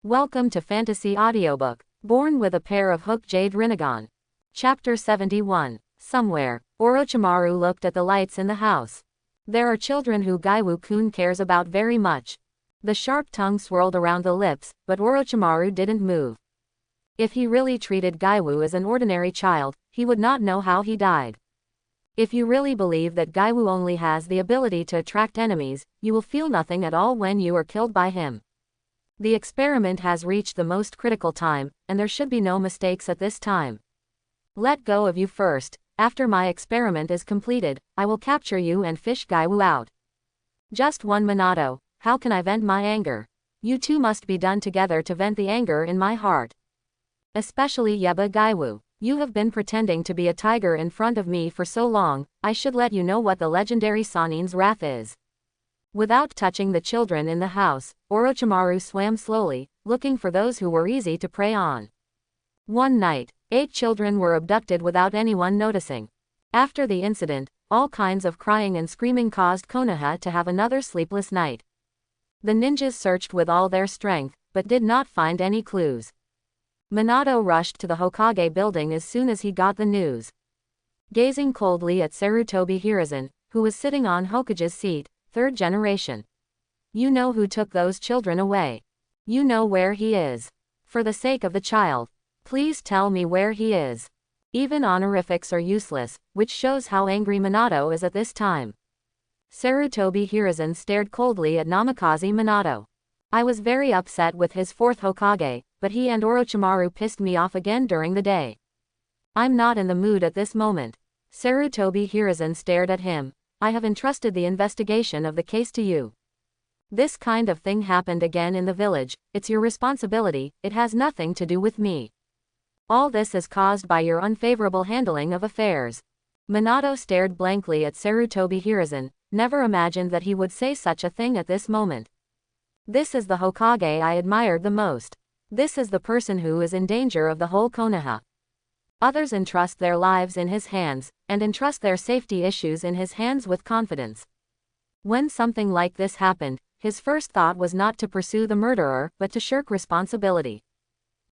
Welcome to Fantasy Audiobook, Born with a Pair of Hook Jade Rinnegan. Chapter 71. Somewhere, Orochimaru looked at the lights in the house. There are children who Gaiwu-kun cares about very much. The sharp tongue swirled around the lips, but Orochimaru didn't move. If he really treated Gaiwu as an ordinary child, he would not know how he died. If you really believe that Gaiwu only has the ability to attract enemies, you will feel nothing at all when you are killed by him. The experiment has reached the most critical time, and there should be no mistakes at this time. Let go of you first. After my experiment is completed, I will capture you and fish Gaiwu out. Just one Minato, how can I vent my anger? You two must be done together to vent the anger in my heart. Especially Yeba Gaiwu. You have been pretending to be a tiger in front of me for so long, I should let you know what the legendary Sanin's wrath is. Without touching the children in the house, Orochimaru swam slowly, looking for those who were easy to prey on. One night, 8 children were abducted without anyone noticing. After the incident, all kinds of crying and screaming caused Konoha to have another sleepless night. The ninjas searched with all their strength, but did not find any clues. Minato rushed to the Hokage building as soon as he got the news. Gazing coldly at Sarutobi Hiruzen, who was sitting on Hokage's seat, 3rd generation. You know who took those children away. You know where he is. For the sake of the child, please tell me where he is. Even honorifics are useless, which shows how angry Minato is at this time. Sarutobi Hiruzen stared coldly at Namikaze Minato. I was very upset with his 4th Hokage, but he and Orochimaru pissed me off again during the day. I'm not in the mood at this moment. Sarutobi Hiruzen stared at him. I have entrusted the investigation of the case to you. This kind of thing happened again in the village, it's your responsibility, it has nothing to do with me. All this is caused by your unfavorable handling of affairs. Minato stared blankly at Sarutobi Hiruzen, never imagined that he would say such a thing at this moment. This is the Hokage I admired the most. This is the person who is in danger of the whole Konoha. Others entrust their lives in his hands, and entrust their safety issues in his hands with confidence. When something like this happened, his first thought was not to pursue the murderer, but to shirk responsibility.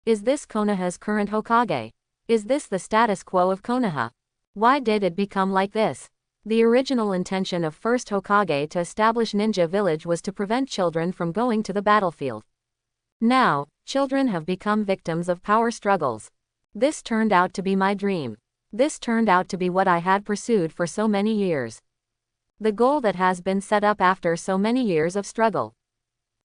Is this Konoha's current Hokage? Is this the status quo of Konoha? Why did it become like this? The original intention of first Hokage to establish Ninja Village was to prevent children from going to the battlefield. Now, children have become victims of power struggles. This turned out to be my dream. This turned out to be what I had pursued for so many years. The goal that has been set up after so many years of struggle.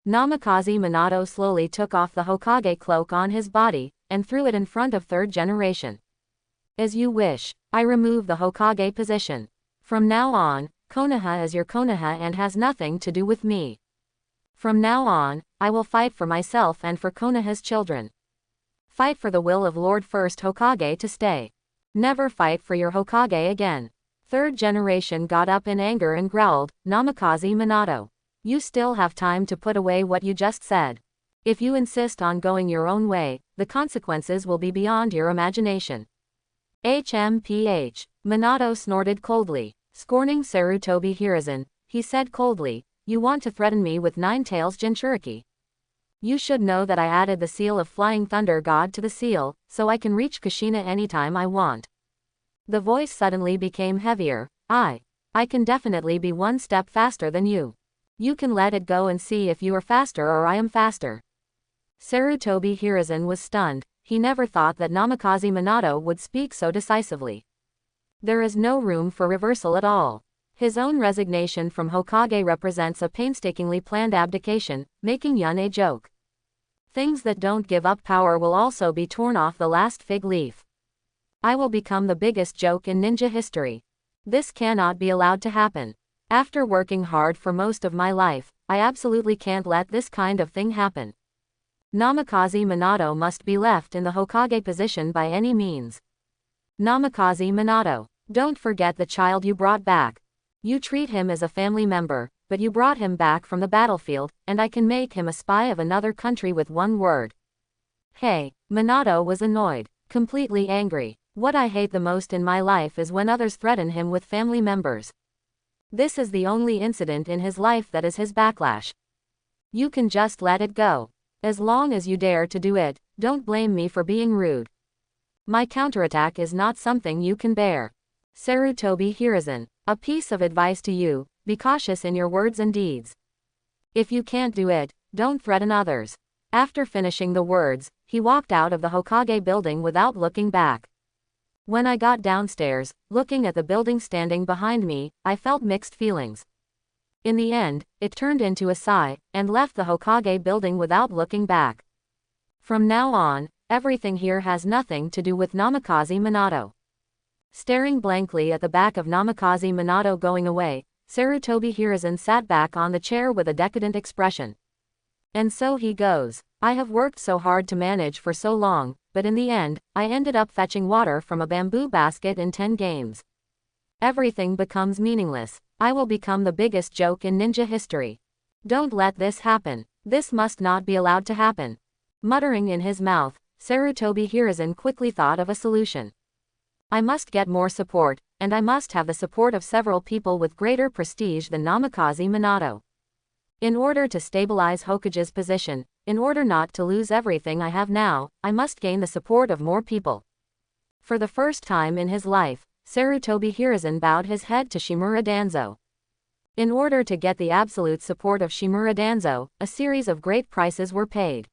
Namikaze Minato slowly took off the Hokage cloak on his body, and threw it in front of 3rd generation. As you wish, I remove the Hokage position. From now on, Konoha is your Konoha and has nothing to do with me. From now on, I will fight for myself and for Konoha's children. Fight for the will of Lord First Hokage to stay. Never fight for your Hokage again. 3rd generation got up in anger and growled, Namikaze Minato. You still have time to put away what you just said. If you insist on going your own way, the consequences will be beyond your imagination. HMPH. Minato snorted coldly. Scorning Sarutobi Hiruzen, he said coldly, you want to threaten me with 9 tails Jinchuriki. You should know that I added the seal of Flying Thunder God to the seal, so I can reach Kushina anytime I want. The voice suddenly became heavier. I can definitely be 1 step faster than you. You can let it go and see if you are faster or I am faster. Sarutobi Hiruzen was stunned. He never thought that Namikaze Minato would speak so decisively. There is no room for reversal at all. His own resignation from Hokage represents a painstakingly planned abdication, making Yun a joke. Things that don't give up power will also be torn off the last fig leaf. I will become the biggest joke in ninja history. This cannot be allowed to happen. After working hard for most of my life, I absolutely can't let this kind of thing happen. Namikaze Minato must be left in the Hokage position by any means. Namikaze Minato, don't forget the child you brought back. You treat him as a family member, but you brought him back from the battlefield, and I can make him a spy of another country with 1 word. Hey, Minato was annoyed, completely angry. What I hate the most in my life is when others threaten him with family members. This is the only incident in his life that is his backlash. You can just let it go. As long as you dare to do it, don't blame me for being rude. My counterattack is not something you can bear. Sarutobi Hiruzen. A piece of advice to you, be cautious in your words and deeds. If you can't do it, don't threaten others. After finishing the words, he walked out of the Hokage building without looking back. When I got downstairs, looking at the building standing behind me, I felt mixed feelings. In the end, it turned into a sigh, and left the Hokage building without looking back. From now on, everything here has nothing to do with Namikaze Minato. Staring blankly at the back of Namikaze Minato going away, Sarutobi Hiruzen sat back on the chair with a decadent expression. And so he goes. I have worked so hard to manage for so long, but in the end, I ended up fetching water from a bamboo basket in 10 games. Everything becomes meaningless. I will become the biggest joke in ninja history. Don't let this happen. This must not be allowed to happen. Muttering in his mouth, Sarutobi Hiruzen quickly thought of a solution. I must get more support, and I must have the support of several people with greater prestige than Namikaze Minato. In order to stabilize Hokage's position, in order not to lose everything I have now, I must gain the support of more people. For the first time in his life, Sarutobi Hiruzen bowed his head to Shimura Danzo. In order to get the absolute support of Shimura Danzo, a series of great prices were paid.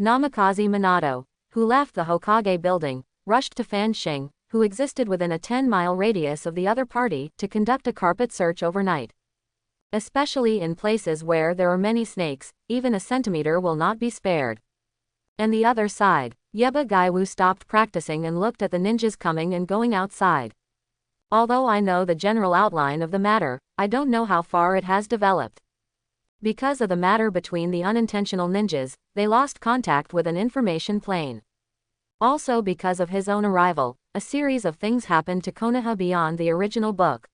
Namikaze Minato, who left the Hokage building, rushed to Fan Xing, who existed within a 10-mile radius of the other party, to conduct a carpet search overnight. Especially in places where there are many snakes, even a centimeter will not be spared. And the other side, Yeba Gaiwu stopped practicing and looked at the ninjas coming and going outside. Although I know the general outline of the matter, I don't know how far it has developed. Because of the matter between the unintentional ninjas, they lost contact with an information plane. Also because of his own arrival, a series of things happened to Konoha beyond the original book.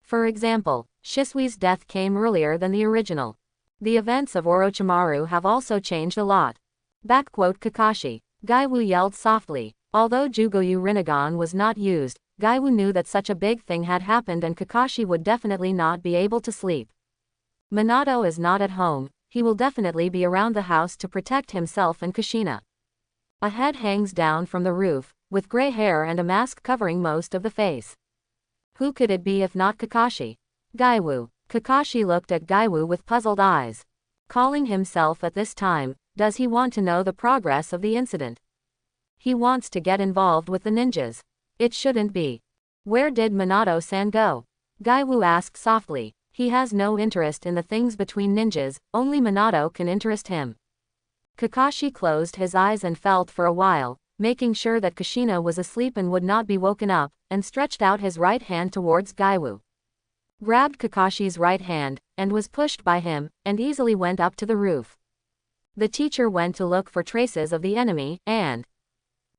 For example, Shisui's death came earlier than the original. The events of Orochimaru have also changed a lot. Kakashi. Gaiwu yelled softly. Although Jade Rinnegan was not used, Gaiwu knew that such a big thing had happened and Kakashi would definitely not be able to sleep. Minato is not at home, he will definitely be around the house to protect himself and Kushina. A head hangs down from the roof, with gray hair and a mask covering most of the face. Who could it be if not Kakashi? Gaiwu. Kakashi looked at Gaiwu with puzzled eyes. Calling himself at this time, does he want to know the progress of the incident? He wants to get involved with the ninjas. It shouldn't be. Where did Minato-san go? Gaiwu asked softly. He has no interest in the things between ninjas, only Minato can interest him. Kakashi closed his eyes and felt for a while, making sure that Kushina was asleep and would not be woken up, and stretched out his right hand towards Gaiwu. Grabbed Kakashi's right hand, and was pushed by him, and easily went up to the roof. The teacher went to look for traces of the enemy, and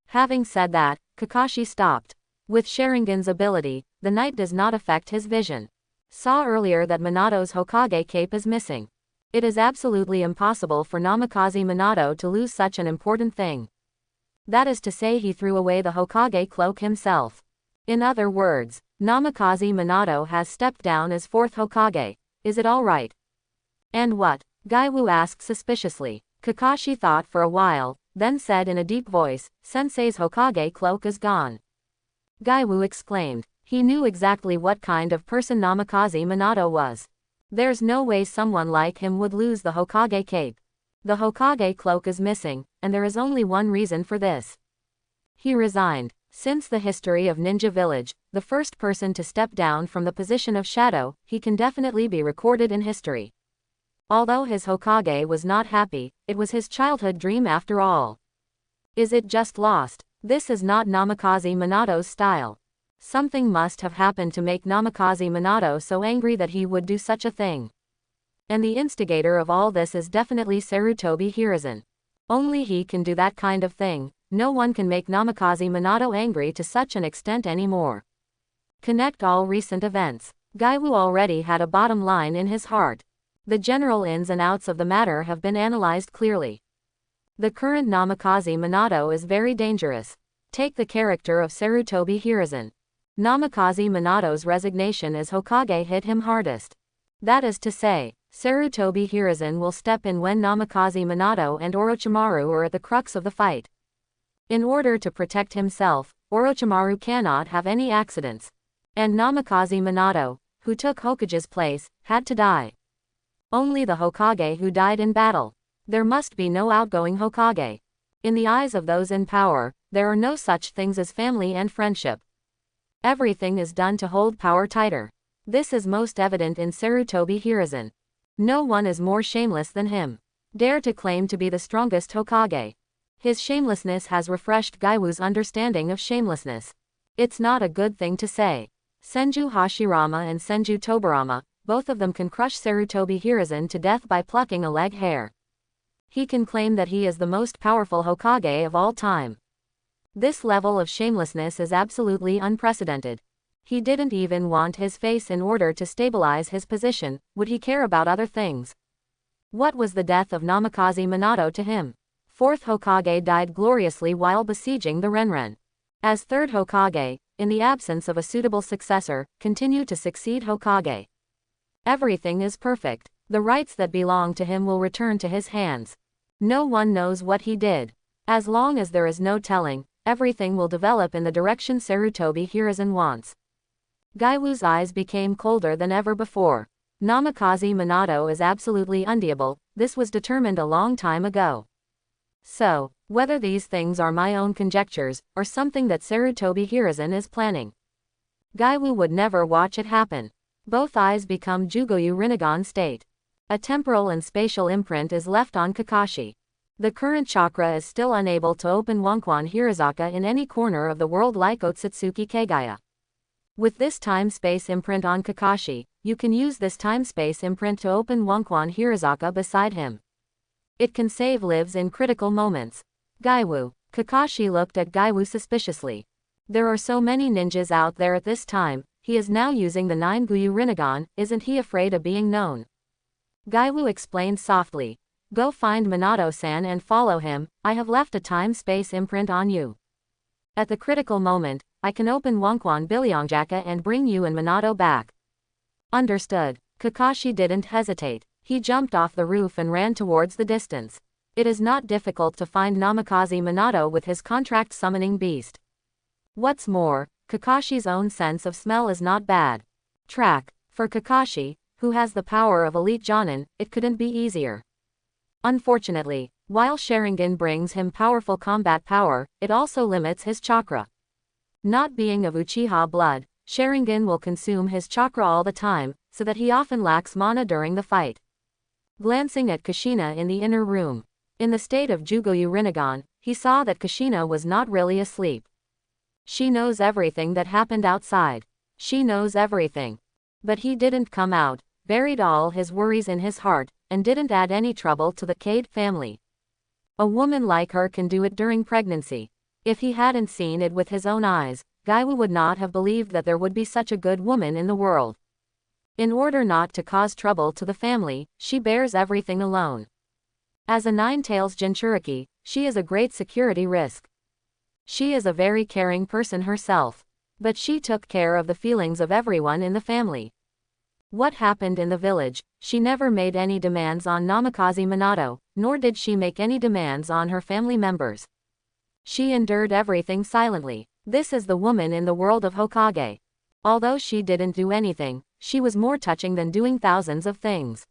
having said that, Kakashi stopped. With Sharingan's ability, the night does not affect his vision. Saw earlier that Minato's Hokage cape is missing. It is absolutely impossible for Namikaze Minato to lose such an important thing. That is to say, he threw away the Hokage cloak himself. In other words, Namikaze Minato has stepped down as 4th Hokage. Is it all right? And what? Gaiwu asked suspiciously. Kakashi thought for a while, then said in a deep voice, Sensei's Hokage cloak is gone. Gaiwu exclaimed. He knew exactly what kind of person Namikaze Minato was. There's no way someone like him would lose the Hokage cape. The Hokage cloak is missing, and there is only one reason for this. He resigned. Since the history of Ninja Village, the first person to step down from the position of shadow, he can definitely be recorded in history. Although his Hokage was not happy, it was his childhood dream after all. Is it just lost? This is not Namikaze Minato's style. Something must have happened to make Namikaze Minato so angry that he would do such a thing. And the instigator of all this is definitely Sarutobi Hiruzen. Only he can do that kind of thing. No one can make Namikaze Minato angry to such an extent anymore. Connect all recent events. Gaiwu already had a bottom line in his heart. The general ins and outs of the matter have been analyzed clearly. The current Namikaze Minato is very dangerous. Take the character of Sarutobi Hiruzen. Namikaze Minato's resignation as Hokage hit him hardest. That is to say, Sarutobi Hiruzen will step in when Namikaze Minato and Orochimaru are at the crux of the fight. In order to protect himself, Orochimaru cannot have any accidents. And Namikaze Minato, who took Hokage's place, had to die. Only the Hokage who died in battle. There must be no outgoing Hokage. In the eyes of those in power, there are no such things as family and friendship. Everything is done to hold power tighter. This is most evident in Sarutobi Hiruzen. No one is more shameless than him. Dare to claim to be the strongest Hokage. His shamelessness has refreshed Gaiwu's understanding of shamelessness. It's not a good thing to say. Senju Hashirama and Senju Tobirama, both of them can crush Sarutobi Hiruzen to death by plucking a leg hair. He can claim that he is the most powerful Hokage of all time. This level of shamelessness is absolutely unprecedented. He didn't even want his face in order to stabilize his position. Would he care about other things? What was the death of Namikaze Minato to him? Fourth Hokage died gloriously while besieging the Renren. As third Hokage, in the absence of a suitable successor, continue to succeed Hokage. Everything is perfect. The rights that belong to him will return to his hands. No one knows what he did. As long as there is no telling, everything will develop in the direction Sarutobi Hiruzen wants. Gaiwu's eyes became colder than ever before. Namikaze Minato is absolutely unbeatable. This was determined a long time ago. So, whether these things are my own conjectures, or something that Sarutobi Hiruzen is planning, Gaiwu would never watch it happen. Both eyes become Jade Rinnegan state. A temporal and spatial imprint is left on Kakashi. The current chakra is still unable to open Wonkwan Hirazaka in any corner of the world like Otsutsuki Kagaya. With this time-space imprint on Kakashi, you can use this time-space imprint to open Wonkwan Hirazaka beside him. It can save lives in critical moments. Gaiwu. Kakashi looked at Gaiwu suspiciously. There are so many ninjas out there at this time, he is now using the 9 Jade Rinnegan, isn't he afraid of being known? Gaiwu explained softly. Go find Minato-san and follow him, I have left a time-space imprint on you. At the critical moment, I can open Wonkwan Bilyangjaka and bring you and Minato back. Understood. Kakashi didn't hesitate. He jumped off the roof and ran towards the distance. It is not difficult to find Namikaze Minato with his contract summoning beast. What's more, Kakashi's own sense of smell is not bad. Track. For Kakashi, who has the power of elite Jonin, it couldn't be easier. Unfortunately, while Sharingan brings him powerful combat power, it also limits his chakra. Not being of Uchiha blood, Sharingan will consume his chakra all the time, so that he often lacks mana during the fight. Glancing at Kushina in the inner room, in the state of Jade Rinnegan, he saw that Kushina was not really asleep. She knows everything that happened outside. She knows everything. But he didn't come out, buried all his worries in his heart, and didn't add any trouble to the Cade family. A woman like her can do it during pregnancy. If he hadn't seen it with his own eyes, Gaiwu would not have believed that there would be such a good woman in the world. In order not to cause trouble to the family, she bears everything alone. As a Nine-Tails Jinchuriki, she is a great security risk. She is a very caring person herself. But she took care of the feelings of everyone in the family. What happened in the village, she never made any demands on Namikaze Minato, nor did she make any demands on her family members. She endured everything silently. This is the woman in the world of Hokage. Although she didn't do anything, she was more touching than doing thousands of things.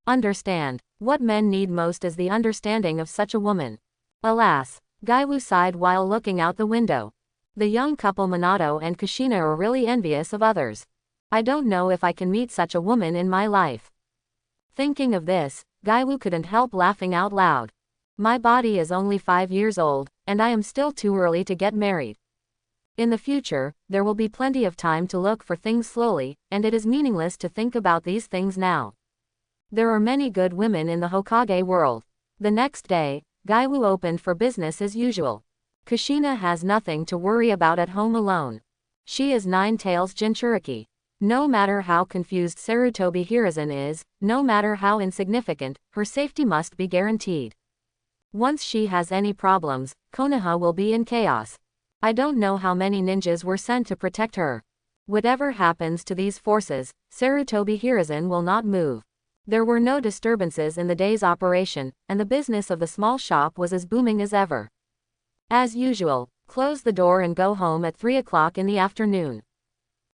Understand. What men need most is the understanding of such a woman. Alas. Gaiwu sighed while looking out the window. The young couple Minato and Kushina are really envious of others. I don't know if I can meet such a woman in my life. Thinking of this, Gaiwu couldn't help laughing out loud. My body is only 5 years old, and I am still too early to get married. In the future, there will be plenty of time to look for things slowly, and it is meaningless to think about these things now. There are many good women in the Hokage world. The next day, Gaiwu opened for business as usual. Kushina has nothing to worry about at home alone. She is Nine-Tails Jinchuriki. No matter how confused Sarutobi Hiruzen is, no matter how insignificant, her safety must be guaranteed. Once she has any problems, Konoha will be in chaos. I don't know how many ninjas were sent to protect her. Whatever happens to these forces, Sarutobi Hiruzen will not move. There were no disturbances in the day's operation, and the business of the small shop was as booming as ever. As usual, close the door and go home at 3 o'clock in the afternoon.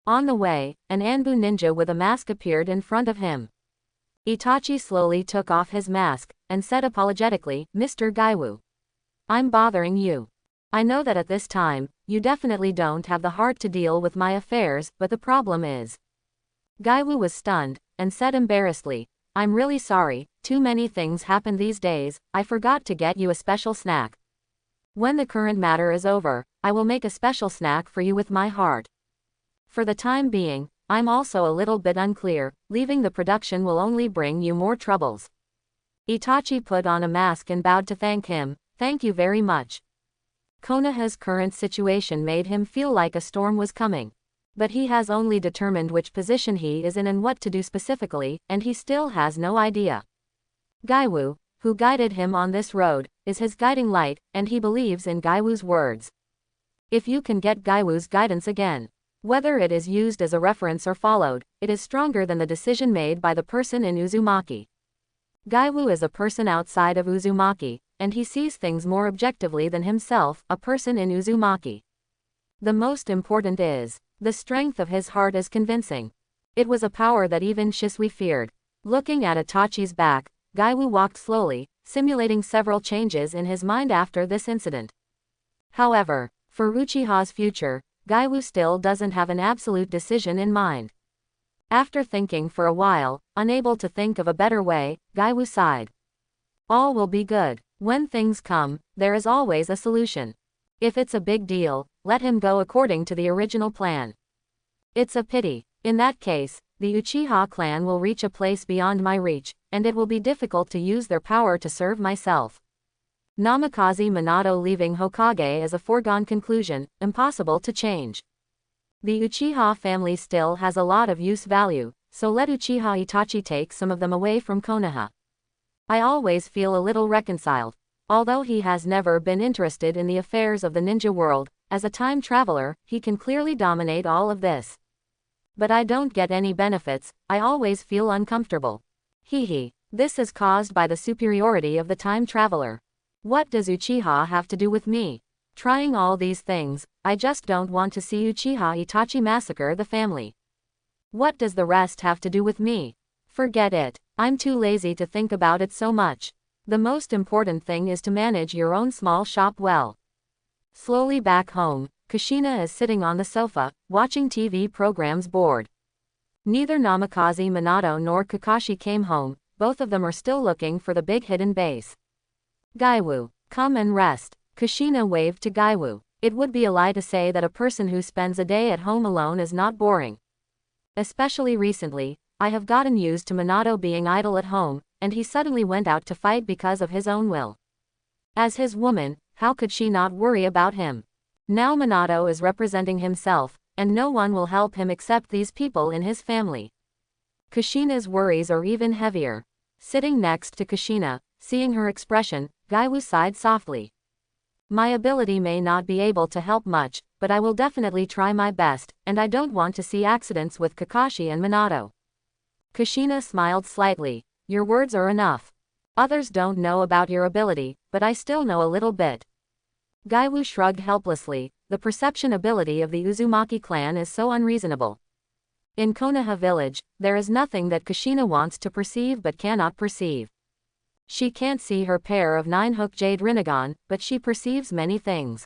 On the way, an Anbu ninja with a mask appeared in front of him. Itachi slowly took off his mask, and said apologetically, "Mr. Gaiwu. I'm bothering you. I know that at this time, you definitely don't have the heart to deal with my affairs, but the problem is." Gaiwu was stunned, and said embarrassedly, "I'm really sorry, too many things happen these days, I forgot to get you a special snack. When the current matter is over, I will make a special snack for you with my heart. For the time being, I'm also a little bit unclear, leaving the production will only bring you more troubles." Itachi put on a mask and bowed to thank him. "Thank you very much." Konoha's current situation made him feel like a storm was coming. But he has only determined which position he is in and what to do specifically, and he still has no idea. Gaiwu, who guided him on this road, is his guiding light, and he believes in Gaiwu's words. If you can get Gaiwu's guidance again, whether it is used as a reference or followed, it is stronger than the decision made by the person in Uzumaki. Gaiwu is a person outside of Uzumaki, and he sees things more objectively than himself, a person in Uzumaki. The most important is, the strength of his heart is convincing. It was a power that even Shisui feared. Looking at Itachi's back, Gaiwu walked slowly, simulating several changes in his mind after this incident. However, for Uchiha's future, Gaiwu still doesn't have an absolute decision in mind. After thinking for a while, unable to think of a better way, Gaiwu sighed. All will be good. When things come, there is always a solution. If it's a big deal, let him go according to the original plan. It's a pity. In that case, the Uchiha clan will reach a place beyond my reach, and it will be difficult to use their power to serve myself. Namikaze Minato leaving Hokage is a foregone conclusion, impossible to change. The Uchiha family still has a lot of use value, so let Uchiha Itachi take some of them away from Konoha. I always feel a little reconciled. Although he has never been interested in the affairs of the ninja world, as a time traveler, he can clearly dominate all of this. But I don't get any benefits, I always feel uncomfortable. Hehe. This is caused by the superiority of the time traveler. What does Uchiha have to do with me? Trying all these things, I just don't want to see Uchiha Itachi massacre the family. What does the rest have to do with me? Forget it. I'm too lazy to think about it so much. The most important thing is to manage your own small shop well. Slowly back home, Kushina is sitting on the sofa, watching TV programs bored. Neither Namikaze Minato nor Kakashi came home, both of them are still looking for the big hidden base. Gaiwu, come and rest. Kushina waved to Gaiwu. It would be a lie to say that a person who spends a day at home alone is not boring. Especially recently, I have gotten used to Minato being idle at home, and he suddenly went out to fight because of his own will. As his woman, how could she not worry about him? Now Minato is representing himself, and no one will help him except these people in his family. Kushina's worries are even heavier. Sitting next to Kushina, seeing her expression, Gaiwu sighed softly. My ability may not be able to help much, but I will definitely try my best, and I don't want to see accidents with Kakashi and Minato. Kushina smiled slightly. Your words are enough. Others don't know about your ability, but I still know a little bit. Gaiwu shrugged helplessly. The perception ability of the Uzumaki clan is so unreasonable. In Konoha village, there is nothing that Kushina wants to perceive but cannot perceive. She can't see her pair of 9-hook Jade Rinnegan, but she perceives many things.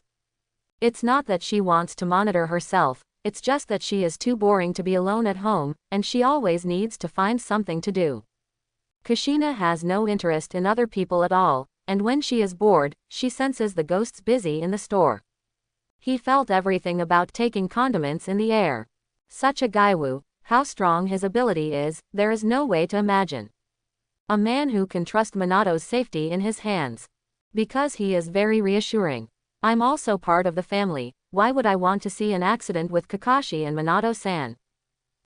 It's not that she wants to monitor herself, it's just that she is too boring to be alone at home, and she always needs to find something to do. Kushina has no interest in other people at all, and when she is bored, she senses the ghosts busy in the store. He felt everything about taking condiments in the air. Such a Gaiwu, how strong his ability is, there is no way to imagine. A man who can trust Minato's safety in his hands. Because he is very reassuring. I'm also part of the family, why would I want to see an accident with Kakashi and Minato-san?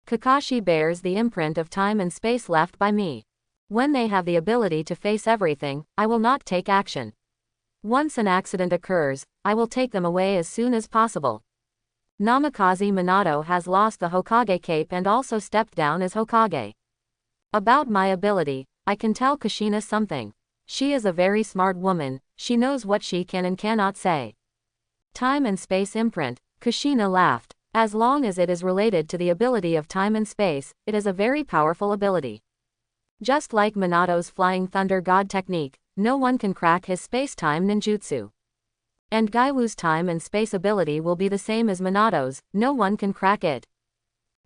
Kakashi bears the imprint of time and space left by me. When they have the ability to face everything, I will not take action. Once an accident occurs, I will take them away as soon as possible. Namikaze Minato has lost the Hokage cape and also stepped down as Hokage. About my ability, I can tell Kushina something. She is a very smart woman, she knows what she can and cannot say. Time and space imprint, Kushina laughed. As long as it is related to the ability of time and space, it is a very powerful ability. Just like Minato's Flying Thunder God technique, no one can crack his space-time ninjutsu. And Gaiwu's time and space ability will be the same as Minato's, no one can crack it.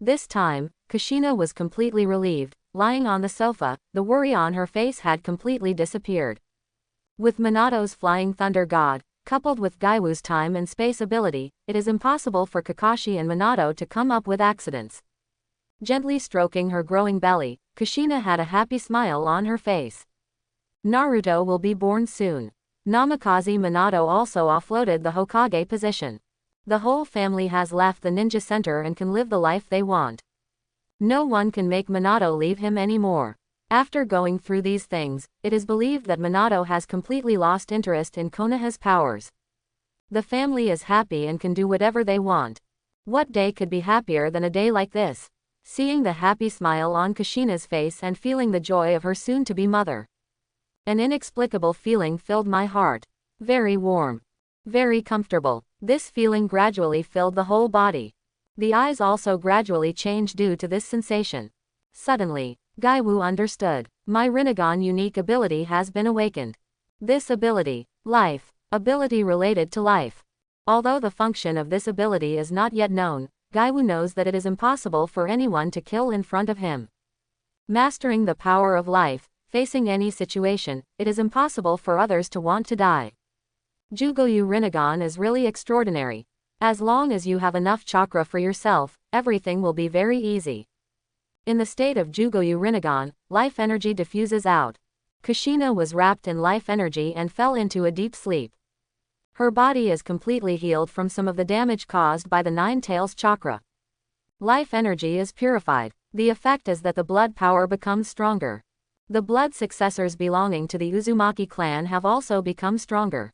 This time, Kushina was completely relieved. Lying on the sofa, the worry on her face had completely disappeared. With Minato's Flying Thunder God, coupled with Gaiwu's time and space ability, it is impossible for Kakashi and Minato to come up with accidents. Gently stroking her growing belly, Kushina had a happy smile on her face. Naruto will be born soon. Namikaze Minato also offloaded the Hokage position. The whole family has left the ninja center and can live the life they want. No one can make Minato leave him anymore. After going through these things, it is believed that Minato has completely lost interest in Konoha's powers. The family is happy and can do whatever they want. What day could be happier than a day like this? Seeing the happy smile on Kushina's face and feeling the joy of her soon-to-be mother. An inexplicable feeling filled my heart. Very warm. Very comfortable. This feeling gradually filled the whole body. The eyes also gradually changed due to this sensation. Suddenly, Gaiwu understood. My Rinnegan unique ability has been awakened. This ability, life, ability related to life. Although the function of this ability is not yet known, Gaiwu knows that it is impossible for anyone to kill in front of him. Mastering the power of life, facing any situation, it is impossible for others to want to die. Jugoyu Rinnegan is really extraordinary. As long as you have enough chakra for yourself, everything will be very easy. In the state of Jugoyu Rinnegan, life energy diffuses out. Kushina was wrapped in life energy and fell into a deep sleep. Her body is completely healed from some of the damage caused by the Nine Tails chakra. Life energy is purified. The effect is that the blood power becomes stronger. The blood successors belonging to the Uzumaki clan have also become stronger.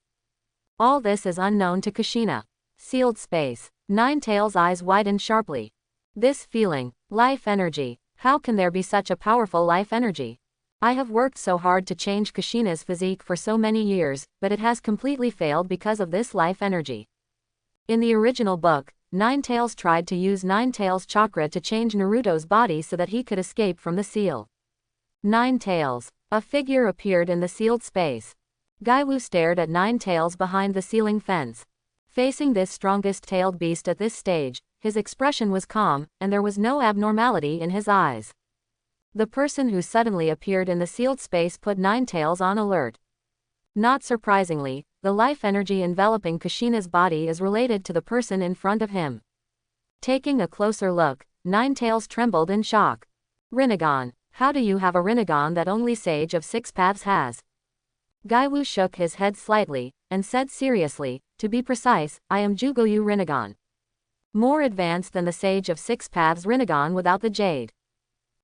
All this is unknown to Kushina. Sealed space. Nine Tails' eyes widened sharply. This feeling, life energy, how can there be such a powerful life energy? I have worked so hard to change Kushina's physique for so many years, but it has completely failed because of this life energy. In the original book, Nine Tails tried to use Nine Tails chakra to change Naruto's body so that he could escape from the seal. Nine Tails. A figure appeared in the sealed space. Gaiwu stared at Nine Tails behind the ceiling fence. Facing this strongest-tailed beast at this stage, his expression was calm, and there was no abnormality in his eyes. The person who suddenly appeared in the sealed space put Nine Tails on alert. Not surprisingly, the life energy enveloping Kushina's body is related to the person in front of him. Taking a closer look, Nine Tails trembled in shock. Rinnegan, how do you have a Rinnegan that only Sage of Six Paths has? Gaiwu shook his head slightly, and said seriously, to be precise, I am Jugoyu Rinnegan. More advanced than the Sage of Six Paths Rinnegan without the jade.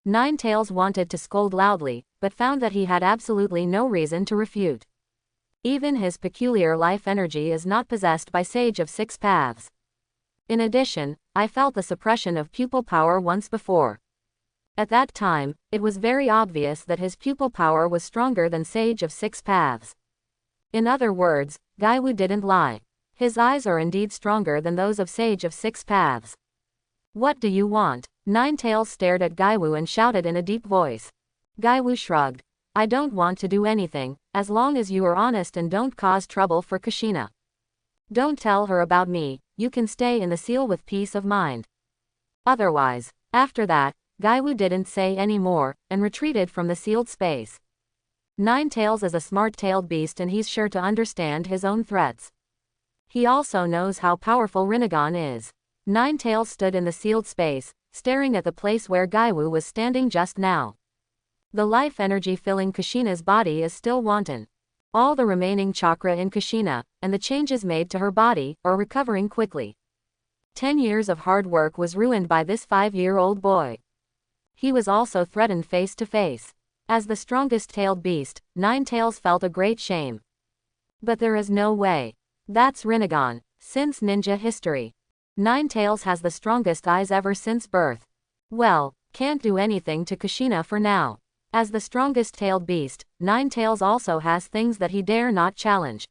Nine Tails wanted to scold loudly, but found that he had absolutely no reason to refute. Even his peculiar life energy is not possessed by Sage of Six Paths. In addition, I felt the suppression of pupil power once before. At that time, it was very obvious that his pupil power was stronger than Sage of Six Paths. In other words, Gaiwu didn't lie. His eyes are indeed stronger than those of Sage of Six Paths. What do you want? Nine Tails stared at Gaiwu and shouted in a deep voice. Gaiwu shrugged. I don't want to do anything, as long as you are honest and don't cause trouble for Kushina. Don't tell her about me, you can stay in the seal with peace of mind. Otherwise, after that, Gaiwu didn't say any more, and retreated from the sealed space. Nine Tails is a smart-tailed beast and he's sure to understand his own threats. He also knows how powerful Rinnegan is. Nine Tails stood in the sealed space, staring at the place where Gaiwu was standing just now. The life energy filling Kushina's body is still wanton. All the remaining chakra in Kushina, and the changes made to her body, are recovering quickly. 10 years of hard work was ruined by this 5-year-old boy. He was also threatened face to face. As the strongest-tailed beast, Nine Tails felt a great shame. But there is no way. That's Rinnegan, since ninja history. Nine Tails has the strongest eyes ever since birth. Well, can't do anything to Kushina for now. As the strongest tailed beast, Nine Tails also has things that he dare not challenge.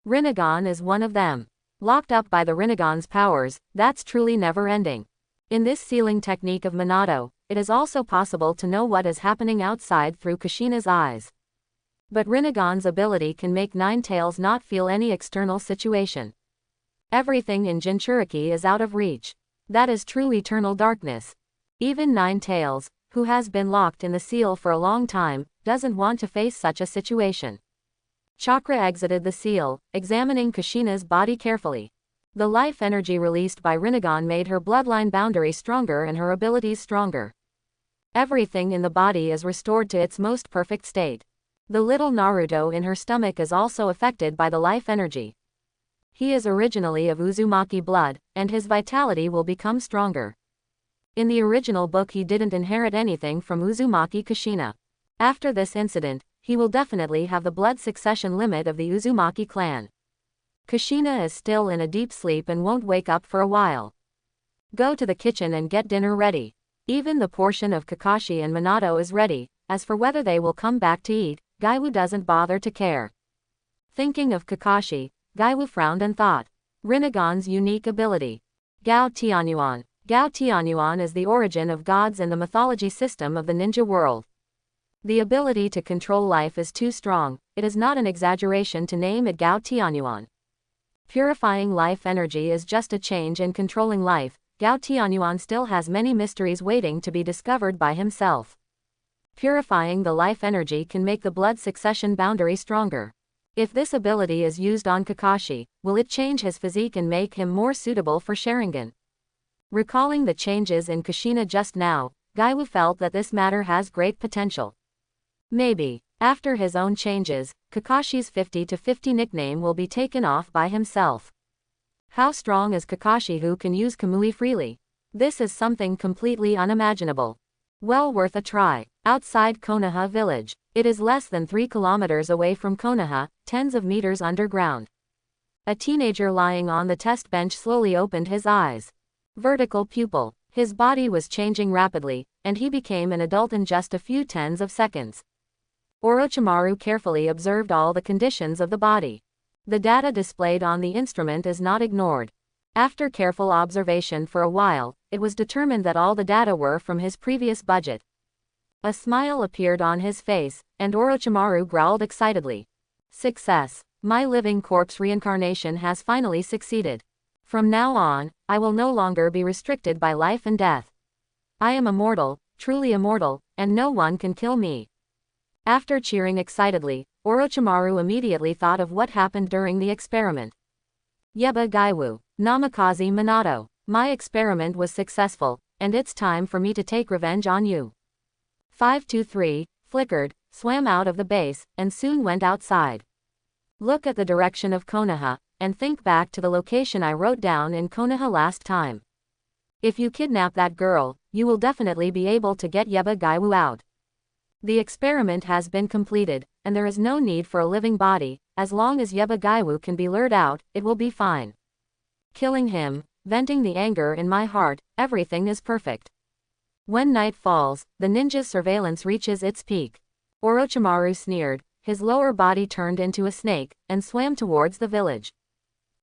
Rinnegan is one of them. Locked up by the Rinnegan's powers, that's truly never-ending. In this sealing technique of Minato, it is also possible to know what is happening outside through Kushina's eyes. But Rinnegan's ability can make Nine Tails not feel any external situation. Everything in Jinchuriki is out of reach. That is true eternal darkness. Even Nine Tails, who has been locked in the seal for a long time, doesn't want to face such a situation. Chakra exited the seal, examining Kushina's body carefully. The life energy released by Rinnegan made her bloodline boundary stronger and her abilities stronger. Everything in the body is restored to its most perfect state. The little Naruto in her stomach is also affected by the life energy. He is originally of Uzumaki blood, and his vitality will become stronger. In the original book he didn't inherit anything from Uzumaki Kushina. After this incident, he will definitely have the blood succession limit of the Uzumaki clan. Kushina is still in a deep sleep and won't wake up for a while. Go to the kitchen and get dinner ready. Even the portion of Kakashi and Minato is ready. As for whether they will come back to eat, Gaiwu doesn't bother to care. Thinking of Kakashi, Gaiwu frowned and thought. Rinnegan's unique ability. Gao Tianyuan. Gao Tianyuan is the origin of gods in the mythology system of the ninja world. The ability to control life is too strong, it is not an exaggeration to name it Gao Tianyuan. Purifying life energy is just a change in controlling life. Gao Tianyuan still has many mysteries waiting to be discovered by himself. Purifying the life energy can make the blood succession boundary stronger. If this ability is used on Kakashi, will it change his physique and make him more suitable for Sharingan? Recalling the changes in Kushina just now, Gaiwu felt that this matter has great potential. Maybe, after his own changes, Kakashi's 50-50 nickname will be taken off by himself. How strong is Kakashi who can use Kamui freely? This is something completely unimaginable. Well worth a try. Outside Konoha village. It is less than 3 kilometers away from Konoha, tens of meters underground. A teenager lying on the test bench slowly opened his eyes. Vertical pupil. His body was changing rapidly, and he became an adult in just a few tens of seconds. Orochimaru carefully observed all the conditions of the body. The data displayed on the instrument is not ignored. After careful observation for a while, it was determined that all the data were from his previous budget. A smile appeared on his face, and Orochimaru growled excitedly. Success! My living corpse reincarnation has finally succeeded. From now on, I will no longer be restricted by life and death. I am immortal, truly immortal, and no one can kill me. After cheering excitedly, Orochimaru immediately thought of what happened during the experiment. Yeba Gaiwu, Namikaze Minato. My experiment was successful, and it's time for me to take revenge on you. 523, flickered, swam out of the base, and soon went outside. Look at the direction of Konoha, and think back to the location I wrote down in Konoha last time. If you kidnap that girl, you will definitely be able to get Yeba Gaiwu out. The experiment has been completed, and there is no need for a living body. As long as Yeba Gaiwu can be lured out, it will be fine. Killing him, venting the anger in my heart, everything is perfect. When night falls, the ninja's surveillance reaches its peak. Orochimaru sneered, his lower body turned into a snake, and swam towards the village.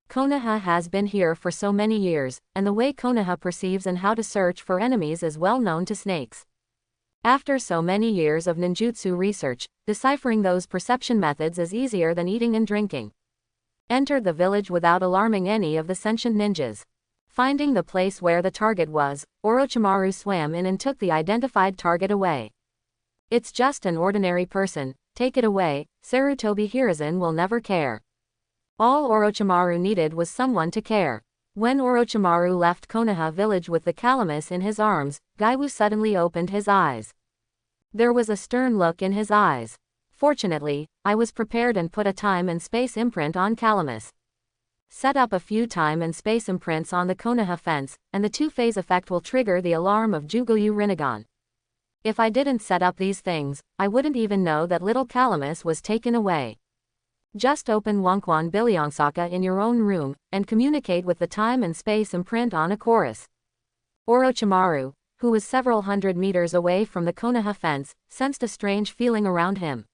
Konoha has been here for so many years, and the way Konoha perceives and how to search for enemies is well known to snakes. After so many years of ninjutsu research, deciphering those perception methods is easier than eating and drinking. Entered the village without alarming any of the sentient ninjas. Finding the place where the target was, Orochimaru swam in and took the identified target away. It's just an ordinary person, take it away, Sarutobi Hiruzen will never care. All Orochimaru needed was someone to care. When Orochimaru left Konoha village with the calamus in his arms, Gaiwu suddenly opened his eyes. There was a stern look in his eyes. Fortunately, I was prepared and put a time and space imprint on calamus. Set up a few time and space imprints on the Konoha fence, and the two-phase effect will trigger the alarm of Jade Rinnegan. If I didn't set up these things, I wouldn't even know that little calamus was taken away. Just open Wonkwan Bilyongsaka in your own room, and communicate with the time and space imprint on a chorus. Orochimaru, who was several hundred meters away from the Konoha fence, sensed a strange feeling around him.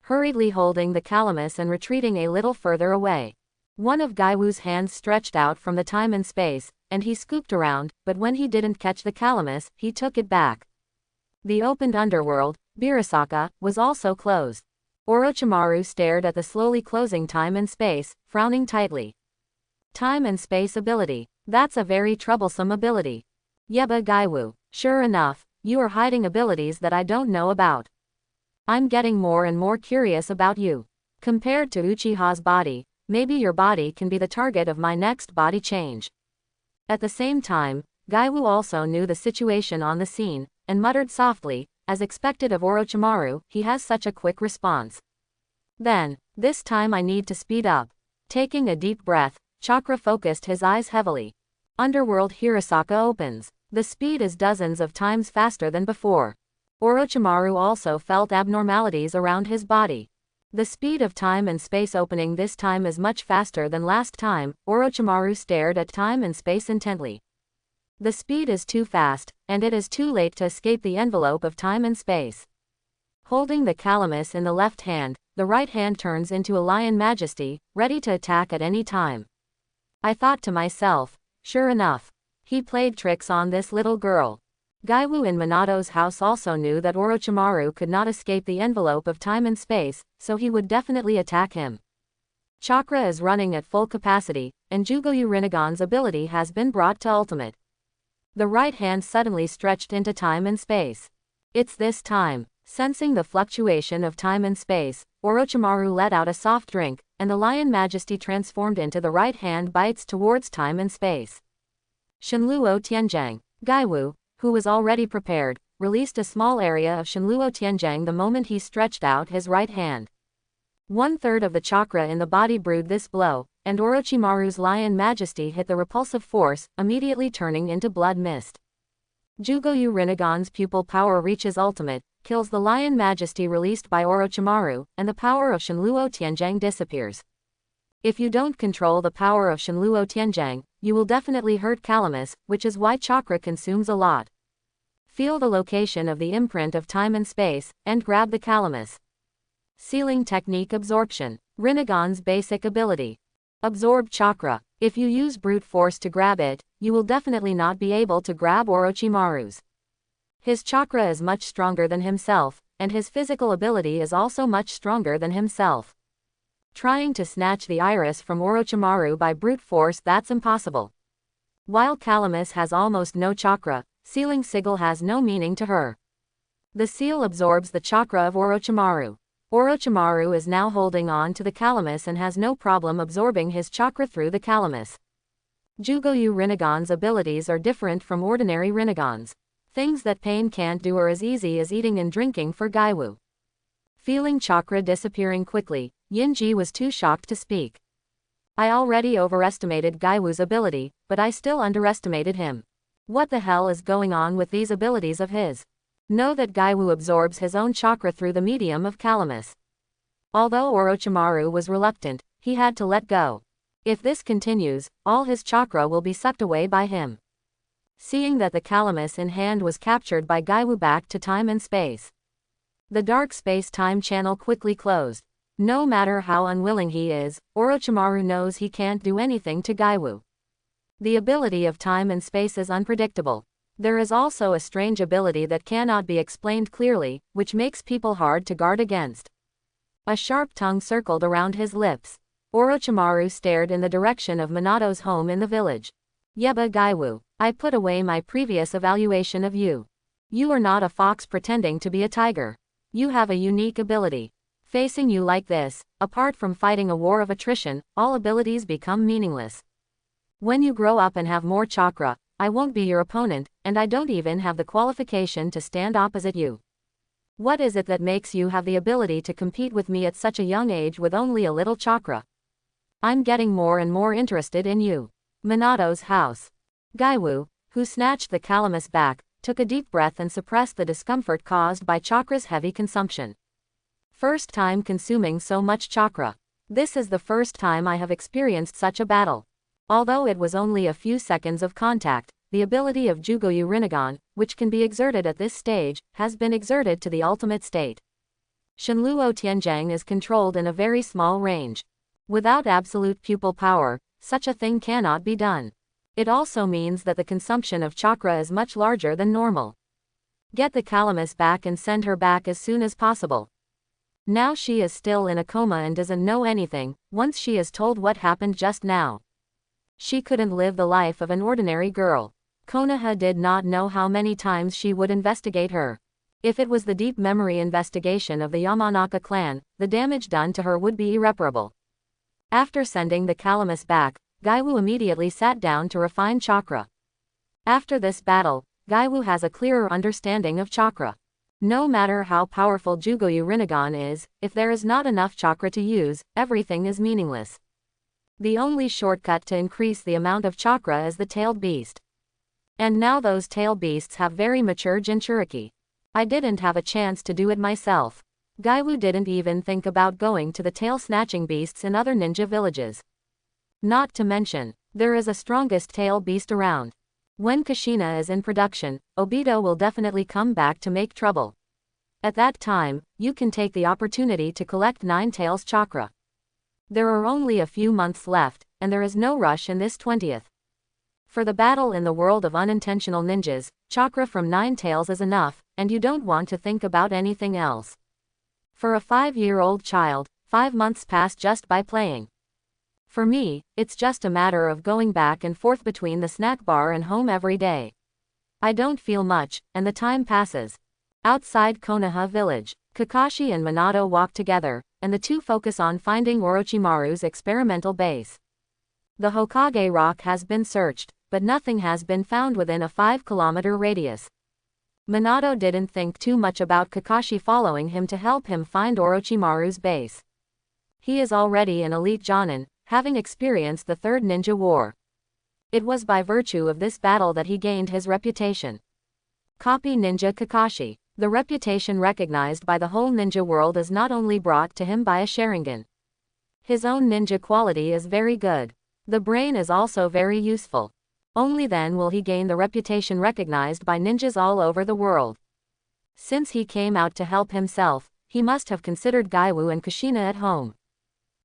Hurriedly holding the calamus and retreating a little further away. One of Gaiwu's hands stretched out from the time and space, and he scooped around, but when he didn't catch the calamus, he took it back. The opened underworld, Birasaka, was also closed. Orochimaru stared at the slowly closing time and space, frowning tightly. Time and space ability. That's a very troublesome ability. Yeba Gaiwu. Sure enough, you are hiding abilities that I don't know about. I'm getting more and more curious about you. Compared to Uchiha's body, maybe your body can be the target of my next body change. At the same time, Gaiwu also knew the situation on the scene, and muttered softly, as expected of Orochimaru, he has such a quick response. Then, this time I need to speed up. Taking a deep breath, Chakra focused his eyes heavily. Underworld Hirasaka opens. The speed is dozens of times faster than before. Orochimaru also felt abnormalities around his body. The speed of time and space opening this time is much faster than last time. Orochimaru stared at time and space intently. The speed is too fast, and it is too late to escape the envelope of time and space. Holding the calamus in the left hand, the right hand turns into a lion majesty, ready to attack at any time. I thought to myself, sure enough. He played tricks on this little girl. Gaiwu in Minato's house also knew that Orochimaru could not escape the envelope of time and space, so he would definitely attack him. Chakra is running at full capacity, and Jade Rinnegan's ability has been brought to ultimate. The right hand suddenly stretched into time and space. It's this time. Sensing the fluctuation of time and space, Orochimaru let out a soft drink, and the lion majesty transformed into the right hand bites towards time and space. Shinluo Tianjiang. Gaiwu, who was already prepared, released a small area of Shinluo Tianjiang the moment he stretched out his right hand. 1/3 of the chakra in the body brewed this blow, and Orochimaru's lion majesty hit the repulsive force, immediately turning into blood mist. Jade Rinnegan's pupil power reaches ultimate, kills the lion majesty released by Orochimaru, and the power of Shinluo Tianjiang disappears. If you don't control the power of Shinluo Tianjiang, you will definitely hurt calamus, which is why chakra consumes a lot. Feel the location of the imprint of time and space, and grab the calamus. Sealing technique absorption. Rinnegan's basic ability. Absorb chakra. If you use brute force to grab it, you will definitely not be able to grab Orochimaru's. His chakra is much stronger than himself, and his physical ability is also much stronger than himself. Trying to snatch the iris from Orochimaru by brute force, that's impossible. While calamus has almost no chakra, sealing sigil has no meaning to her. The seal absorbs the chakra of Orochimaru. Orochimaru is now holding on to the calamus and has no problem absorbing his chakra through the calamus. Jade Rinnegan's abilities are different from ordinary Rinnegans. Things that pain can't do are as easy as eating and drinking for Gaiwu. Feeling chakra disappearing quickly, Yinji was too shocked to speak. I already overestimated Gaiwu's ability, but I still underestimated him. What the hell is going on with these abilities of his? Know that Gaiwu absorbs his own chakra through the medium of calamus. Although Orochimaru was reluctant, he had to let go. If this continues, all his chakra will be sucked away by him. Seeing that the calamus in hand was captured by Gaiwu back to time and space. The dark space-time channel quickly closed. No matter how unwilling he is, Orochimaru knows he can't do anything to Gaiwu. The ability of time and space is unpredictable. There is also a strange ability that cannot be explained clearly, which makes people hard to guard against. A sharp tongue circled around his lips. Orochimaru stared in the direction of Minato's home in the village. Yeba Gaiwu, I put away my previous evaluation of you. You are not a fox pretending to be a tiger. You have a unique ability. Facing you like this, apart from fighting a war of attrition, all abilities become meaningless. When you grow up and have more chakra, I won't be your opponent, and I don't even have the qualification to stand opposite you. What is it that makes you have the ability to compete with me at such a young age with only a little chakra? I'm getting more and more interested in you. Minato's house. Gaiwu, who snatched the calamus back, took a deep breath and suppressed the discomfort caused by chakra's heavy consumption. First time consuming so much chakra. This is the first time I have experienced such a battle. Although it was only a few seconds of contact, the ability of Jugoyu Rinnegan, which can be exerted at this stage, has been exerted to the ultimate state. Shenluo Tianjiang is controlled in a very small range. Without absolute pupil power, such a thing cannot be done. It also means that the consumption of chakra is much larger than normal. Get the calamus back and send her back as soon as possible. Now she is still in a coma and doesn't know anything, once she is told what happened just now. She couldn't live the life of an ordinary girl. Konoha did not know how many times she would investigate her. If it was the deep memory investigation of the Yamanaka clan, the damage done to her would be irreparable. After sending the calamus back, Gaiwu immediately sat down to refine chakra. After this battle, Gaiwu has a clearer understanding of chakra. No matter how powerful Jugoyu Rinnegan is, if there is not enough chakra to use, everything is meaningless. The only shortcut to increase the amount of chakra is the tailed beast. And now those tail beasts have very mature Jinchuriki. I didn't have a chance to do it myself. Gaiwu didn't even think about going to the tail-snatching beasts in other ninja villages. Not to mention, there is a strongest tail beast around. When Kushina is in production, Obito will definitely come back to make trouble. At that time, you can take the opportunity to collect 9 tails chakra. There are only a few months left, and there is no rush in this 20th. For the battle in the world of unintentional ninjas, chakra from 9 tails is enough, and you don't want to think about anything else. For a 5-year-old child, 5 months pass just by playing. For me, it's just a matter of going back and forth between the snack bar and home every day. I don't feel much, and the time passes. Outside Konoha village, Kakashi and Minato walk together, and the two focus on finding Orochimaru's experimental base. The Hokage rock has been searched, but nothing has been found within a 5-kilometer radius. Minato didn't think too much about Kakashi following him to help him find Orochimaru's base. He is already an elite Jonin, having experienced the Third Ninja War. It was by virtue of this battle that he gained his reputation. Copy Ninja Kakashi. The reputation recognized by the whole ninja world is not only brought to him by a Sharingan. His own ninja quality is very good. The brain is also very useful. Only then will he gain the reputation recognized by ninjas all over the world. Since he came out to help himself, he must have considered Gaiwu and Kushina at home.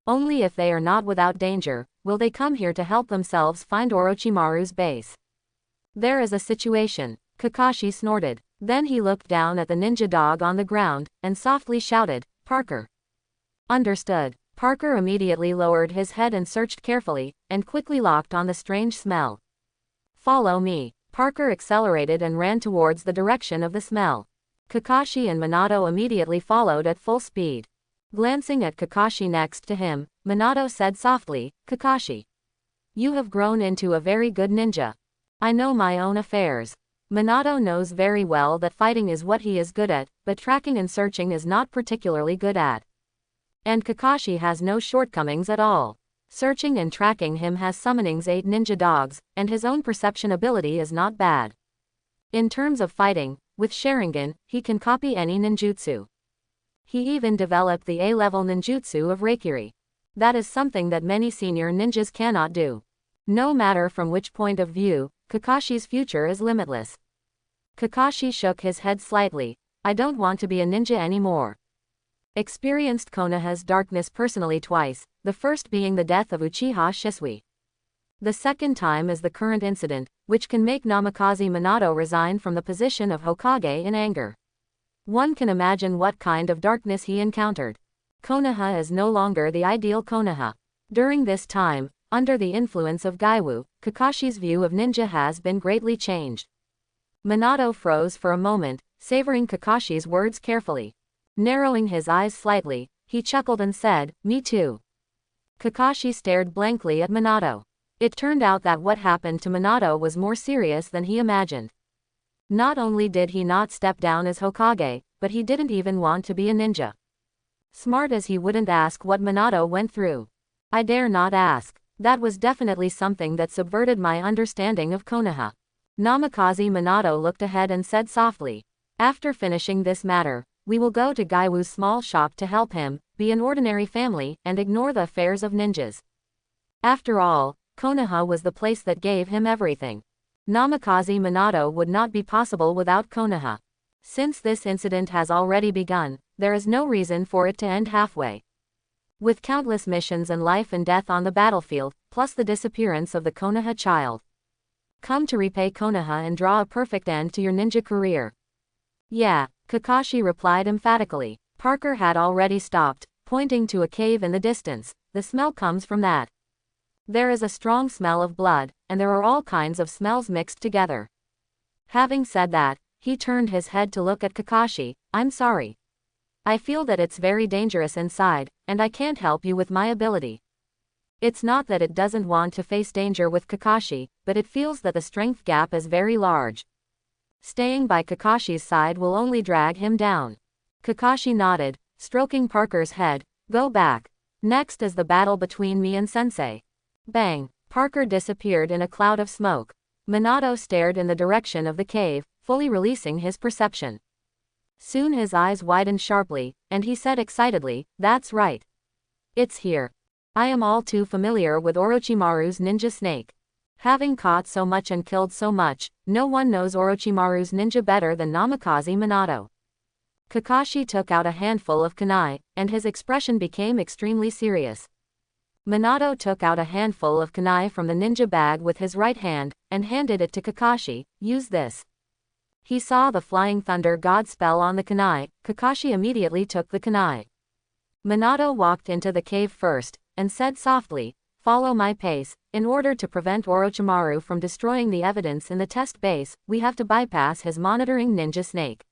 Only if they are not without danger, will they come here to help themselves find Orochimaru's base. There is a situation. Kakashi snorted. Then he looked down at the ninja dog on the ground, and softly shouted, "Parker." Understood. Parker immediately lowered his head and searched carefully, and quickly locked on the strange smell. "Follow me." Parker accelerated and ran towards the direction of the smell. Kakashi and Minato immediately followed at full speed. Glancing at Kakashi next to him, Minato said softly, "Kakashi, you have grown into a very good ninja. I know my own affairs." Minato knows very well that fighting is what he is good at, but tracking and searching is not particularly good at. And Kakashi has no shortcomings at all. Searching and tracking him has summoning's 8 ninja dogs, and his own perception ability is not bad. In terms of fighting, with Sharingan, he can copy any ninjutsu. He even developed the A-level ninjutsu of Reikiri. That is something that many senior ninjas cannot do. No matter from which point of view, Kakashi's future is limitless. Kakashi shook his head slightly. "I don't want to be a ninja anymore." Experienced Konoha's darkness personally twice, the first being the death of Uchiha Shisui. The second time is the current incident, which can make Namikaze Minato resign from the position of Hokage in anger. One can imagine what kind of darkness he encountered. Konoha is no longer the ideal Konoha. During this time, under the influence of Gaiwu, Kakashi's view of ninja has been greatly changed. Minato froze for a moment, savoring Kakashi's words carefully. Narrowing his eyes slightly, he chuckled and said, "Me too." Kakashi stared blankly at Minato. It turned out that what happened to Minato was more serious than he imagined. Not only did he not step down as Hokage, but he didn't even want to be a ninja. Smart as he wouldn't ask what Minato went through. I dare not ask. That was definitely something that subverted my understanding of Konoha. Namikaze Minato looked ahead and said softly, "After finishing this matter, we will go to Gaiwu's small shop to help him, be an ordinary family, and ignore the affairs of ninjas." After all, Konoha was the place that gave him everything. Namikaze Minato would not be possible without Konoha. Since this incident has already begun, there is no reason for it to end halfway. With countless missions and life and death on the battlefield, plus the disappearance of the Konoha child. Come to repay Konoha and draw a perfect end to your ninja career. Yeah, Kakashi replied emphatically. Parker had already stopped, pointing to a cave in the distance. The smell comes from that. There is a strong smell of blood, and there are all kinds of smells mixed together. Having said that, he turned his head to look at Kakashi. I'm sorry. I feel that it's very dangerous inside, and I can't help you with my ability. It's not that it doesn't want to face danger with Kakashi, but it feels that the strength gap is very large. Staying by Kakashi's side will only drag him down. Kakashi nodded, stroking Parker's head. Go back. Next is the battle between me and Sensei. Bang! Parker disappeared in a cloud of smoke. Minato stared in the direction of the cave, fully releasing his perception. Soon his eyes widened sharply, and he said excitedly, that's right. It's here. I am all too familiar with Orochimaru's ninja snake. Having caught so much and killed so much, no one knows Orochimaru's ninja better than Namikaze Minato. Kakashi took out a handful of kunai, and his expression became extremely serious. Minato took out a handful of kunai from the ninja bag with his right hand, and handed it to Kakashi. Use this. He saw the Flying Thunder God spell on the kunai. Kakashi immediately took the kunai. Minato walked into the cave first, and said softly, follow my pace. In order to prevent Orochimaru from destroying the evidence in the test base, we have to bypass his monitoring ninja snake.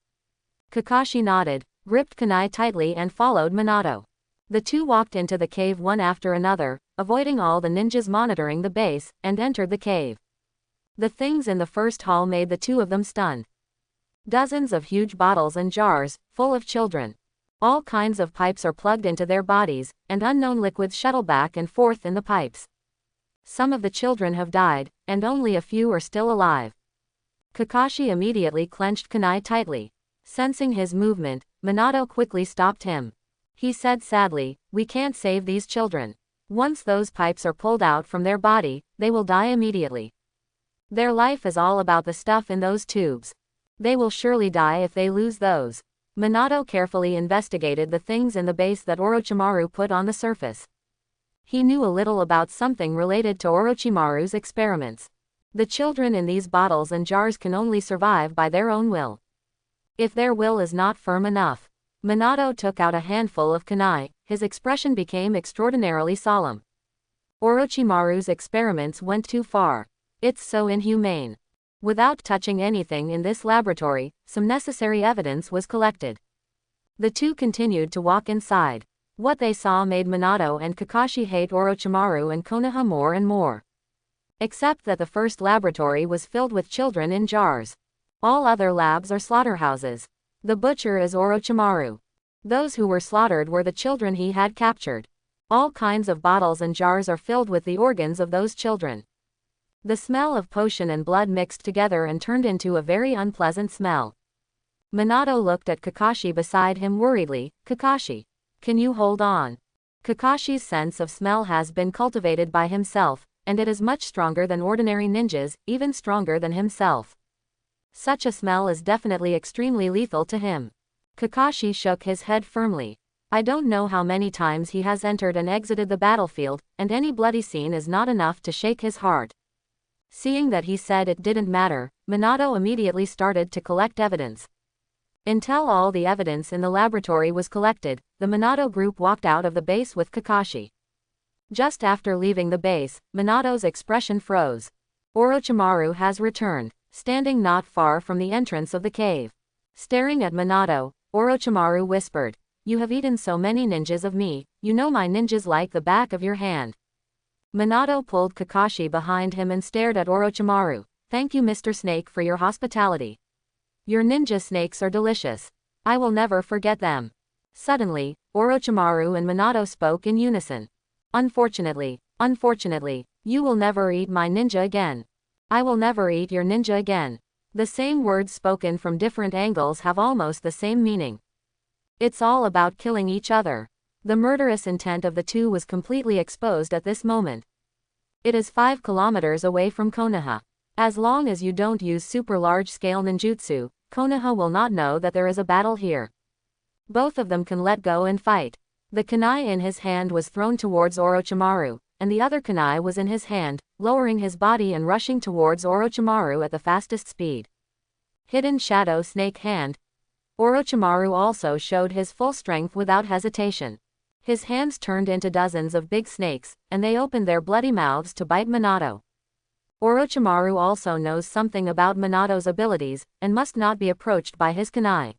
Kakashi nodded, gripped kunai tightly and followed Minato. The two walked into the cave one after another, avoiding all the ninjas monitoring the base, and entered the cave. The things in the first hall made the two of them stunned. Dozens of huge bottles and jars, full of children. All kinds of pipes are plugged into their bodies, and unknown liquids shuttle back and forth in the pipes. Some of the children have died, and only a few are still alive. Kakashi immediately clenched kunai tightly. Sensing his movement, Minato quickly stopped him. He said sadly, we can't save these children. Once those pipes are pulled out from their body, they will die immediately. Their life is all about the stuff in those tubes. They will surely die if they lose those. Minato carefully investigated the things in the base that Orochimaru put on the surface. He knew a little about something related to Orochimaru's experiments. The children in these bottles and jars can only survive by their own will. If their will is not firm enough. Minato took out a handful of kunai. His expression became extraordinarily solemn. Orochimaru's experiments went too far. It's so inhumane. Without touching anything in this laboratory, some necessary evidence was collected. The two continued to walk inside. What they saw made Minato and Kakashi hate Orochimaru and Konoha more and more. Except that the first laboratory was filled with children in jars. All other labs are slaughterhouses. The butcher is Orochimaru. Those who were slaughtered were the children he had captured. All kinds of bottles and jars are filled with the organs of those children. The smell of potion and blood mixed together and turned into a very unpleasant smell. Minato looked at Kakashi beside him worriedly. Kakashi, can you hold on? Kakashi's sense of smell has been cultivated by himself, and it is much stronger than ordinary ninjas, even stronger than himself. Such a smell is definitely extremely lethal to him. Kakashi shook his head firmly. I don't know how many times he has entered and exited the battlefield, and any bloody scene is not enough to shake his heart. Seeing that he said it didn't matter, Minato immediately started to collect evidence. Until all the evidence in the laboratory was collected, the Minato group walked out of the base with Kakashi. Just after leaving the base, Minato's expression froze. Orochimaru has returned, standing not far from the entrance of the cave. Staring at Minato, Orochimaru whispered, "You have eaten so many ninjas of me, you know my ninjas like the back of your hand." Minato pulled Kakashi behind him and stared at Orochimaru. "Thank you, Mr. Snake, for your hospitality. Your ninja snakes are delicious. I will never forget them." Suddenly, Orochimaru and Minato spoke in unison. Unfortunately, you will never eat my ninja again. I will never eat your ninja again." The same words spoken from different angles have almost the same meaning. It's all about killing each other. The murderous intent of the two was completely exposed at this moment. It is 5 kilometers away from Konoha. As long as you don't use super large-scale ninjutsu, Konoha will not know that there is a battle here. Both of them can let go and fight. The kunai in his hand was thrown towards Orochimaru, and the other kunai was in his hand, lowering his body and rushing towards Orochimaru at the fastest speed. Hidden Shadow Snake Hand. Orochimaru also showed his full strength without hesitation. His hands turned into dozens of big snakes, and they opened their bloody mouths to bite Minato. Orochimaru also knows something about Minato's abilities, and must not be approached by his kunai.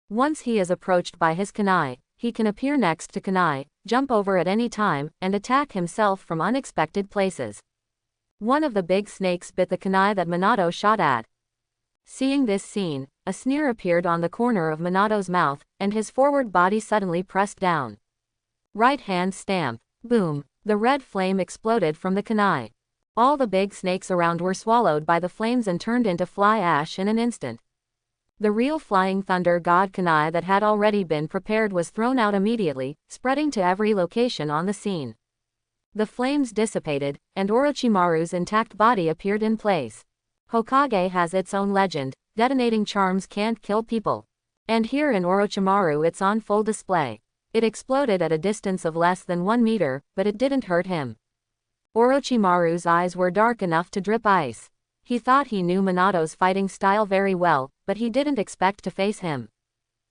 Once he is approached by his kunai, he can appear next to kunai, jump over at any time, and attack himself from unexpected places. One of the big snakes bit the kunai that Minato shot at. Seeing this scene, a sneer appeared on the corner of Minato's mouth, and his forward body suddenly pressed down. Right hand stamp. Boom. The red flame exploded from the kunai. All the big snakes around were swallowed by the flames and turned into fly ash in an instant. The real Flying Thunder God kunai that had already been prepared was thrown out immediately, spreading to every location on the scene. The flames dissipated, and Orochimaru's intact body appeared in place. Hokage has its own legend, detonating charms can't kill people. And here in Orochimaru it's on full display. It exploded at a distance of less than 1 meter, but it didn't hurt him. Orochimaru's eyes were dark enough to drip ice. He thought he knew Minato's fighting style very well, but he didn't expect to face him.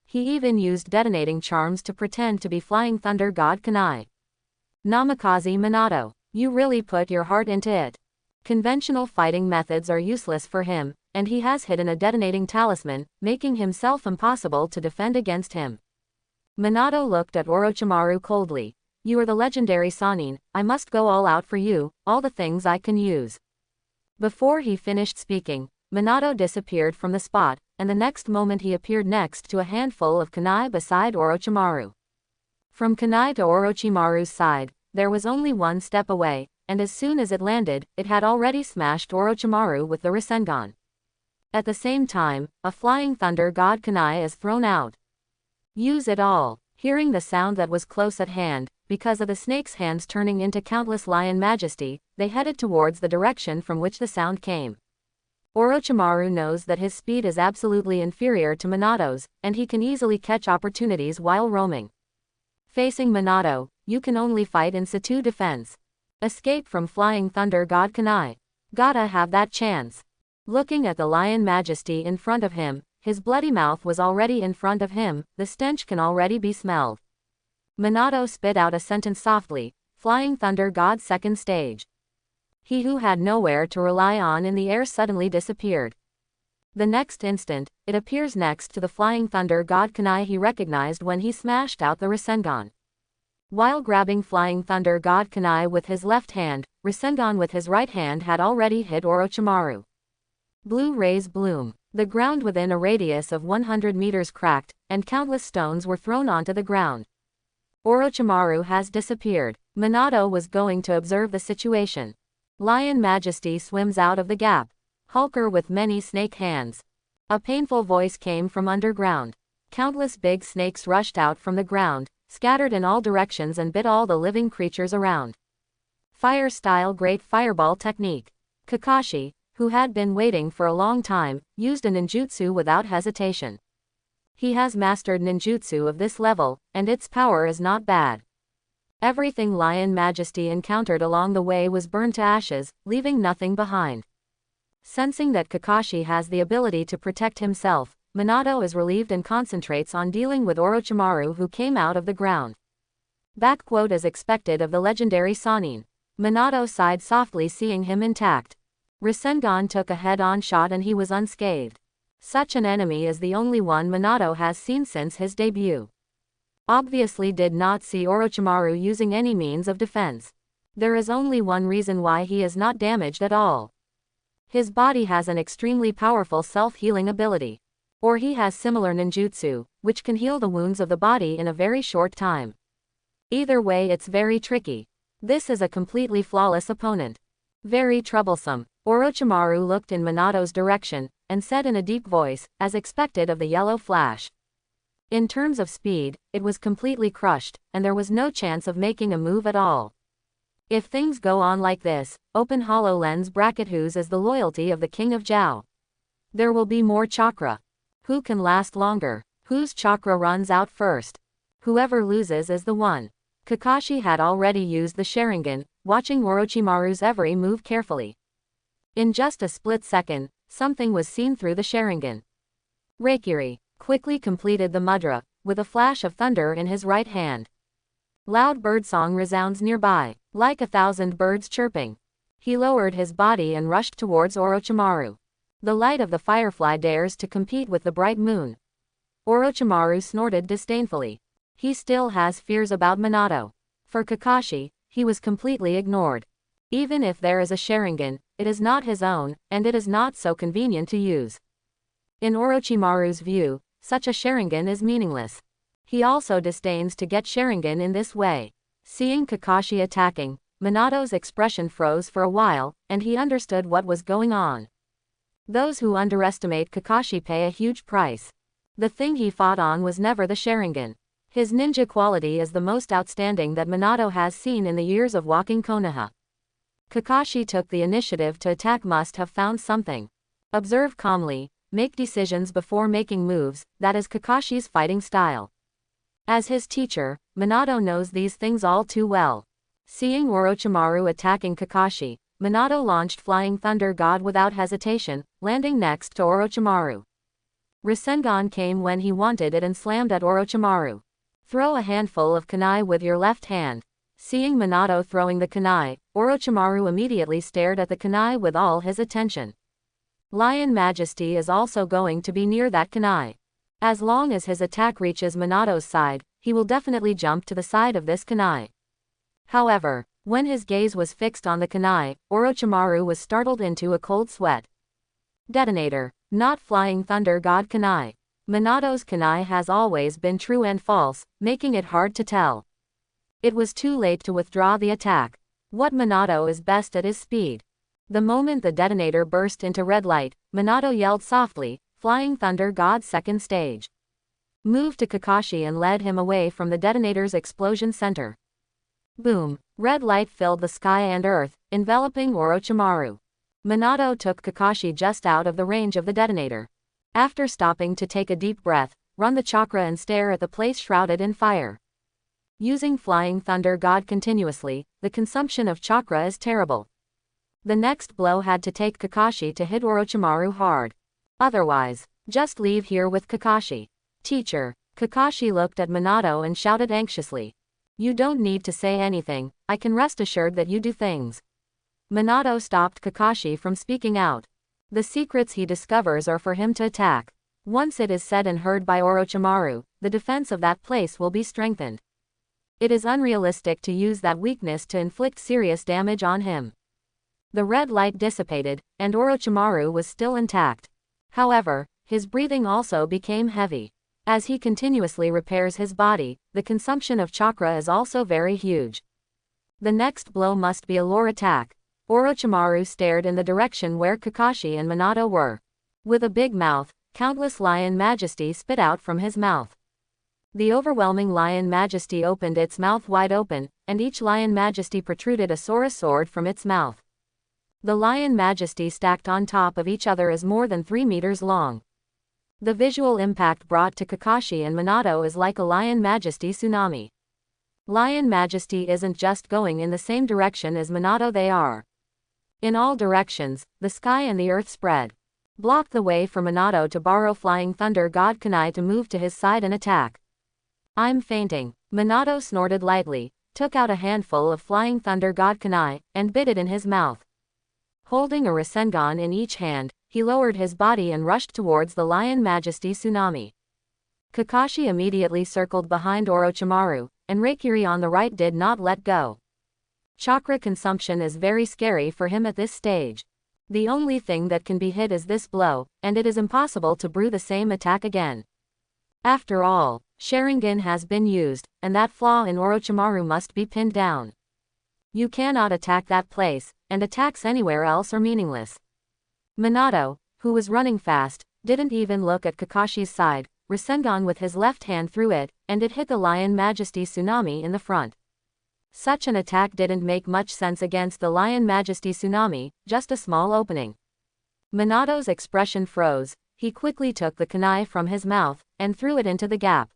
He even used detonating charms to pretend to be Flying Thunder God kunai. Namikaze Minato, you really put your heart into it. Conventional fighting methods are useless for him, and he has hidden a detonating talisman, making himself impossible to defend against him. Minato looked at Orochimaru coldly. You are the legendary Sannin, I must go all out for you, all the things I can use. Before he finished speaking, Minato disappeared from the spot, and the next moment he appeared next to a handful of kunai beside Orochimaru. From kunai to Orochimaru's side, there was only one step away, and as soon as it landed, it had already smashed Orochimaru with the Rasengan. At the same time, a Flying Thunder God kunai is thrown out. Use it all. Hearing the sound that was close at hand, because of the snake's hands turning into countless lion majesty, they headed towards the direction from which the sound came. Orochimaru knows that his speed is absolutely inferior to Minato's, and he can easily catch opportunities while roaming. Facing Minato, you can only fight in situ defense. Escape from Flying Thunder God kunai. Gotta have that chance. Looking at the lion majesty in front of him, his bloody mouth was already in front of him, the stench can already be smelled. Minato spit out a sentence softly, Flying Thunder God second stage. He who had nowhere to rely on in the air suddenly disappeared. The next instant, it appears next to the Flying Thunder God kunai he recognized when he smashed out the Rasengan. While grabbing Flying Thunder God kunai with his left hand, Rasengan with his right hand had already hit Orochimaru. Blue rays bloom. The ground within a radius of 100 meters cracked, and countless stones were thrown onto the ground. Orochimaru has disappeared. Minato was going to observe the situation. Lion Majesty swims out of the gap. Hulker with many snake hands. A painful voice came from underground. Countless big snakes rushed out from the ground, scattered in all directions and bit all the living creatures around. Fire style Great Fireball technique. Kakashi, who had been waiting for a long time, used a ninjutsu without hesitation. He has mastered ninjutsu of this level, and its power is not bad. Everything Lion Majesty encountered along the way was burned to ashes, leaving nothing behind. Sensing that Kakashi has the ability to protect himself, Minato is relieved and concentrates on dealing with Orochimaru who came out of the ground. Backquote as expected of the legendary Sannin. Minato sighed softly seeing him intact. Rasengan took a head-on shot and he was unscathed. Such an enemy is the only one Minato has seen since his debut. Obviously did not see Orochimaru using any means of defense. There is only one reason why he is not damaged at all. His body has an extremely powerful self-healing ability. Or he has similar ninjutsu, which can heal the wounds of the body in a very short time. Either way it's very tricky. This is a completely flawless opponent. Very troublesome. Orochimaru looked in Minato's direction, and said in a deep voice, as expected of the yellow flash. In terms of speed, it was completely crushed, and there was no chance of making a move at all. If things go on like this, open HoloLens bracket whose is the loyalty of the King of Zhao? There will be more chakra. Who can last longer? Whose chakra runs out first? Whoever loses is the one. Kakashi had already used the Sharingan, watching Orochimaru's every move carefully. In just a split second, something was seen through the Sharingan. Reikiri quickly completed the mudra, with a flash of thunder in his right hand. Loud birdsong resounds nearby, like 1,000 birds chirping. He lowered his body and rushed towards Orochimaru. The light of the firefly dares to compete with the bright moon. Orochimaru snorted disdainfully. He still has fears about Minato. For Kakashi, he was completely ignored. Even if there is a Sharingan, it is not his own, and it is not so convenient to use. In Orochimaru's view, such a Sharingan is meaningless. He also disdains to get Sharingan in this way. Seeing Kakashi attacking, Minato's expression froze for a while, and he understood what was going on. Those who underestimate Kakashi pay a huge price. The thing he fought on was never the Sharingan. His ninja quality is the most outstanding that Minato has seen in the years of walking Konoha. Kakashi took the initiative to attack, must have found something. Observe calmly, make decisions before making moves, that is Kakashi's fighting style. As his teacher, Minato knows these things all too well. Seeing Orochimaru attacking Kakashi, Minato launched Flying Thunder God without hesitation, landing next to Orochimaru. Rasengan came when he wanted it and slammed at Orochimaru. Throw a handful of kunai with your left hand. Seeing Minato throwing the kunai, Orochimaru immediately stared at the kunai with all his attention. Lion Majesty is also going to be near that kunai. As long as his attack reaches Minato's side, he will definitely jump to the side of this kunai. However, when his gaze was fixed on the kunai, Orochimaru was startled into a cold sweat. Detonator, not Flying Thunder God kunai. Minato's kunai has always been true and false, making it hard to tell. It was too late to withdraw the attack. What Minato is best at is speed. The moment the detonator burst into red light, Minato yelled softly, Flying Thunder God second stage. Moved to Kakashi and led him away from the detonator's explosion center. Boom! Red light filled the sky and earth, enveloping Orochimaru. Minato took Kakashi just out of the range of the detonator. After stopping to take a deep breath, run the chakra and stare at the place shrouded in fire. Using Flying Thunder God continuously, the consumption of chakra is terrible. The next blow had to take Kakashi to hit Orochimaru hard. Otherwise, just leave here with Kakashi. Teacher. Kakashi looked at Minato and shouted anxiously. You don't need to say anything, I can rest assured that you do things. Minato stopped Kakashi from speaking out. The secrets he discovers are for him to attack. Once it is said and heard by Orochimaru, the defense of that place will be strengthened. It is unrealistic to use that weakness to inflict serious damage on him. The red light dissipated, and Orochimaru was still intact. However, his breathing also became heavy. As he continuously repairs his body, the consumption of chakra is also very huge. The next blow must be a lore attack. Orochimaru stared in the direction where Kakashi and Minato were. With a big mouth, countless Lion Majesty spit out from his mouth. The overwhelming Lion Majesty opened its mouth wide open, and each Lion Majesty protruded a Sora sword from its mouth. The Lion Majesty stacked on top of each other is more than 3 meters long. The visual impact brought to Kakashi and Minato is like a Lion Majesty tsunami. Lion Majesty isn't just going in the same direction as Minato, they are. In all directions, the sky and the earth spread. Blocked the way for Minato to borrow Flying Thunder God kunai to move to his side and attack. I'm fainting. Minato snorted lightly, took out a handful of Flying Thunder God kunai, and bit it in his mouth. Holding a Rasengan in each hand, he lowered his body and rushed towards the Lion Majesty tsunami. Kakashi immediately circled behind Orochimaru, and Reikiri on the right did not let go. Chakra consumption is very scary for him at this stage. The only thing that can be hit is this blow, and it is impossible to brew the same attack again. After all, Sharingan has been used, and that flaw in Orochimaru must be pinned down. You cannot attack that place, and attacks anywhere else are meaningless. Minato, who was running fast, didn't even look at Kakashi's side, Rasengan with his left hand through it, and it hit the Lion Majesty tsunami in the front. Such an attack didn't make much sense against the Lion Majesty tsunami, just a small opening. Minato's expression froze. He quickly took the kunai from his mouth, and threw it into the gap.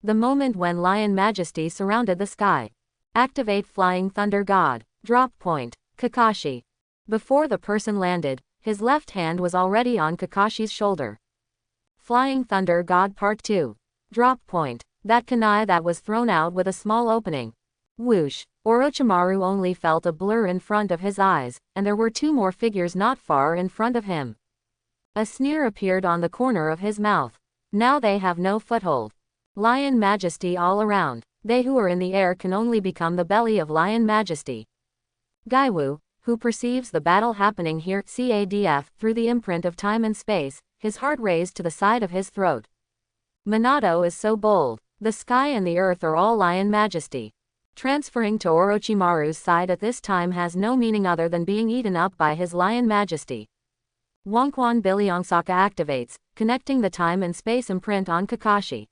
The moment when Lion Majesty surrounded the sky. Activate Flying Thunder God. Drop point. Kakashi. Before the person landed, his left hand was already on Kakashi's shoulder. Flying Thunder God Part 2. Drop point. That kunai that was thrown out with a small opening. Whoosh. Orochimaru only felt a blur in front of his eyes, and there were two more figures not far in front of him. A sneer appeared on the corner of his mouth. Now they have no foothold. Lion Majesty all around. They who are in the air can only become the belly of Lion Majesty. Gaiwu, who perceives the battle happening here, CADF, through the imprint of time and space, his heart raised to the side of his throat. Minato is so bold. The sky and the earth are all Lion Majesty. Transferring to Orochimaru's side at this time has no meaning other than being eaten up by his Lion Majesty. Wonkwan Bilyongsaka activates, connecting the time and space imprint on Kakashi.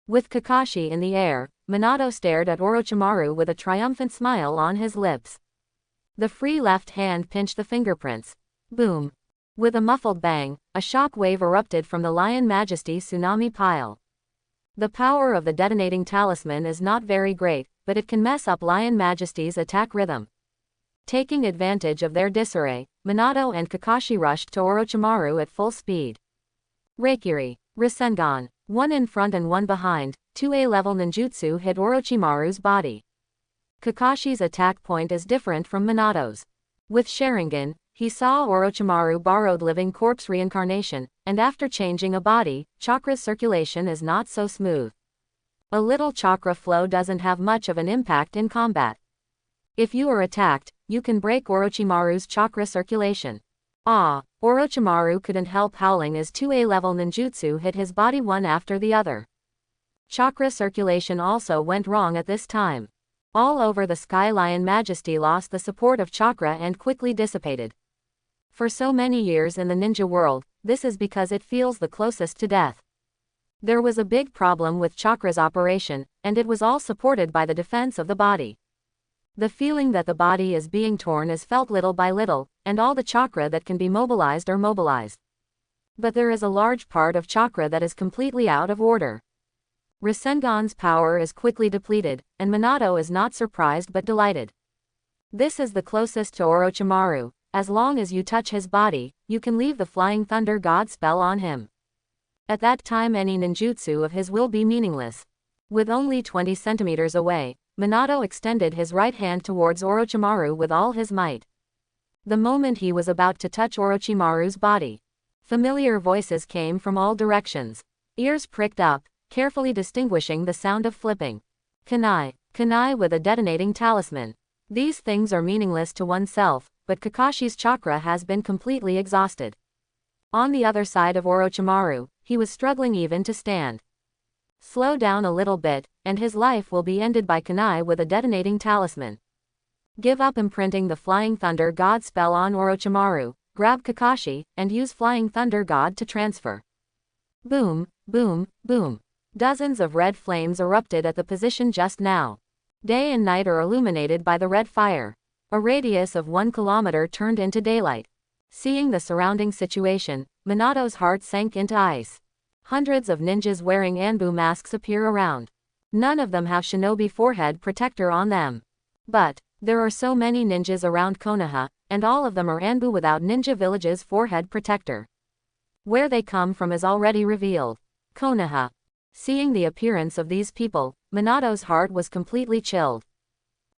With Kakashi in the air, Minato stared at Orochimaru with a triumphant smile on his lips. The free left hand pinched the fingerprints. Boom. With a muffled bang, a shock wave erupted from the Lion Majesty's tsunami pile. The power of the detonating talisman is not very great, but it can mess up Lion Majesty's attack rhythm. Taking advantage of their disarray, Minato and Kakashi rushed to Orochimaru at full speed. Reikiri. Rasengan. One in front and one behind, 2A level ninjutsu hit Orochimaru's body. Kakashi's attack point is different from Minato's. With Sharingan, he saw Orochimaru borrowed living corpse reincarnation, and after changing a body, chakra's circulation is not so smooth. A little chakra flow doesn't have much of an impact in combat. If you are attacked, you can break Orochimaru's chakra circulation. Orochimaru couldn't help howling as 2A level ninjutsu hit his body one after the other. Chakra circulation also went wrong at this time. All over the sky, Lion Majesty lost the support of chakra and quickly dissipated. For so many years in the ninja world, this is because it feels the closest to death. There was a big problem with chakra's operation, and it was all supported by the defense of the body. The feeling that the body is being torn is felt little by little, and all the chakra that can be mobilized are mobilized. But there is a large part of chakra that is completely out of order. Rasengan's power is quickly depleted, and Minato is not surprised but delighted. This is the closest to Orochimaru. As long as you touch his body, you can leave the Flying Thunder God spell on him. At that time any ninjutsu of his will be meaningless. With only 20 centimeters away, Minato extended his right hand towards Orochimaru with all his might. The moment he was about to touch Orochimaru's body, familiar voices came from all directions. Ears pricked up, carefully distinguishing the sound of flipping. Kunai. Kunai with a detonating talisman. These things are meaningless to oneself, but Kakashi's chakra has been completely exhausted. On the other side of Orochimaru, he was struggling even to stand. Slow down a little bit, and his life will be ended by kunai with a detonating talisman. Give up imprinting the Flying Thunder God spell on Orochimaru, grab Kakashi, and use Flying Thunder God to transfer. Boom, boom, boom. Dozens of red flames erupted at the position just now. Day and night are illuminated by the red fire. A radius of 1 kilometer turned into daylight. Seeing the surrounding situation, Minato's heart sank into ice. Hundreds of ninjas wearing Anbu masks appear around. None of them have shinobi forehead protector on them. But there are so many ninjas around Konoha, and all of them are Anbu without Ninja Village's forehead protector. Where they come from is already revealed. Konoha. Seeing the appearance of these people, Minato's heart was completely chilled.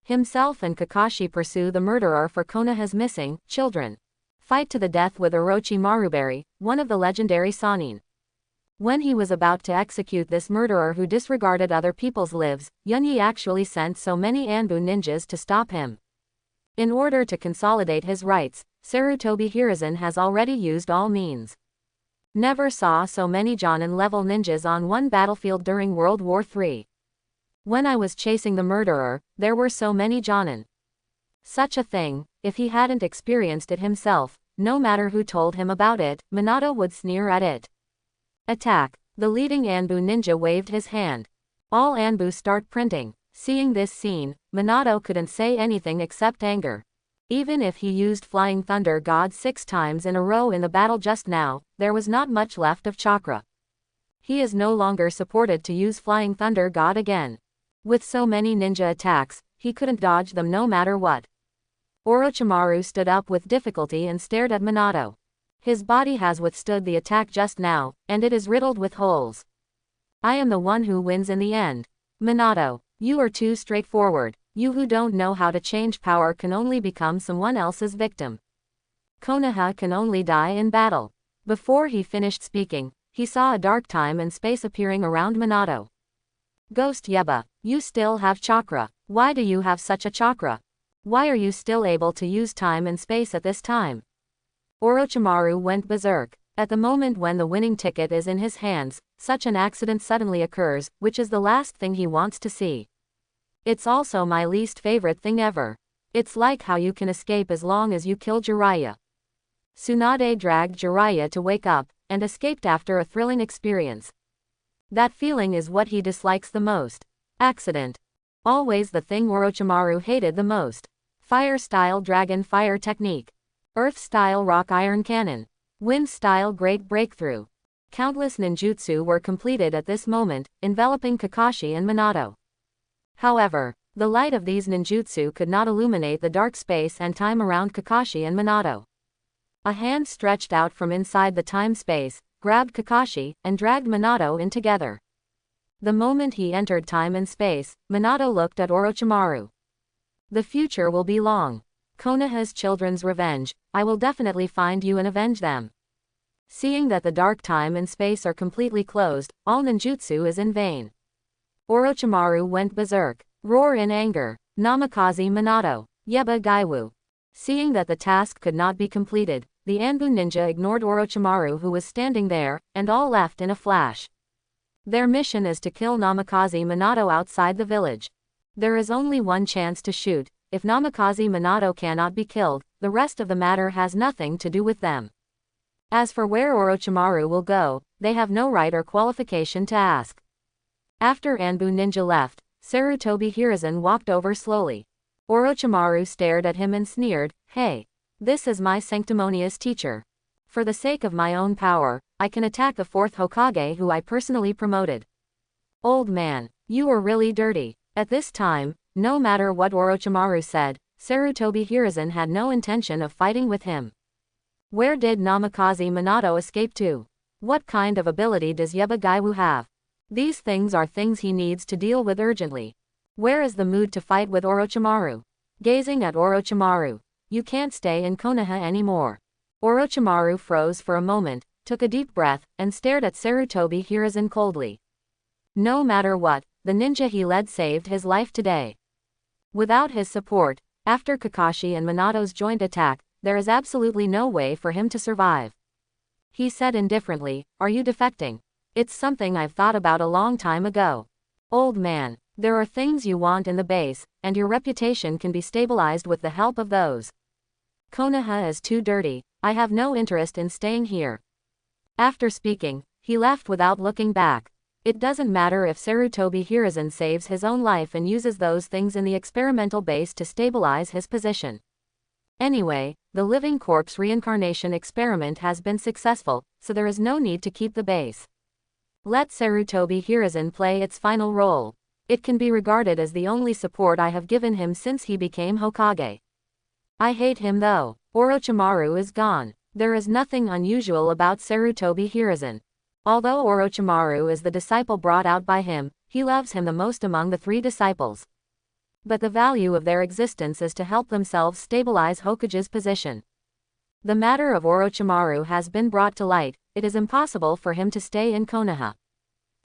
Himself and Kakashi pursue the murderer for Konoha's missing children. Fight to the death with Orochimaru, one of the legendary Sannin. When he was about to execute this murderer who disregarded other people's lives, Yunyi actually sent so many Anbu ninjas to stop him. In order to consolidate his rights, Sarutobi Hiruzen has already used all means. Never saw so many Jonin-level ninjas on one battlefield during World War III. When I was chasing the murderer, there were so many Jonin. Such a thing, if he hadn't experienced it himself, no matter who told him about it, Minato would sneer at it. Attack. The leading Anbu ninja waved his hand. All Anbu start printing. Seeing this scene, Minato couldn't say anything except anger. Even if he used Flying Thunder God 6 times in a row in the battle just now, there was not much left of chakra. He is no longer supported to use Flying Thunder God again. With so many ninja attacks, he couldn't dodge them no matter what. Orochimaru stood up with difficulty and stared at Minato. His body has withstood the attack just now, and it is riddled with holes. I am the one who wins in the end. Minato, you are too straightforward. You who don't know how to change power can only become someone else's victim. Konoha can only die in battle. Before he finished speaking, he saw a dark time and space appearing around Minato. Ghost Yeba, you still have chakra. Why do you have such a chakra? Why are you still able to use time and space at this time? Orochimaru went berserk. At the moment when the winning ticket is in his hands, such an accident suddenly occurs, which is the last thing he wants to see. It's also my least favorite thing ever. It's like how you can escape as long as you kill Jiraiya. Tsunade dragged Jiraiya to wake up, and escaped after a thrilling experience. That feeling is what he dislikes the most. Accident. Always the thing Orochimaru hated the most. Fire-style dragon fire technique. Earth-style rock iron cannon. Wind-style great breakthrough. Countless ninjutsu were completed at this moment, enveloping Kakashi and Minato. However, the light of these ninjutsu could not illuminate the dark space and time around Kakashi and Minato. A hand stretched out from inside the time-space, grabbed Kakashi, and dragged Minato in together. The moment he entered time and space, Minato looked at Orochimaru. The future will be long. Konoha's children's revenge, I will definitely find you and avenge them. Seeing that the dark time and space are completely closed, all ninjutsu is in vain. Orochimaru went berserk. Roar in anger. Namikaze Minato. Yeba Gaiwu. Seeing that the task could not be completed, the Anbu ninja ignored Orochimaru who was standing there, and all left in a flash. Their mission is to kill Namikaze Minato outside the village. There is only one chance to shoot. If Namikaze Minato cannot be killed, the rest of the matter has nothing to do with them. As for where Orochimaru will go, they have no right or qualification to ask. After Anbu ninja left, Sarutobi Hiruzen walked over slowly. Orochimaru stared at him and sneered, "Hey, this is my sanctimonious teacher. For the sake of my own power, I can attack the 4th Hokage who I personally promoted. Old man, you are really dirty." At this time, no matter what Orochimaru said, Sarutobi Hiruzen had no intention of fighting with him. Where did Namikaze Minato escape to? What kind of ability does Yeba Gaiwu have? These things are things he needs to deal with urgently. Where is the mood to fight with Orochimaru? Gazing at Orochimaru. You can't stay in Konoha anymore. Orochimaru froze for a moment, took a deep breath, and stared at Sarutobi Hiruzen coldly. No matter what, the ninja he led saved his life today. Without his support, after Kakashi and Minato's joint attack, there is absolutely no way for him to survive. He said indifferently, "Are you defecting? It's something I've thought about a long time ago. Old man, there are things you want in the base, and your reputation can be stabilized with the help of those. Konoha is too dirty, I have no interest in staying here." After speaking, he left without looking back. It doesn't matter if Sarutobi Hiruzen saves his own life and uses those things in the experimental base to stabilize his position. Anyway, the living corpse reincarnation experiment has been successful, so there is no need to keep the base. Let Sarutobi Hiruzen play its final role. It can be regarded as the only support I have given him since he became Hokage. I hate him though. Orochimaru is gone. There is nothing unusual about Sarutobi Hiruzen. Although Orochimaru is the disciple brought out by him, he loves him the most among the 3 disciples. But the value of their existence is to help themselves stabilize Hokage's position. The matter of Orochimaru has been brought to light, it is impossible for him to stay in Konoha.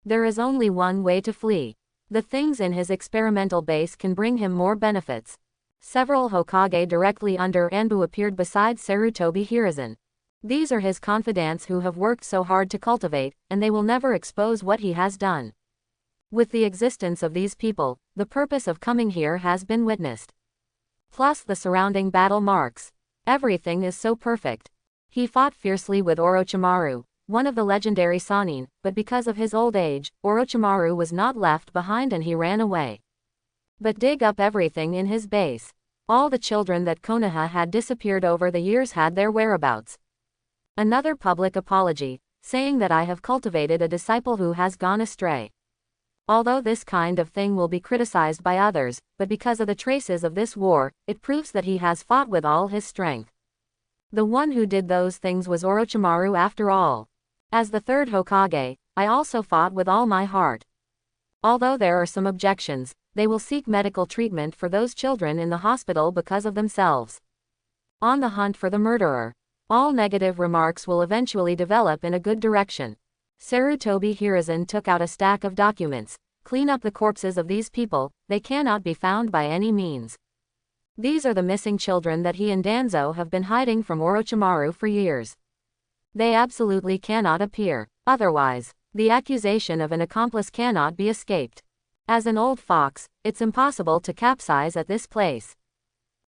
There is only one way to flee. The things in his experimental base can bring him more benefits. Several Hokage directly under Anbu appeared beside Sarutobi Hiruzen. These are his confidants who have worked so hard to cultivate, and they will never expose what he has done. With the existence of these people, the purpose of coming here has been witnessed. Plus the surrounding battle marks. Everything is so perfect. He fought fiercely with Orochimaru, one of the legendary Sannin, but because of his old age, Orochimaru was not left behind and he ran away. but dig up everything in his base. All the children that Konoha had disappeared over the years had their whereabouts. Another public apology, saying that I have cultivated a disciple who has gone astray. Although this kind of thing will be criticized by others, but because of the traces of this war, it proves that he has fought with all his strength. The one who did those things was Orochimaru after all. As the third Hokage, I also fought with all my heart. Although there are some objections, they will seek medical treatment for those children in the hospital because of themselves. On the hunt for the murderer. All negative remarks will eventually develop in a good direction. Sarutobi Hiruzen took out a stack of documents. Clean up the corpses of these people, they cannot be found by any means. These are the missing children that he and Danzo have been hiding from Orochimaru for years. They absolutely cannot appear. Otherwise, the accusation of an accomplice cannot be escaped. As an old fox, it's impossible to capsize at this place.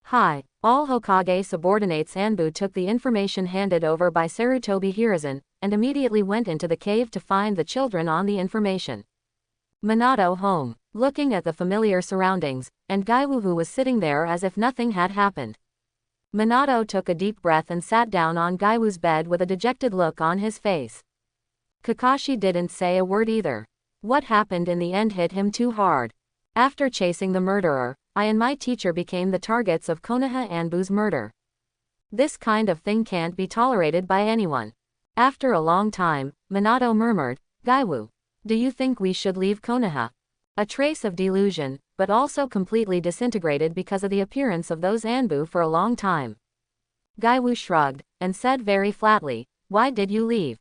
Hi. All Hokage subordinates Anbu took the information handed over by Sarutobi Hiruzen, and immediately went into the cave to find the children on the information. Minato home, looking at the familiar surroundings, and Gaiwu who was sitting there as if nothing had happened. Minato took a deep breath and sat down on Gaiwu's bed with a dejected look on his face. Kakashi didn't say a word either. What happened in the end hit him too hard. After chasing the murderer, I and my teacher became the targets of Konoha Anbu's murder. This kind of thing can't be tolerated by anyone. After a long time, Minato murmured, Gaiwu, do you think we should leave Konoha? A trace of delusion, but also completely disintegrated because of the appearance of those Anbu for a long time. Gaiwu shrugged, and said very flatly, why did you leave?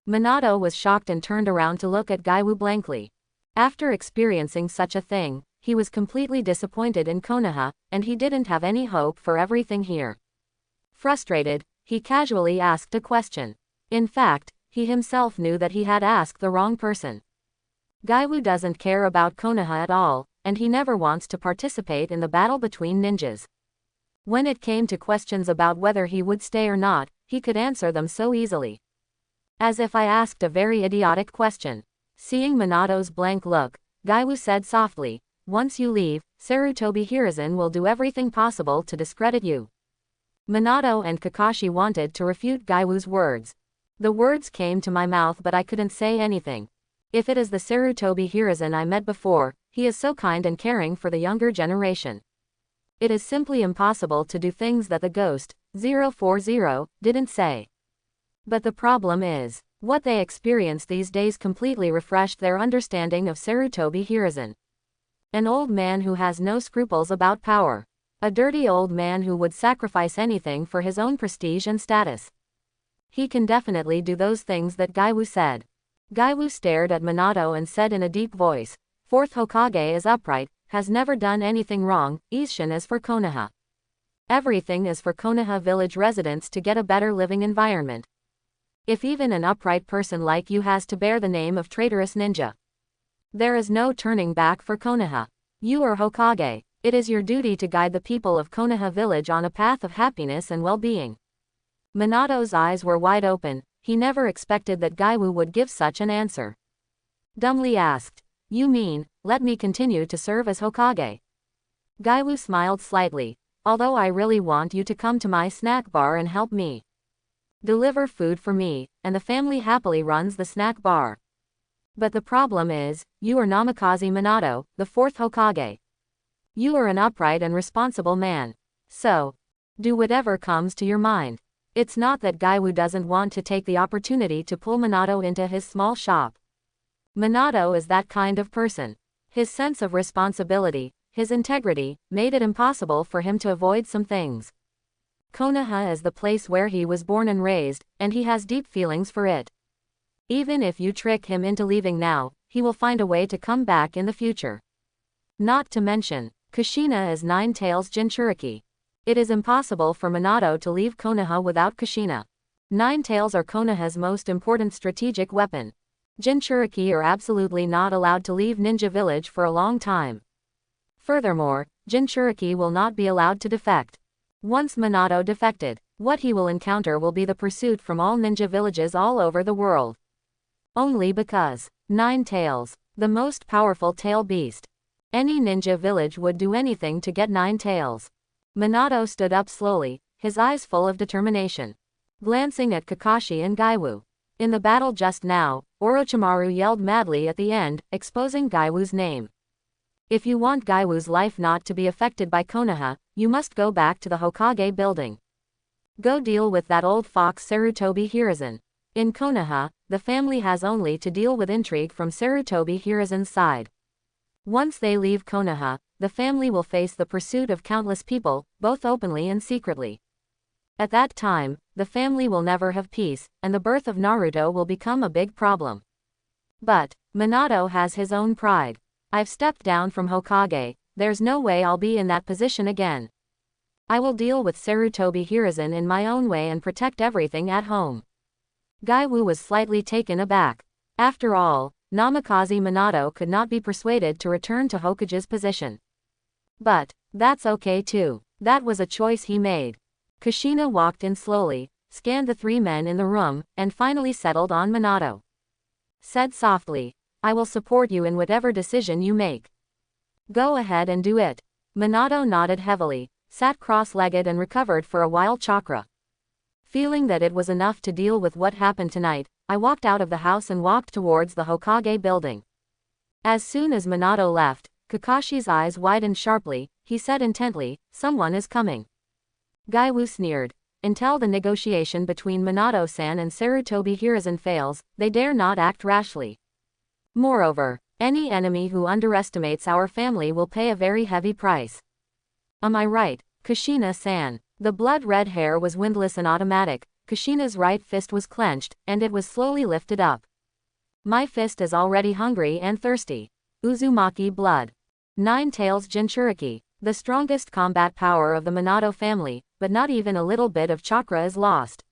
Minato was shocked and turned around to look at Gaiwu blankly. After experiencing such a thing, he was completely disappointed in Konoha, and he didn't have any hope for everything here. Frustrated, he casually asked a question. In fact, he himself knew that he had asked the wrong person. Gaiwu doesn't care about Konoha at all, and he never wants to participate in the battle between ninjas. When it came to questions about whether he would stay or not, he could answer them so easily. As if I asked a very idiotic question. Seeing Minato's blank look, Gaiwu said softly, once you leave, Sarutobi Hiruzen will do everything possible to discredit you. Minato and Kakashi wanted to refute Gaiwu's words. The words came to my mouth but I couldn't say anything. If it is the Sarutobi Hiruzen I met before, he is so kind and caring for the younger generation. It is simply impossible to do things that the Ghost, 040, didn't say. But the problem is, what they experienced these days completely refreshed their understanding of Sarutobi Hiruzen. An old man who has no scruples about power. A dirty old man who would sacrifice anything for his own prestige and status. He can definitely do those things that Gaiwu said. Gaiwu stared at Minato and said in a deep voice, Fourth Hokage is upright, has never done anything wrong, Isshin is for Konoha. Everything is for Konoha village residents to get a better living environment. If even an upright person like you has to bear the name of traitorous ninja, there is no turning back for Konoha. You are Hokage. It is your duty to guide the people of Konoha village on a path of happiness and well-being. Minato's eyes were wide open. He never expected that Gaiwu would give such an answer. Dumbly asked, you mean, let me continue to serve as Hokage? Gaiwu smiled slightly, although I really want you to come to my snack bar and help me. Deliver food for me, and the family happily runs the snack bar. But the problem is, you are Namikaze Minato, the fourth Hokage. You are an upright and responsible man. So, do whatever comes to your mind. It's not that Gaiwu doesn't want to take the opportunity to pull Minato into his small shop. Minato is that kind of person. His sense of responsibility, his integrity, made it impossible for him to avoid some things. Konoha is the place where he was born and raised, and he has deep feelings for it. Even if you trick him into leaving now, he will find a way to come back in the future. Not to mention, Kushina is Nine Tails Jinchuriki. It is impossible for Minato to leave Konoha without Kushina. Nine Tails are Konoha's most important strategic weapon. Jinchuriki are absolutely not allowed to leave Ninja Village for a long time. Furthermore, Jinchuriki will not be allowed to defect. Once Minato defected, what he will encounter will be the pursuit from all ninja villages all over the world. Only because, Nine Tails, the most powerful tail beast. Any ninja village would do anything to get 9 tails. Minato stood up slowly, his eyes full of determination. Glancing at Kakashi and Gaiwu. In the battle just now, Orochimaru yelled madly at the end, exposing Gaiwu's name. If you want Gaiwu's life not to be affected by Konoha, you must go back to the Hokage building. Go deal with that old fox Sarutobi Hiruzen. In Konoha, the family has only to deal with intrigue from Sarutobi Hiruzen's side. Once they leave Konoha, the family will face the pursuit of countless people, both openly and secretly. At that time, the family will never have peace, and the birth of Naruto will become a big problem. But Minato has his own pride. I've stepped down from Hokage, there's no way I'll be in that position again. I will deal with Sarutobi Hiruzen in my own way and protect everything at home. Gaiwu was slightly taken aback. After all, Namikaze Minato could not be persuaded to return to Hokage's position. But that's okay too. That was a choice he made. Kushina walked in slowly, scanned the 3 men in the room, and finally settled on Minato. Said softly, I will support you in whatever decision you make. Go ahead and do it. Minato nodded heavily, sat cross-legged and recovered for a while chakra. Feeling that it was enough to deal with what happened tonight, I walked out of the house and walked towards the Hokage building. As soon as Minato left, Kakashi's eyes widened sharply, he said intently, someone is coming. Gaiwu sneered. Until the negotiation between Minato-san and Sarutobi Hiruzen fails, they dare not act rashly. Moreover, any enemy who underestimates our family will pay a very heavy price. Am I right, Kushina-san? The blood-red hair was windless and automatic, Kushina's right fist was clenched, and it was slowly lifted up. My fist is already hungry and thirsty. Uzumaki blood. 9 tails Jinchuriki, the strongest combat power of the Minato family, but not even a little bit of chakra is lost.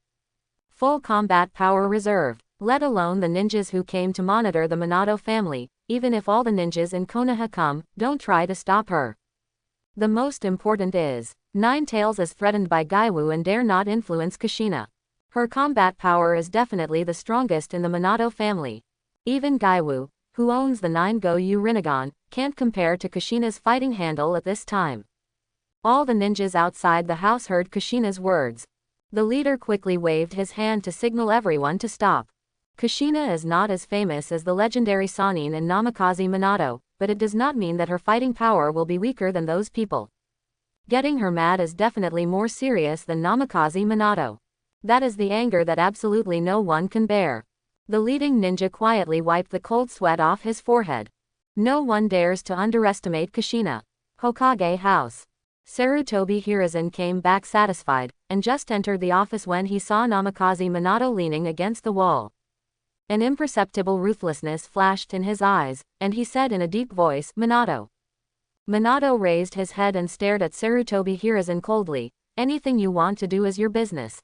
Full combat power reserved, let alone the ninjas who came to monitor the Minato family. Even if all the ninjas in Konoha come, don't try to stop her. The most important is, 9 tails is threatened by Gaiwu and dare not influence Kushina. Her combat power is definitely the strongest in the Minato family. Even Gaiwu, who owns the 9 Jade Rinnegan, can't compare to Kushina's fighting handle at this time. All the ninjas outside the house heard Kushina's words. The leader quickly waved his hand to signal everyone to stop. Kushina is not as famous as the legendary Sannin and Namikaze Minato, but it does not mean that her fighting power will be weaker than those people. Getting her mad is definitely more serious than Namikaze Minato. That is the anger that absolutely no one can bear. The leading ninja quietly wiped the cold sweat off his forehead. No one dares to underestimate Kushina. Hokage house. Sarutobi Hiruzen came back satisfied, and just entered the office when he saw Namikaze Minato leaning against the wall. An imperceptible ruthlessness flashed in his eyes, and he said in a deep voice, Minato. Minato raised his head and stared at Sarutobi Hiruzen coldly. Anything you want to do is your business.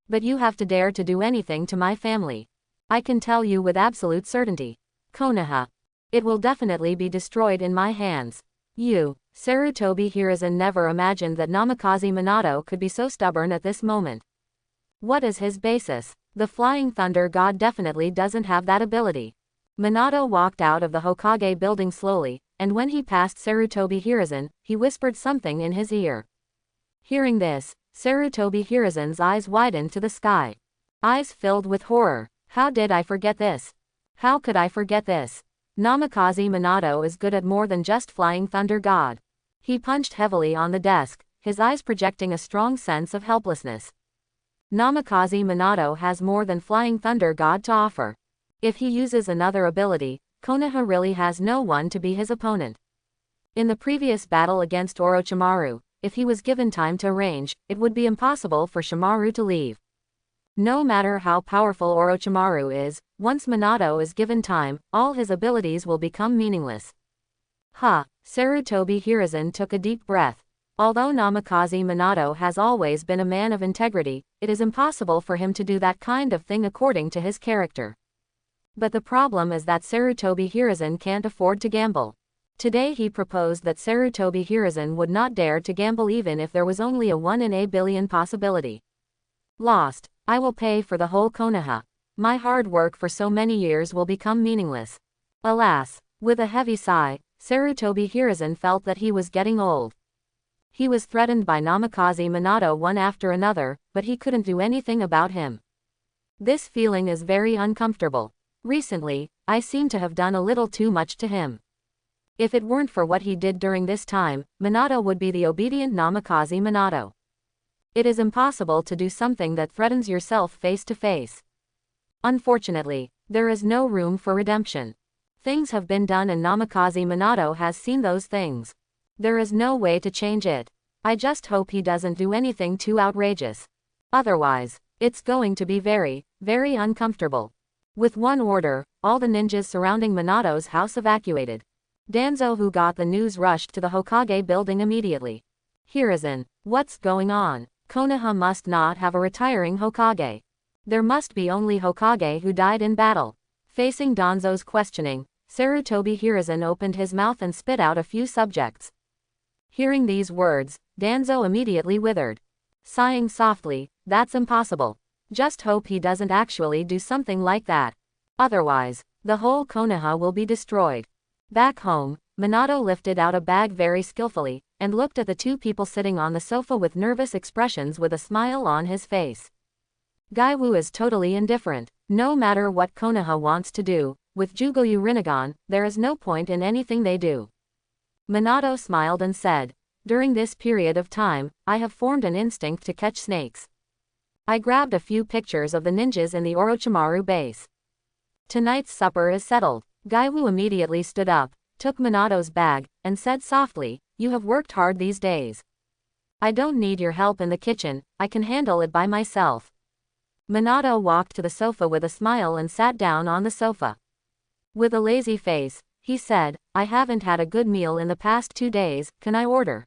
But you have to dare to do anything to my family. I can tell you with absolute certainty. Konoha. It will definitely be destroyed in my hands. Sarutobi Hiruzen never imagined that Namikaze Minato could be so stubborn at this moment. What is his basis? The Flying Thunder God definitely doesn't have that ability. Minato walked out of the Hokage building slowly, and when he passed Sarutobi Hiruzen, he whispered something in his ear. Hearing this, Sarutobi Hiruzen's eyes widened to the sky. Eyes filled with horror. How did I forget this? How could I forget this? Namikaze Minato is good at more than just Flying Thunder God. He punched heavily on the desk, his eyes projecting a strong sense of helplessness. Namikaze Minato has more than Flying Thunder God to offer. If he uses another ability, Konoha really has no one to be his opponent. In the previous battle against Orochimaru, if he was given time to arrange, it would be impossible for Shimaru to leave. No matter how powerful Orochimaru is, once Minato is given time, all his abilities will become meaningless. Sarutobi Hiruzen took a deep breath. Although Namikaze Minato has always been a man of integrity, it is impossible for him to do that kind of thing according to his character. But the problem is that Sarutobi Hiruzen can't afford to gamble. Today he proposed that Sarutobi Hiruzen would not dare to gamble even if there was only a 1 in a billion possibility. Lost. I will pay for the whole Konoha. My hard work for so many years will become meaningless. Alas. With a heavy sigh, Sarutobi Hiruzen felt that he was getting old. He was threatened by Namikaze Minato one after another, but he couldn't do anything about him. This feeling is very uncomfortable. Recently, I seem to have done a little too much to him. If it weren't for what he did during this time, Minato would be the obedient Namikaze Minato. It is impossible to do something that threatens yourself face to face. Unfortunately, there is no room for redemption. Things have been done and Namikaze Minato has seen those things. There is no way to change it. I just hope he doesn't do anything too outrageous. Otherwise, it's going to be very, very uncomfortable. With one order, all the ninjas surrounding Minato's house evacuated. Danzo, who got the news, rushed to the Hokage building immediately. Hiruzen, what's going on? Konoha must not have a retiring Hokage. There must be only Hokage who died in battle. Facing Danzo's questioning, Sarutobi Hiruzen opened his mouth and spit out a few subjects. Hearing these words, Danzo immediately withered. Sighing softly, that's impossible. Just hope he doesn't actually do something like that. Otherwise, the whole Konoha will be destroyed. Back home, Minato lifted out a bag very skillfully, and looked at the two people sitting on the sofa with nervous expressions with a smile on his face. Gaiwu is totally indifferent. No matter what Konoha wants to do, with Jade Rinnegan, there is no point in anything they do. Minato smiled and said, during this period of time, I have formed an instinct to catch snakes. I grabbed a few pictures of the ninjas in the Orochimaru base. Tonight's supper is settled. Gaiwu immediately stood up, took Minato's bag, and said softly, you have worked hard these days. I don't need your help in the kitchen, I can handle it by myself. Minato walked to the sofa with a smile and sat down on the sofa. With a lazy face, he said, I haven't had a good meal in the past 2 days, can I order?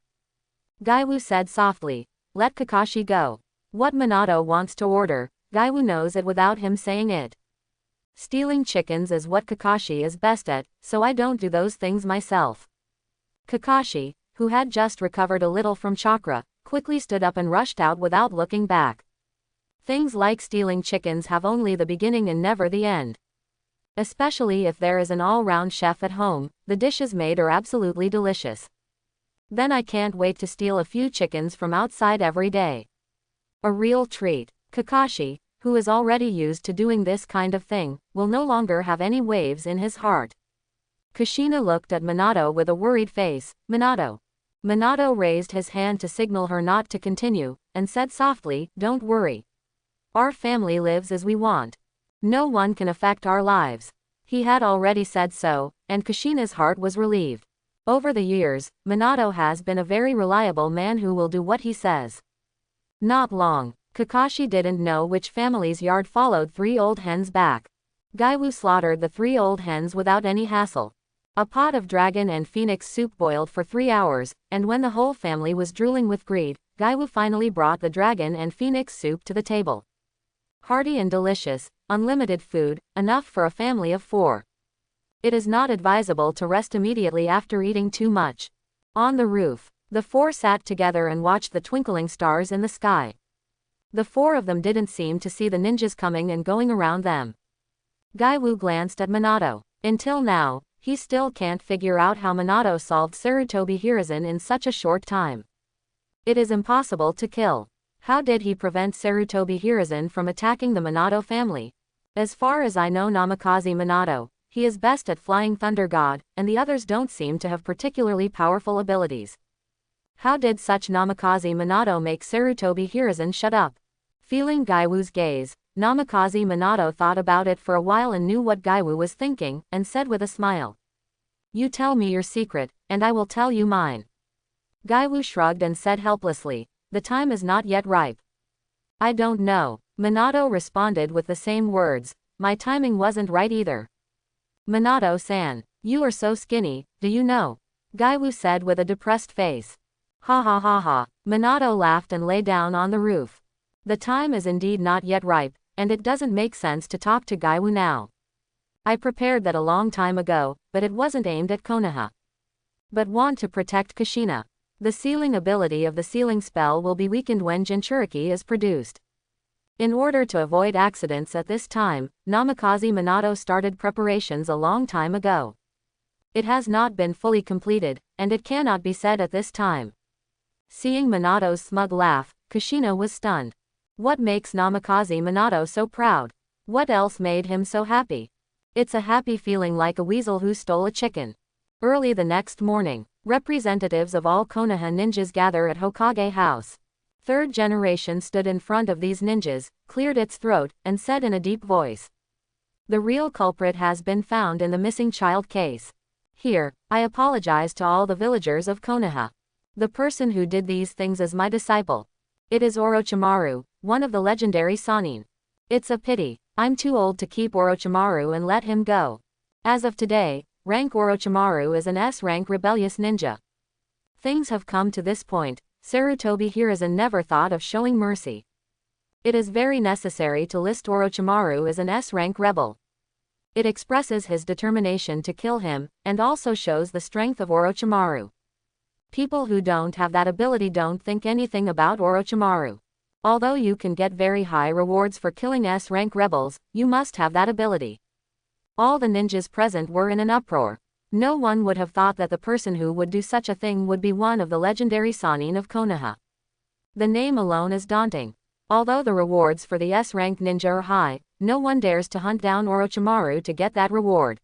Gaiwu said softly, let Kakashi go. What Minato wants to order, Gaiwu knows it without him saying it. Stealing chickens is what Kakashi is best at, so I don't do those things myself. Kakashi, who had just recovered a little from chakra, quickly stood up and rushed out without looking back. Things like stealing chickens have only the beginning and never the end. Especially if there is an all-round chef at home, the dishes made are absolutely delicious. Then I can't wait to steal a few chickens from outside every day. A real treat. Kakashi, who is already used to doing this kind of thing, will no longer have any waves in his heart. Kushina looked at Minato with a worried face. Minato. Minato raised his hand to signal her not to continue, and said softly, don't worry. Our family lives as we want. No one can affect our lives. He had already said so, and Kushina's heart was relieved. Over the years, Minato has been a very reliable man who will do what he says. Not long, Kakashi didn't know which family's yard followed 3 old hens back. Gaiwu slaughtered the 3 old hens without any hassle. A pot of dragon and phoenix soup boiled for 3 hours, and when the whole family was drooling with greed, Gaiwu finally brought the dragon and phoenix soup to the table. Hearty and delicious, unlimited food, enough for a family of 4. It is not advisable to rest immediately after eating too much. On the roof, the 4 sat together and watched the twinkling stars in the sky. The 4 of them didn't seem to see the ninjas coming and going around them. Gaiwu glanced at Minato. Until now, he still can't figure out how Minato solved Sarutobi Hiruzen in such a short time. It is impossible to kill. How did he prevent Sarutobi Hiruzen from attacking the Minato family? As far as I know Namikaze Minato, he is best at flying Thunder God, and the others don't seem to have particularly powerful abilities. How did such Namikaze Minato make Sarutobi Hiruzen shut up? Feeling Gaiwu's gaze, Namikaze Minato thought about it for a while and knew what Gaiwu was thinking, and said with a smile. You tell me your secret, and I will tell you mine. Gaiwu shrugged and said helplessly, the time is not yet ripe. I don't know. Minato responded with the same words, my timing wasn't right either. Minato-san, you are so skinny, do you know? Gaiwu said with a depressed face. Ha ha ha ha. Minato laughed and lay down on the roof. The time is indeed not yet ripe, and it doesn't make sense to talk to Gaiwu now. I prepared that a long time ago, but it wasn't aimed at Konoha. But want to protect Kushina. The sealing ability of the sealing spell will be weakened when Jinchuriki is produced. In order to avoid accidents at this time, Namikaze Minato started preparations a long time ago. It has not been fully completed, and it cannot be said at this time. Seeing Minato's smug laugh, Kushina was stunned. What makes Namikaze Minato so proud? What else made him so happy? It's a happy feeling like a weasel who stole a chicken. Early the next morning, representatives of all Konoha ninjas gather at Hokage house. Third generation stood in front of these ninjas, cleared its throat, and said in a deep voice, "The real culprit has been found in the missing child case. Here, I apologize to all the villagers of Konoha. The person who did these things is my disciple. It is Orochimaru, one of the legendary Sannin. It's a pity, I'm too old to keep Orochimaru and let him go. As of today, rank Orochimaru is an S-rank rebellious ninja. Things have come to this point, Sarutobi Hiruzen never thought of showing mercy. It is very necessary to list Orochimaru as an S-rank rebel. It expresses his determination to kill him, and also shows the strength of Orochimaru. People who don't have that ability don't think anything about Orochimaru. Although you can get very high rewards for killing S-rank rebels, you must have that ability." All the ninjas present were in an uproar. No one would have thought that the person who would do such a thing would be one of the legendary Sannin of Konoha. The name alone is daunting. Although the rewards for the S-rank ninja are high, no one dares to hunt down Orochimaru to get that reward.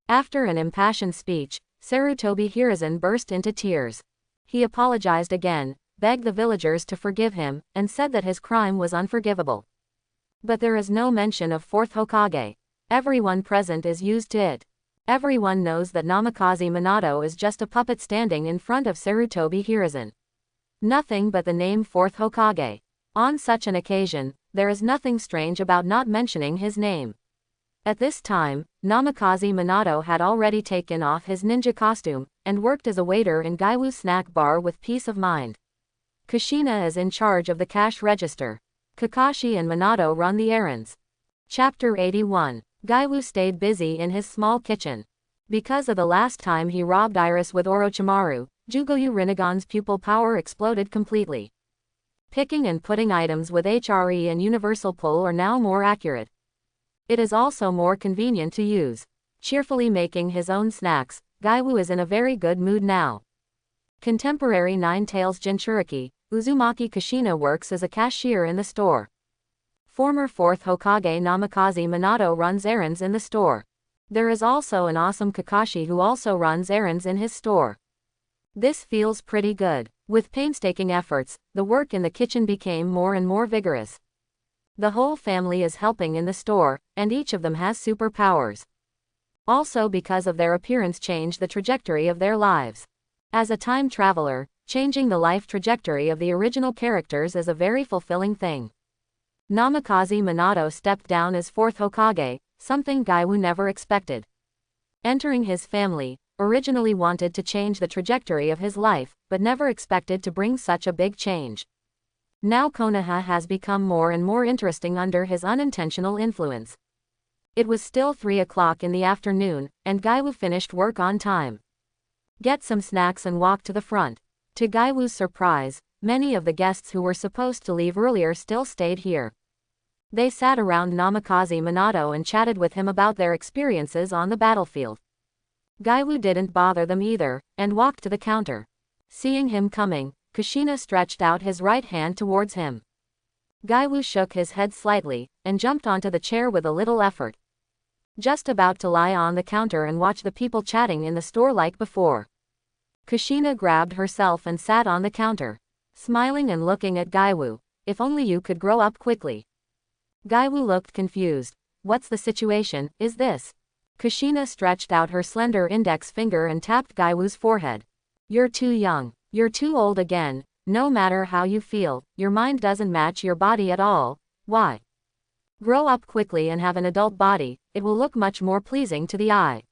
After an impassioned speech, Sarutobi Hiruzen burst into tears. He apologized again, begged the villagers to forgive him, and said that his crime was unforgivable. But there is no mention of fourth Hokage. Everyone present is used to it. Everyone knows that Namikaze Minato is just a puppet standing in front of Sarutobi Hiruzen. Nothing but the name fourth Hokage. On such an occasion, there is nothing strange about not mentioning his name. At this time, Namikaze Minato had already taken off his ninja costume, and worked as a waiter in Gaiwu's snack bar with peace of mind. Kushina is in charge of the cash register. Kakashi and Minato run the errands. Chapter 81. Gaiwu stayed busy in his small kitchen. Because of the last time he robbed Iris with Orochimaru, Jade Rinnegan's pupil power exploded completely. Picking and putting items with HRE and universal pull are now more accurate. It is also more convenient to use. Cheerfully making his own snacks, Gaiwu is in a very good mood now. Contemporary Nine-Tails Jinchuriki, Uzumaki Kushina works as a cashier in the store. Former 4th Hokage Namikaze Minato runs errands in the store. There is also an awesome Kakashi who also runs errands in his store. This feels pretty good. With painstaking efforts, the work in the kitchen became more and more vigorous. The whole family is helping in the store, and each of them has superpowers. Also because of their appearance changed the trajectory of their lives. As a time traveler, changing the life trajectory of the original characters is a very fulfilling thing. Namikaze Minato stepped down as 4th Hokage, something Gaiwu never expected. Entering his family, originally wanted to change the trajectory of his life, but never expected to bring such a big change. Now Konoha has become more and more interesting under his unintentional influence. It was still 3 o'clock in the afternoon, and Gaiwu finished work on time. Get some snacks and walk to the front. To Gaiwu's surprise, many of the guests who were supposed to leave earlier still stayed here. They sat around Namikaze Minato and chatted with him about their experiences on the battlefield. Gaiwu didn't bother them either, and walked to the counter. Seeing him coming, Kushina stretched out his right hand towards him. Gaiwu shook his head slightly, and jumped onto the chair with a little effort. Just about to lie on the counter and watch the people chatting in the store like before. Kushina grabbed herself and sat on the counter, smiling and looking at Gaiwu. If only you could grow up quickly. Gaiwu looked confused. What's the situation, is this? Kushina stretched out her slender index finger and tapped Gaiwu's forehead. You're too young. You're too old again. No matter how you feel, your mind doesn't match your body at all. Why? Grow up quickly and have an adult body, it will look much more pleasing to the eye.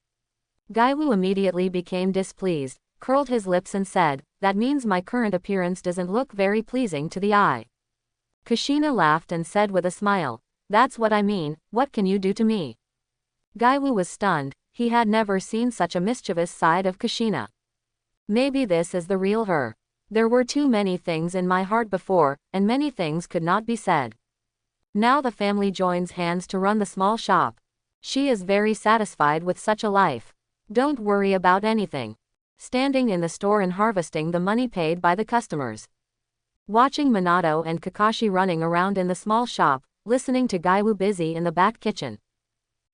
Gaiwu immediately became displeased, curled his lips and said, that means my current appearance doesn't look very pleasing to the eye. Kushina laughed and said with a smile, that's what I mean, what can you do to me? Gaiwu was stunned, he had never seen such a mischievous side of Kushina. Maybe this is the real her. There were too many things in my heart before, and many things could not be said. Now the family joins hands to run the small shop. She is very satisfied with such a life. Don't worry about anything. Standing in the store and harvesting the money paid by the customers. Watching Minato and Kakashi running around in the small shop, listening to Gaiwu busy in the back kitchen.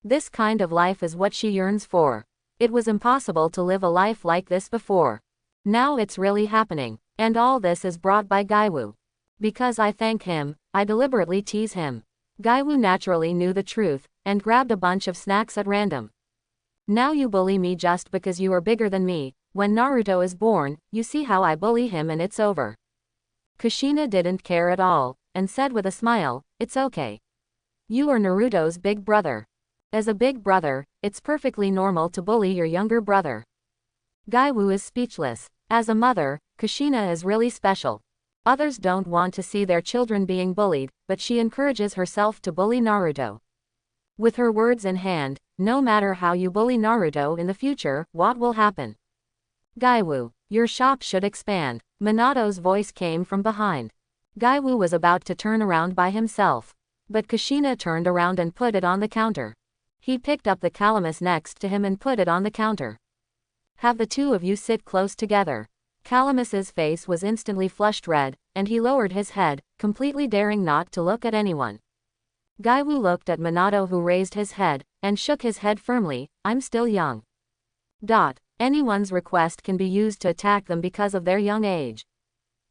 This kind of life is what she yearns for. It was impossible to live a life like this before. Now it's really happening, and all this is brought by Gaiwu. Because I thank him, I deliberately tease him. Gaiwu naturally knew the truth, and grabbed a bunch of snacks at random. Now you bully me just because you are bigger than me. When Naruto is born, you see how I bully him and it's over. Kushina didn't care at all, and said with a smile, it's okay. You are Naruto's big brother. As a big brother, it's perfectly normal to bully your younger brother. Gaiwu is speechless. As a mother, Kushina is really special. Others don't want to see their children being bullied, but she encourages herself to bully Naruto. With her words in hand, no matter how you bully Naruto in the future, what will happen? Gaiwu, your shop should expand. Minato's voice came from behind. Gaiwu was about to turn around by himself. But Kushina turned around and put it on the counter. He picked up the calamus next to him and put it on the counter. Have the two of you sit close together. Calamus's face was instantly flushed red, and he lowered his head, completely daring not to look at anyone. Gaiwu looked at Minato, who raised his head, and shook his head firmly. I'm still young. Anyone's request can be used to attack them because of their young age.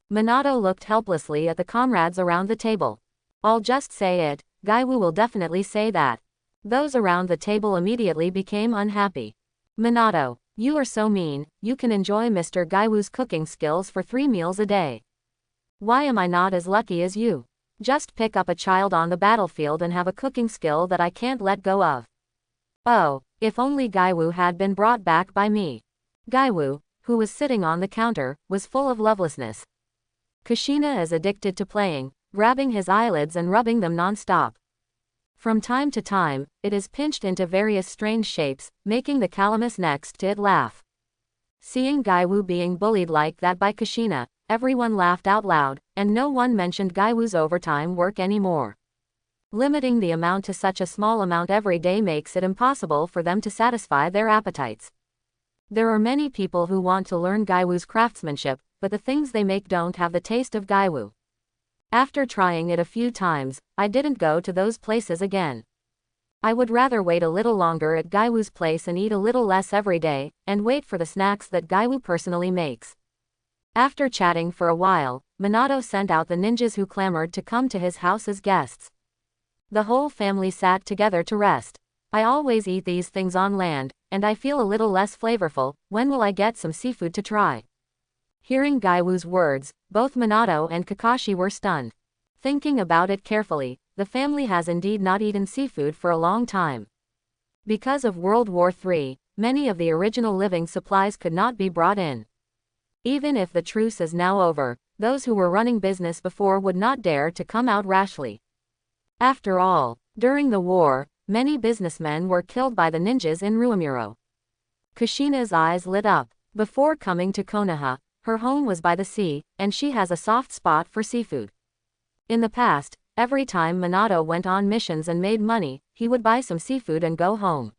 Minato looked helplessly at the comrades around the table. I'll just say it, Gaiwu will definitely say that. Those around the table immediately became unhappy. Minato, you are so mean. You can enjoy Mr. Gaiwu's cooking skills for 3 meals a day. Why am I not as lucky as you? Just pick up a child on the battlefield and have a cooking skill that I can't let go of. Oh, if only Gaiwu had been brought back by me. Gaiwu, who was sitting on the counter, was full of lovelessness. Kushina is addicted to playing, grabbing his eyelids and rubbing them non-stop. From time to time, it is pinched into various strange shapes, making the calamus next to it laugh. Seeing Gaiwu being bullied like that by Kushina, everyone laughed out loud, and no one mentioned Gaiwu's overtime work anymore. Limiting the amount to such a small amount every day makes it impossible for them to satisfy their appetites. There are many people who want to learn Gaiwu's craftsmanship, but the things they make don't have the taste of Gaiwu. After trying it a few times, I didn't go to those places again. I would rather wait a little longer at Gaiwu's place and eat a little less every day, and wait for the snacks that Gaiwu personally makes. After chatting for a while, Minato sent out the ninjas who clamored to come to his house as guests. The whole family sat together to rest. I always eat these things on land, and I feel a little less flavorful. When will I get some seafood to try? Hearing Gaiwu's words, both Minato and Kakashi were stunned. Thinking about it carefully, the family has indeed not eaten seafood for a long time. Because of World War III, many of the original living supplies could not be brought in. Even if the truce is now over, those who were running business before would not dare to come out rashly. After all, during the war, many businessmen were killed by the ninjas in Ruamuro. Kushina's eyes lit up. Before coming to Konoha, her home was by the sea, and she has a soft spot for seafood. In the past, every time Minato went on missions and made money, he would buy some seafood and go home.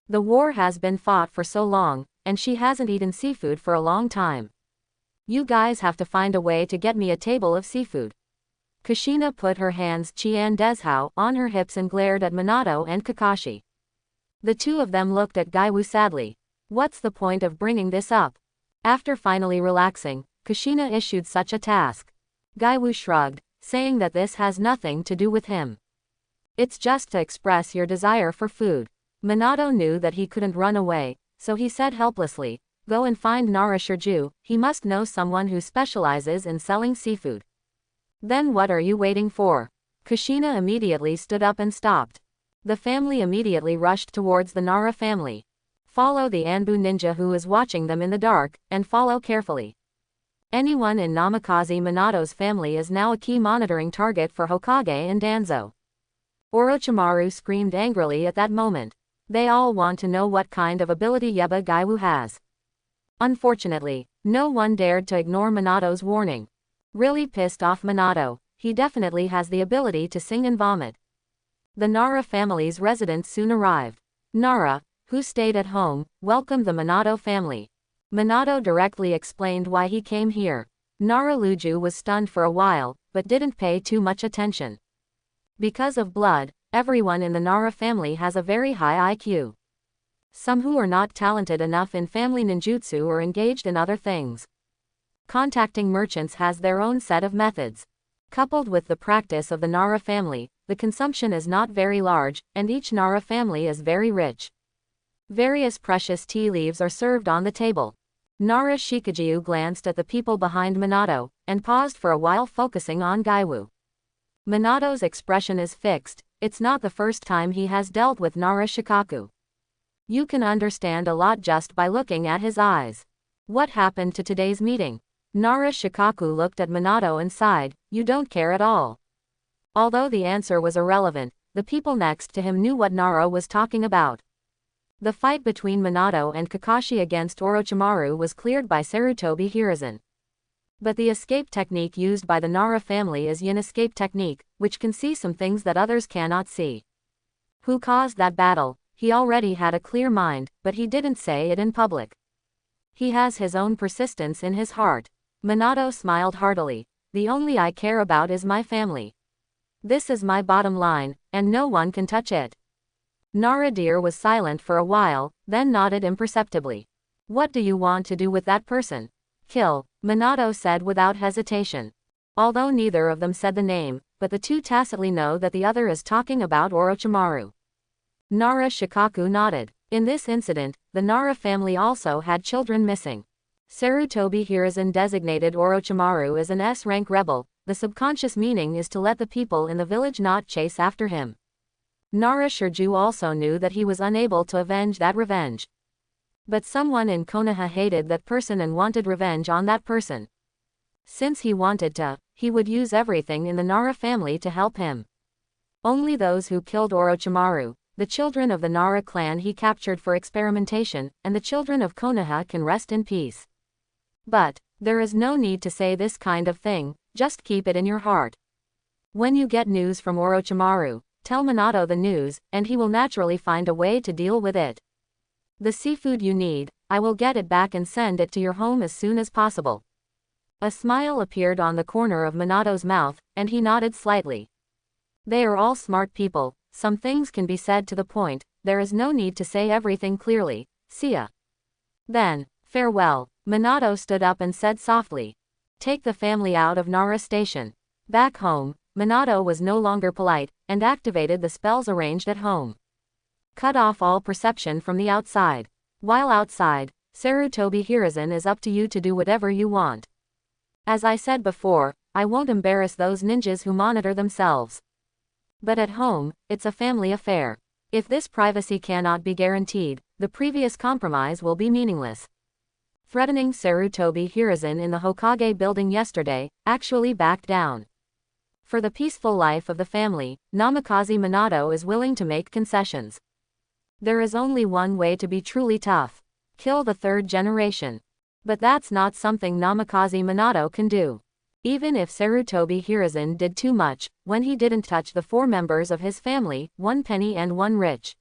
The war has been fought for so long, and she hasn't eaten seafood for a long time. You guys have to find a way to get me a table of seafood. Kushina put her hands Qian Dezhou on her hips and glared at Minato and Kakashi. The two of them looked at Gaiwu sadly. What's the point of bringing this up? After finally relaxing, Kushina issued such a task. Gaiwu shrugged, saying that this has nothing to do with him. It's just to express your desire for food. Minato knew that he couldn't run away, so he said helplessly, go and find Nara Shirju, he must know someone who specializes in selling seafood. Then what are you waiting for? Kushina immediately stood up and stopped. The family immediately rushed towards the Nara family. Follow the Anbu ninja who is watching them in the dark, and follow carefully. Anyone in Namikaze Minato's family is now a key monitoring target for Hokage and Danzo. Orochimaru screamed angrily at that moment. They all want to know what kind of ability Yeba Gaiwu has. Unfortunately, no one dared to ignore Minato's warning. Really pissed off Minato, he definitely has the ability to sing and vomit. The Nara family's residents soon arrived. Nara, who stayed at home, welcomed the Minato family. Minato directly explained why he came here. Nara Luju was stunned for a while, but didn't pay too much attention. Because of blood, everyone in the Nara family has a very high IQ. Some who are not talented enough in family ninjutsu or engaged in other things. Contacting merchants has their own set of methods. Coupled with the practice of the Nara family, the consumption is not very large, and each Nara family is very rich. Various precious tea leaves are served on the table. Nara Shikajiu glanced at the people behind Minato, and paused for a while focusing on Gaiwu. Minato's expression is fixed, it's not the first time he has dealt with Nara Shikaku. You can understand a lot just by looking at his eyes. What happened to today's meeting? Nara Shikaku looked at Minato and sighed, you don't care at all. Although the answer was irrelevant, the people next to him knew what Nara was talking about. The fight between Minato and Kakashi against Orochimaru was cleared by Sarutobi Hiruzen. But the escape technique used by the Nara family is Yin escape technique, which can see some things that others cannot see. Who caused that battle? He already had a clear mind, but he didn't say it in public. He has his own persistence in his heart. Minato smiled heartily. The only I care about is my family. This is my bottom line, and no one can touch it. Naradir was silent for a while, then nodded imperceptibly. What do you want to do with that person? Kill, Minato said without hesitation. Although neither of them said the name, but the two tacitly know that the other is talking about Orochimaru. Nara Shikaku nodded. In this incident, the Nara family also had children missing. Sarutobi Hiruzen designated Orochimaru as an S-rank rebel. The subconscious meaning is to let the people in the village not chase after him. Nara Shirju also knew that he was unable to avenge that revenge. But someone in Konoha hated that person and wanted revenge on that person. Since he wanted to, he would use everything in the Nara family to help him. Only those who killed Orochimaru, the children of the Nara clan he captured for experimentation, and the children of Konoha can rest in peace. But there is no need to say this kind of thing, just keep it in your heart. When you get news from Orochimaru, tell Minato the news, and he will naturally find a way to deal with it. The seafood you need, I will get it back and send it to your home as soon as possible. A smile appeared on the corner of Minato's mouth, and he nodded slightly. They are all smart people, some things can be said to the point, there is no need to say everything clearly. See ya. Then, farewell. Minato stood up and said softly. Take the family out of Nara Station. Back home, Minato was no longer polite, and activated the spells arranged at home. Cut off all perception from the outside. While outside, Sarutobi Hiruzen is up to you to do whatever you want. As I said before, I won't embarrass those ninjas who monitor themselves. But at home, it's a family affair. If this privacy cannot be guaranteed, the previous compromise will be meaningless. Threatening Sarutobi Hiruzen in the Hokage building yesterday, actually backed down. For the peaceful life of the family, Namikaze Minato is willing to make concessions. There is only one way to be truly tough. Kill the third generation. But that's not something Namikaze Minato can do. Even if Sarutobi Hiruzen did too much, when he didn't touch the 4 members of his family, 1 penny and 1 rich.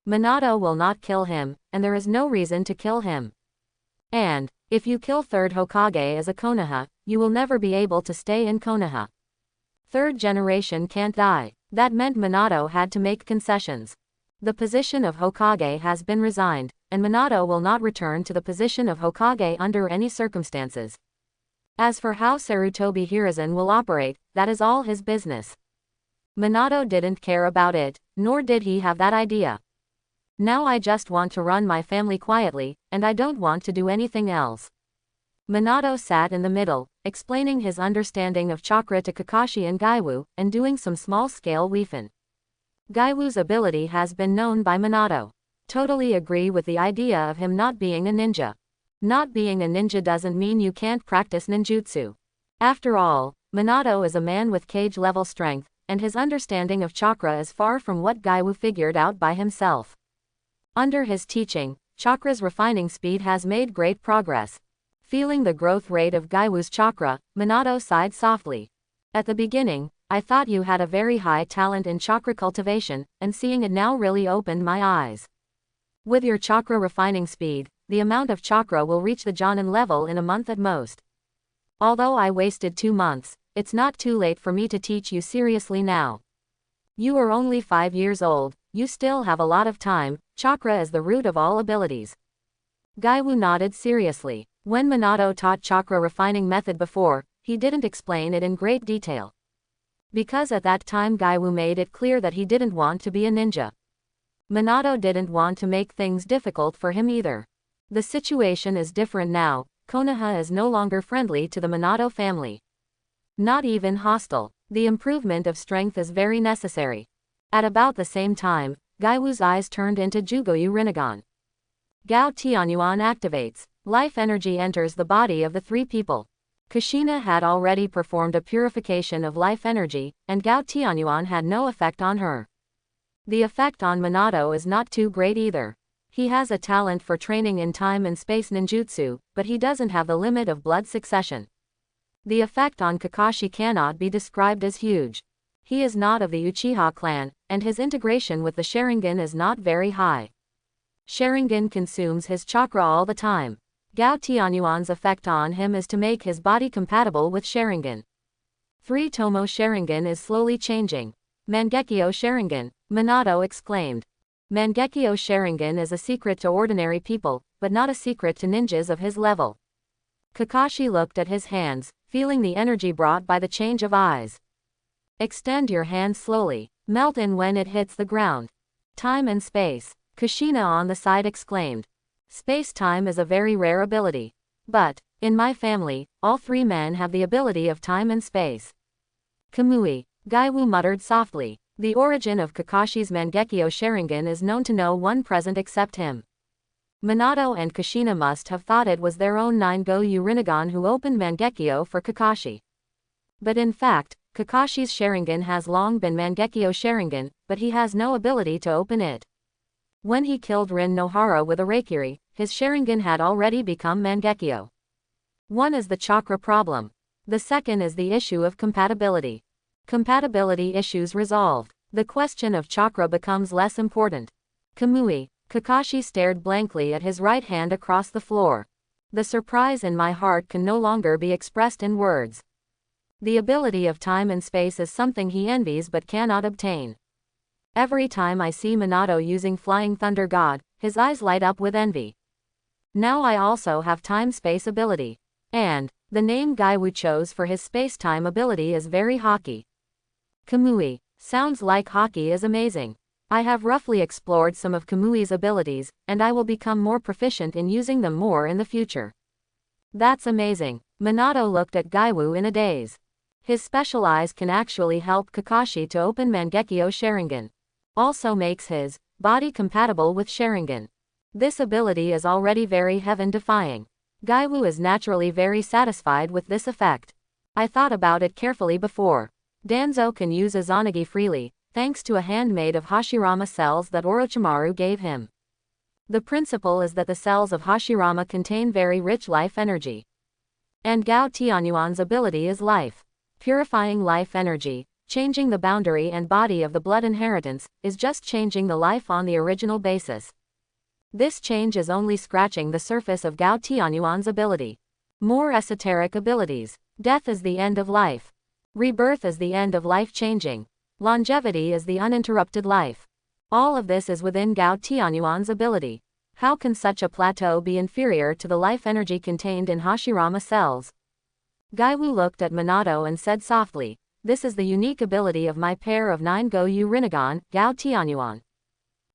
Minato will not kill him, and there is no reason to kill him. And, if you kill third Hokage as a Konoha, you will never be able to stay in Konoha. Third generation can't die. That meant Minato had to make concessions. The position of Hokage has been resigned, and Minato will not return to the position of Hokage under any circumstances. As for how Sarutobi Hiruzen will operate, that is all his business. Minato didn't care about it, nor did he have that idea. Now I just want to run my family quietly, and I don't want to do anything else. Minato sat in the middle, explaining his understanding of chakra to Kakashi and Gaiwu, and doing some small-scale weifin. Gaiwu's ability has been known by Minato. Totally agree with the idea of him not being a ninja. Not being a ninja doesn't mean you can't practice ninjutsu. After all, Minato is a man with Kage-level strength, and his understanding of chakra is far from what Gaiwu figured out by himself. Under his teaching, chakra's refining speed has made great progress. Feeling the growth rate of Gaiwu's chakra, Minato sighed softly. At the beginning, I thought you had a very high talent in chakra cultivation, and seeing it now really opened my eyes. With your chakra refining speed, the amount of chakra will reach the Jonin level in a month at most. Although I wasted 2 months, it's not too late for me to teach you seriously now. You are only 5 years old, you still have a lot of time, chakra is the root of all abilities. Gaiwu nodded seriously. When Minato taught chakra refining method before, he didn't explain it in great detail. Because at that time Gaiwu made it clear that he didn't want to be a ninja. Minato didn't want to make things difficult for him either. The situation is different now, Konoha is no longer friendly to the Minato family. Not even hostile. The improvement of strength is very necessary. At about the same time, Gaiwu's eyes turned into Jade Rinnegan. Gao Tianyuan activates. Life energy enters the body of the 3 people. Kushina had already performed a purification of life energy, and Gao Tianyuan had no effect on her. The effect on Minato is not too great either. He has a talent for training in time and space ninjutsu, but he doesn't have the limit of blood succession. The effect on Kakashi cannot be described as huge. He is not of the Uchiha clan, and his integration with the Sharingan is not very high. Sharingan consumes his chakra all the time. Gao Tianyuan's effect on him is to make his body compatible with Sharingan. 3 Tomo Sharingan is slowly changing. Mangekyo Sharingan, Minato exclaimed. Mangekyo Sharingan is a secret to ordinary people, but not a secret to ninjas of his level. Kakashi looked at his hands, feeling the energy brought by the change of eyes. Extend your hand slowly. Melt in when it hits the ground. Time and space. Kushina on the side exclaimed. Space-time is a very rare ability. But, in my family, all 3 men have the ability of time and space. Kamui. Gaiwu muttered softly. The origin of Kakashi's Mangekyo Sharingan is known to no one present except him. Minato and Kushina must have thought it was their own 9-Go-Yu Rinnegan who opened Mangekyo for Kakashi. But in fact, Kakashi's Sharingan has long been Mangekyo Sharingan, but he has no ability to open it. When he killed Rin Nohara with a Reikiri, his Sharingan had already become Mangekyo. One is the chakra problem. The second is the issue of compatibility. Compatibility issues resolved, the question of chakra becomes less important. Kamui. Kakashi stared blankly at his right hand across the floor. The surprise in my heart can no longer be expressed in words. The ability of time and space is something he envies but cannot obtain. Every time I see Minato using Flying Thunder God, his eyes light up with envy. Now I also have time-space ability. And, the name Gaiwu chose for his space-time ability is very Hokage. Kamui. Sounds like Hokage is amazing. I have roughly explored some of Kamui's abilities, and I will become more proficient in using them more in the future. That's amazing. Minato looked at Gaiwu in a daze. His special eyes can actually help Kakashi to open Mangekyo Sharingan. Also makes his body compatible with Sharingan. This ability is already very heaven-defying. Gaiwu is naturally very satisfied with this effect. I thought about it carefully before. Danzo can use Izanagi freely, thanks to a handmade of Hashirama cells that Orochimaru gave him. The principle is that the cells of Hashirama contain very rich life energy. And Gao Tianyuan's ability is life. Purifying life energy, changing the boundary and body of the blood inheritance, is just changing the life on the original basis. This change is only scratching the surface of Gao Tianyuan's ability. More esoteric abilities. Death is the end of life. Rebirth is the end of life changing. Longevity is the uninterrupted life. All of this is within Gao Tianyuan's ability. How can such a plateau be inferior to the life energy contained in Hashirama cells? Gaiwu looked at Minato and said softly, "This is the unique ability of my pair of 9-Go-Yu Rinnegan, Gao Tianyuan."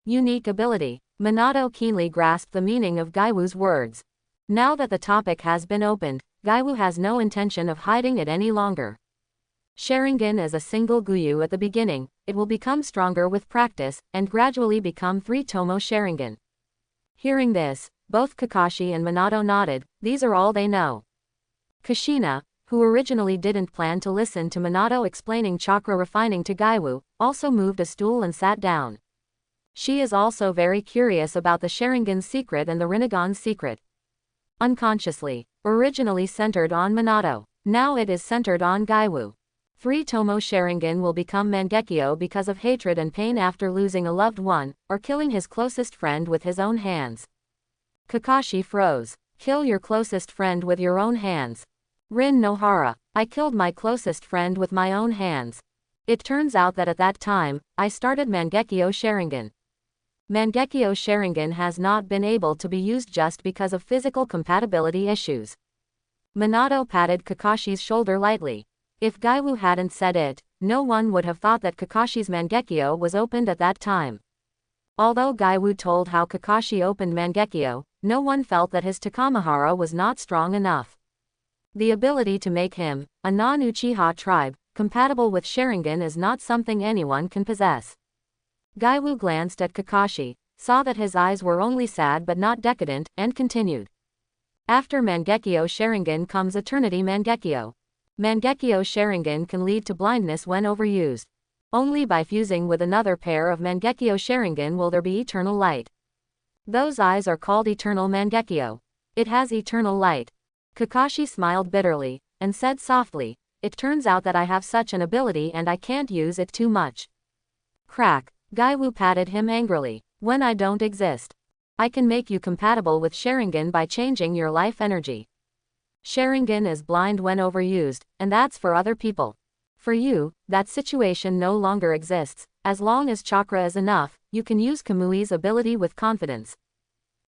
Unique ability. Minato keenly grasped the meaning of Gaiwu's words. Now that the topic has been opened, Gaiwu has no intention of hiding it any longer. Sharingan is a single Guyu at the beginning, it will become stronger with practice, and gradually become 3 Tomo Sharingan. Hearing this, both Kakashi and Minato nodded, these are all they know. Kushina, who originally didn't plan to listen to Minato explaining chakra refining to Gaiwu, also moved a stool and sat down. She is also very curious about the Sharingan's secret and the Rinnegan's secret. Unconsciously, originally centered on Minato, now it is centered on Gaiwu. 3 Tomo Sharingan will become Mangekyo because of hatred and pain after losing a loved one, or killing his closest friend with his own hands. Kakashi froze. Kill your closest friend with your own hands. Rin Nohara. I killed my closest friend with my own hands. It turns out that at that time, I started Mangekyo Sharingan. Mangekyo Sharingan has not been able to be used just because of physical compatibility issues. Minato patted Kakashi's shoulder lightly. If Gaiwu hadn't said it, no one would have thought that Kakashi's Mangekyo was opened at that time. Although Gaiwu told how Kakashi opened Mangekyo, no one felt that his Takamahara was not strong enough. The ability to make him, a non-Uchiha tribe, compatible with Sharingan is not something anyone can possess. Gaiwu glanced at Kakashi, saw that his eyes were only sad but not decadent, and continued. After Mangekyo Sharingan comes Eternity Mangekyo. Mangekyo Sharingan can lead to blindness when overused. Only by fusing with another pair of Mangekyo Sharingan will there be eternal light. Those eyes are called Eternal Mangekyo. It has eternal light. Kakashi smiled bitterly, and said softly, it turns out that I have such an ability and I can't use it too much. Crack. Gaiwu patted him angrily. When I don't exist, I can make you compatible with Sharingan by changing your life energy. Sharingan is blind when overused, and that's for other people. For you, that situation no longer exists. As long as chakra is enough, you can use Kamui's ability with confidence.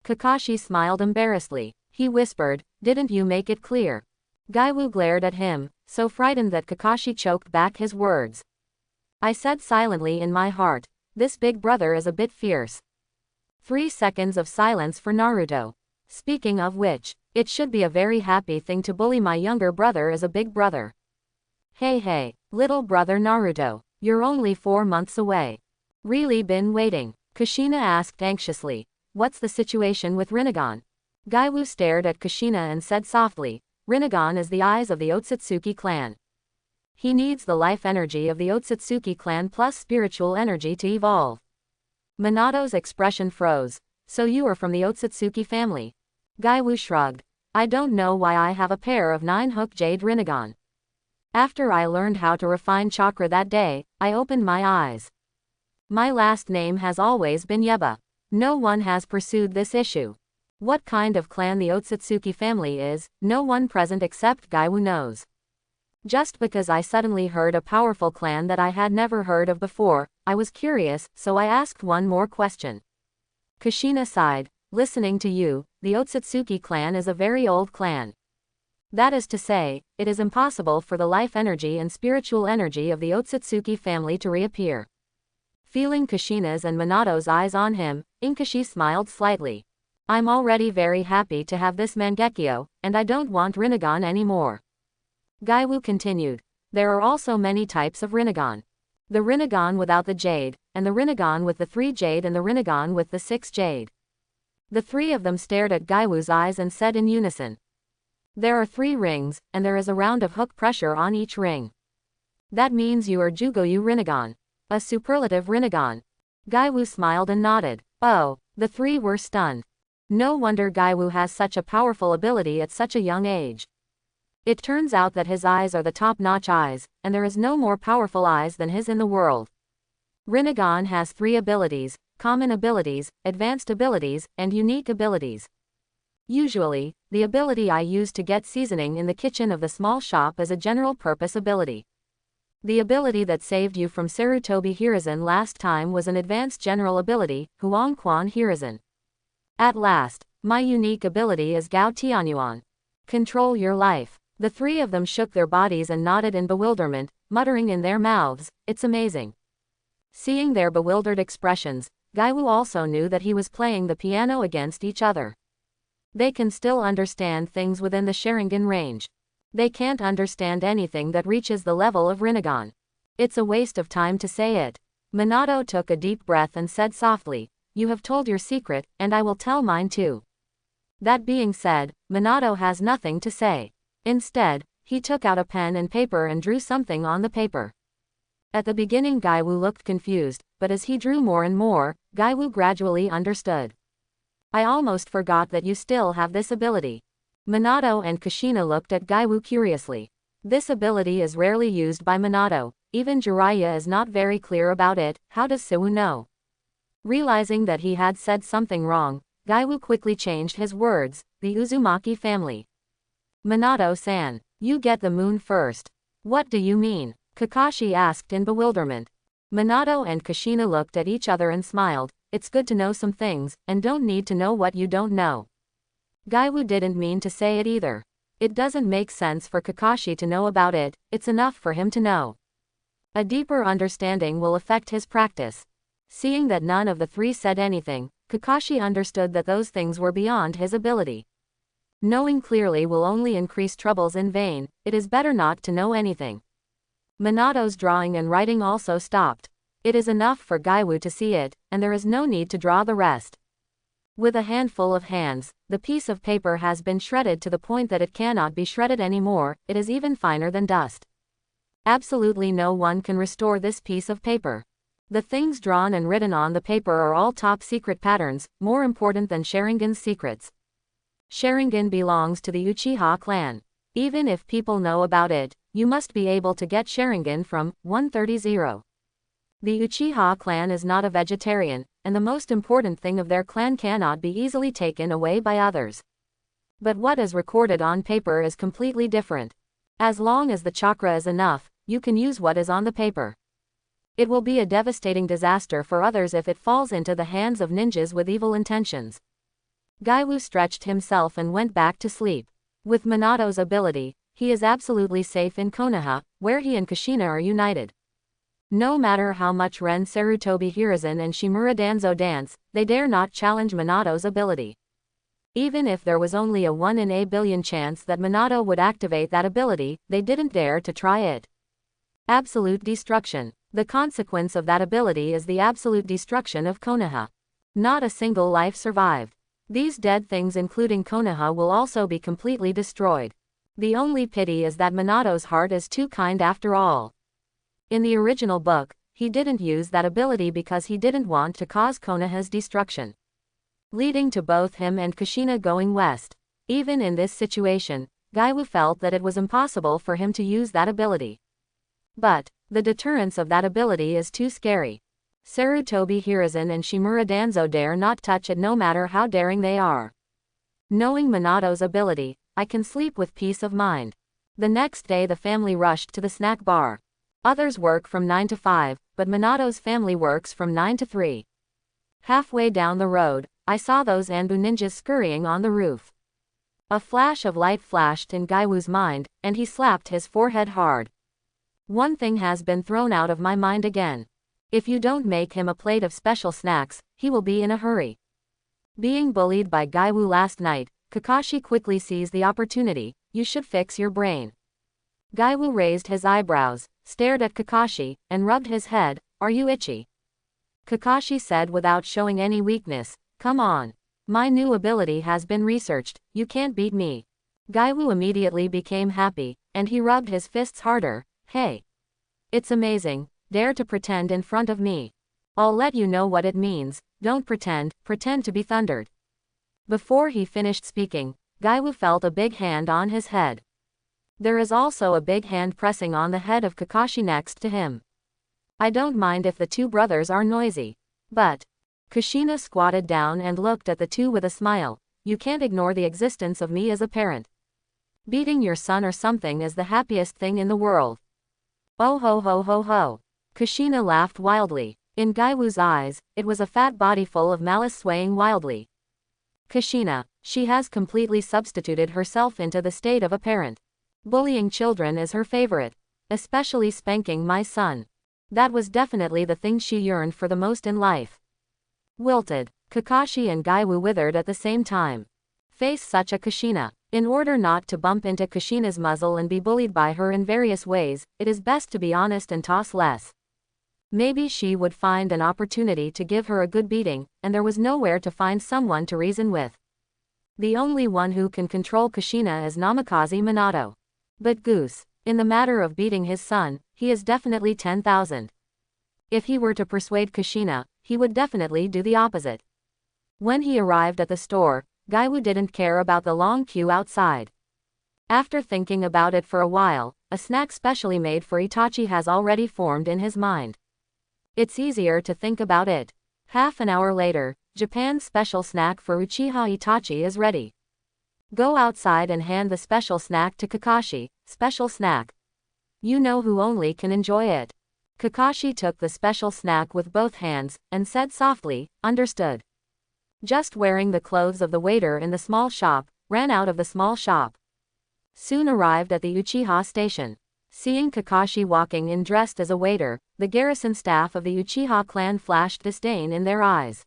Kakashi smiled embarrassedly. He whispered, didn't you make it clear? Gaiwu glared at him, so frightened that Kakashi choked back his words. I said silently in my heart, this big brother is a bit fierce. 3 seconds of silence for Naruto. Speaking of which, it should be a very happy thing to bully my younger brother as a big brother. Hey, little brother Naruto, you're only 4 months away. Really been waiting? Kushina asked anxiously. What's the situation with Rinnegan? Gaiwu stared at Kushina and said softly, Rinnegan is the eyes of the Otsutsuki clan. He needs the life energy of the Otsutsuki clan plus spiritual energy to evolve. Minato's expression froze. So you are from the Otsutsuki family? Gaiwu shrugged. I don't know why I have a pair of 9-hook Jade Rinnegan. After I learned how to refine chakra that day, I opened my eyes. My last name has always been Yeba. No one has pursued this issue. What kind of clan the Otsutsuki family is, no one present except Gaiwu knows. Just because I suddenly heard a powerful clan that I had never heard of before, I was curious, so I asked one more question. Kushina sighed. Listening to you, the Otsutsuki clan is a very old clan. That is to say, it is impossible for the life energy and spiritual energy of the Otsutsuki family to reappear. Feeling Kushina's and Minato's eyes on him, Inkashi smiled slightly. I'm already very happy to have this Mangekyo, and I don't want Rinnegan anymore. Gaiwu continued. There are also many types of Rinnegan. The Rinnegan without the jade, and the Rinnegan with the 3 jade and the Rinnegan with the 6 jade. The 3 of them stared at Gaiwu's eyes and said in unison. There are 3 rings, and there is a round of hook pressure on each ring. That means you are Jugoyu Rinnegan. A superlative Rinnegan. Gaiwu smiled and nodded. Oh, the 3 were stunned. No wonder Gaiwu has such a powerful ability at such a young age. It turns out that his eyes are the top-notch eyes, and there is no more powerful eyes than his in the world. Rinnegan has 3 abilities, common abilities, advanced abilities, and unique abilities. Usually, the ability I use to get seasoning in the kitchen of the small shop is a general-purpose ability. The ability that saved you from Sarutobi Hiruzen last time was an advanced general ability, Huangquan Hiruzen. At last, my unique ability is Gao Tianyuan. Control your life. The 3 of them shook their bodies and nodded in bewilderment, muttering in their mouths, it's amazing. Seeing their bewildered expressions, Gaiwu also knew that he was playing the piano against each other. They can still understand things within the Sharingan range. They can't understand anything that reaches the level of Rinnegan. It's a waste of time to say it. Minato took a deep breath and said softly, you have told your secret, and I will tell mine too. That being said, Minato has nothing to say. Instead, he took out a pen and paper and drew something on the paper. At the beginning Gaiwu looked confused, but as he drew more and more, Gaiwu gradually understood. I almost forgot that you still have this ability. Minato and Kushina looked at Gaiwu curiously. This ability is rarely used by Minato, even Jiraiya is not very clear about it. How does Suwu know? Realizing that he had said something wrong, Gaiwu quickly changed his words, the Uzumaki family. Minato-san, you get the moon first. What do you mean? Kakashi asked in bewilderment. Minato and Kushina looked at each other and smiled. It's good to know some things, and don't need to know what you don't know. Gaiwu didn't mean to say it either. It doesn't make sense for Kakashi to know about it, it's enough for him to know. A deeper understanding will affect his practice. Seeing that none of the three said anything, Kakashi understood that those things were beyond his ability. Knowing clearly will only increase troubles in vain, it is better not to know anything. Minato's drawing and writing also stopped. It is enough for Gaiwu to see it, and there is no need to draw the rest. With a handful of hands, the piece of paper has been shredded to the point that it cannot be shredded anymore, it is even finer than dust. Absolutely no one can restore this piece of paper. The things drawn and written on the paper are all top secret patterns, more important than Sharingan's secrets. Sharingan belongs to the Uchiha clan. Even if people know about it, you must be able to get Sharingan from 130. The Uchiha clan is not a vegetarian, and the most important thing of their clan cannot be easily taken away by others. But what is recorded on paper is completely different. As long as the chakra is enough, you can use what is on the paper. It will be a devastating disaster for others if it falls into the hands of ninjas with evil intentions. Gaiwu stretched himself and went back to sleep. With Minato's ability, he is absolutely safe in Konoha, where he and Kushina are united. No matter how much Ren Sarutobi Hiruzen and Shimura Danzo dance, they dare not challenge Minato's ability. Even if there was only a 1 in a billion chance that Minato would activate that ability, they didn't dare to try it. Absolute destruction. The consequence of that ability is the absolute destruction of Konoha. Not a single life survived. These dead things including Konoha will also be completely destroyed. The only pity is that Minato's heart is too kind after all. In the original book, he didn't use that ability because he didn't want to cause Konoha's destruction, leading to both him and Kushina going west. Even in this situation, Gaiwu felt that it was impossible for him to use that ability. But the deterrence of that ability is too scary. Sarutobi Hiruzen and Shimura Danzo dare not touch it no matter how daring they are. Knowing Minato's ability, I can sleep with peace of mind. The next day the family rushed to the snack bar. Others work from 9 to 5, but Minato's family works from 9 to 3. Halfway down the road, I saw those Anbu ninjas scurrying on the roof. A flash of light flashed in Gaiwu's mind, and he slapped his forehead hard. One thing has been thrown out of my mind again. If you don't make him a plate of special snacks, he will be in a hurry. Being bullied by Gaiwu last night, Kakashi quickly seized the opportunity. You should fix your brain. Gaiwu raised his eyebrows, stared at Kakashi, and rubbed his head. Are you itchy? Kakashi said without showing any weakness. Come on. My new ability has been researched, you can't beat me. Gaiwu immediately became happy, and he rubbed his fists harder. Hey. It's amazing, dare to pretend in front of me. I'll let you know what it means, don't pretend to be thundered. Before he finished speaking, Gaiwu felt a big hand on his head. There is also a big hand pressing on the head of Kakashi next to him. I don't mind if the two brothers are noisy. But Kushina squatted down and looked at the two with a smile. You can't ignore the existence of me as a parent. Beating your son or something is the happiest thing in the world. Oh ho ho ho ho. Kushina laughed wildly. In Gaiwu's eyes, it was a fat body full of malice swaying wildly. Kushina, she has completely substituted herself into the state of a parent. Bullying children is her favorite. Especially spanking my son. That was definitely the thing she yearned for the most in life. Wilted. Kakashi and Gaiwu withered at the same time. Face such a Kushina. In order not to bump into Kushina's muzzle and be bullied by her in various ways, it is best to be honest and toss less. Maybe she would find an opportunity to give her a good beating, and there was nowhere to find someone to reason with. The only one who can control Kushina is Namikaze Minato. But Goose, in the matter of beating his son, he is definitely 10,000. If he were to persuade Kushina, he would definitely do the opposite. When he arrived at the store, Gaiwu didn't care about the long queue outside. After thinking about it for a while, a snack specially made for Itachi has already formed in his mind. It's easier to think about it. Half an hour later, Japan's special snack for Uchiha Itachi is ready. Go outside and hand the special snack to Kakashi. Special snack. You know who only can enjoy it. Kakashi took the special snack with both hands, and said softly, understood. Just wearing the clothes of the waiter in the small shop, ran out of the small shop. Soon arrived at the Uchiha station. Seeing Kakashi walking in dressed as a waiter, the garrison staff of the Uchiha clan flashed disdain in their eyes.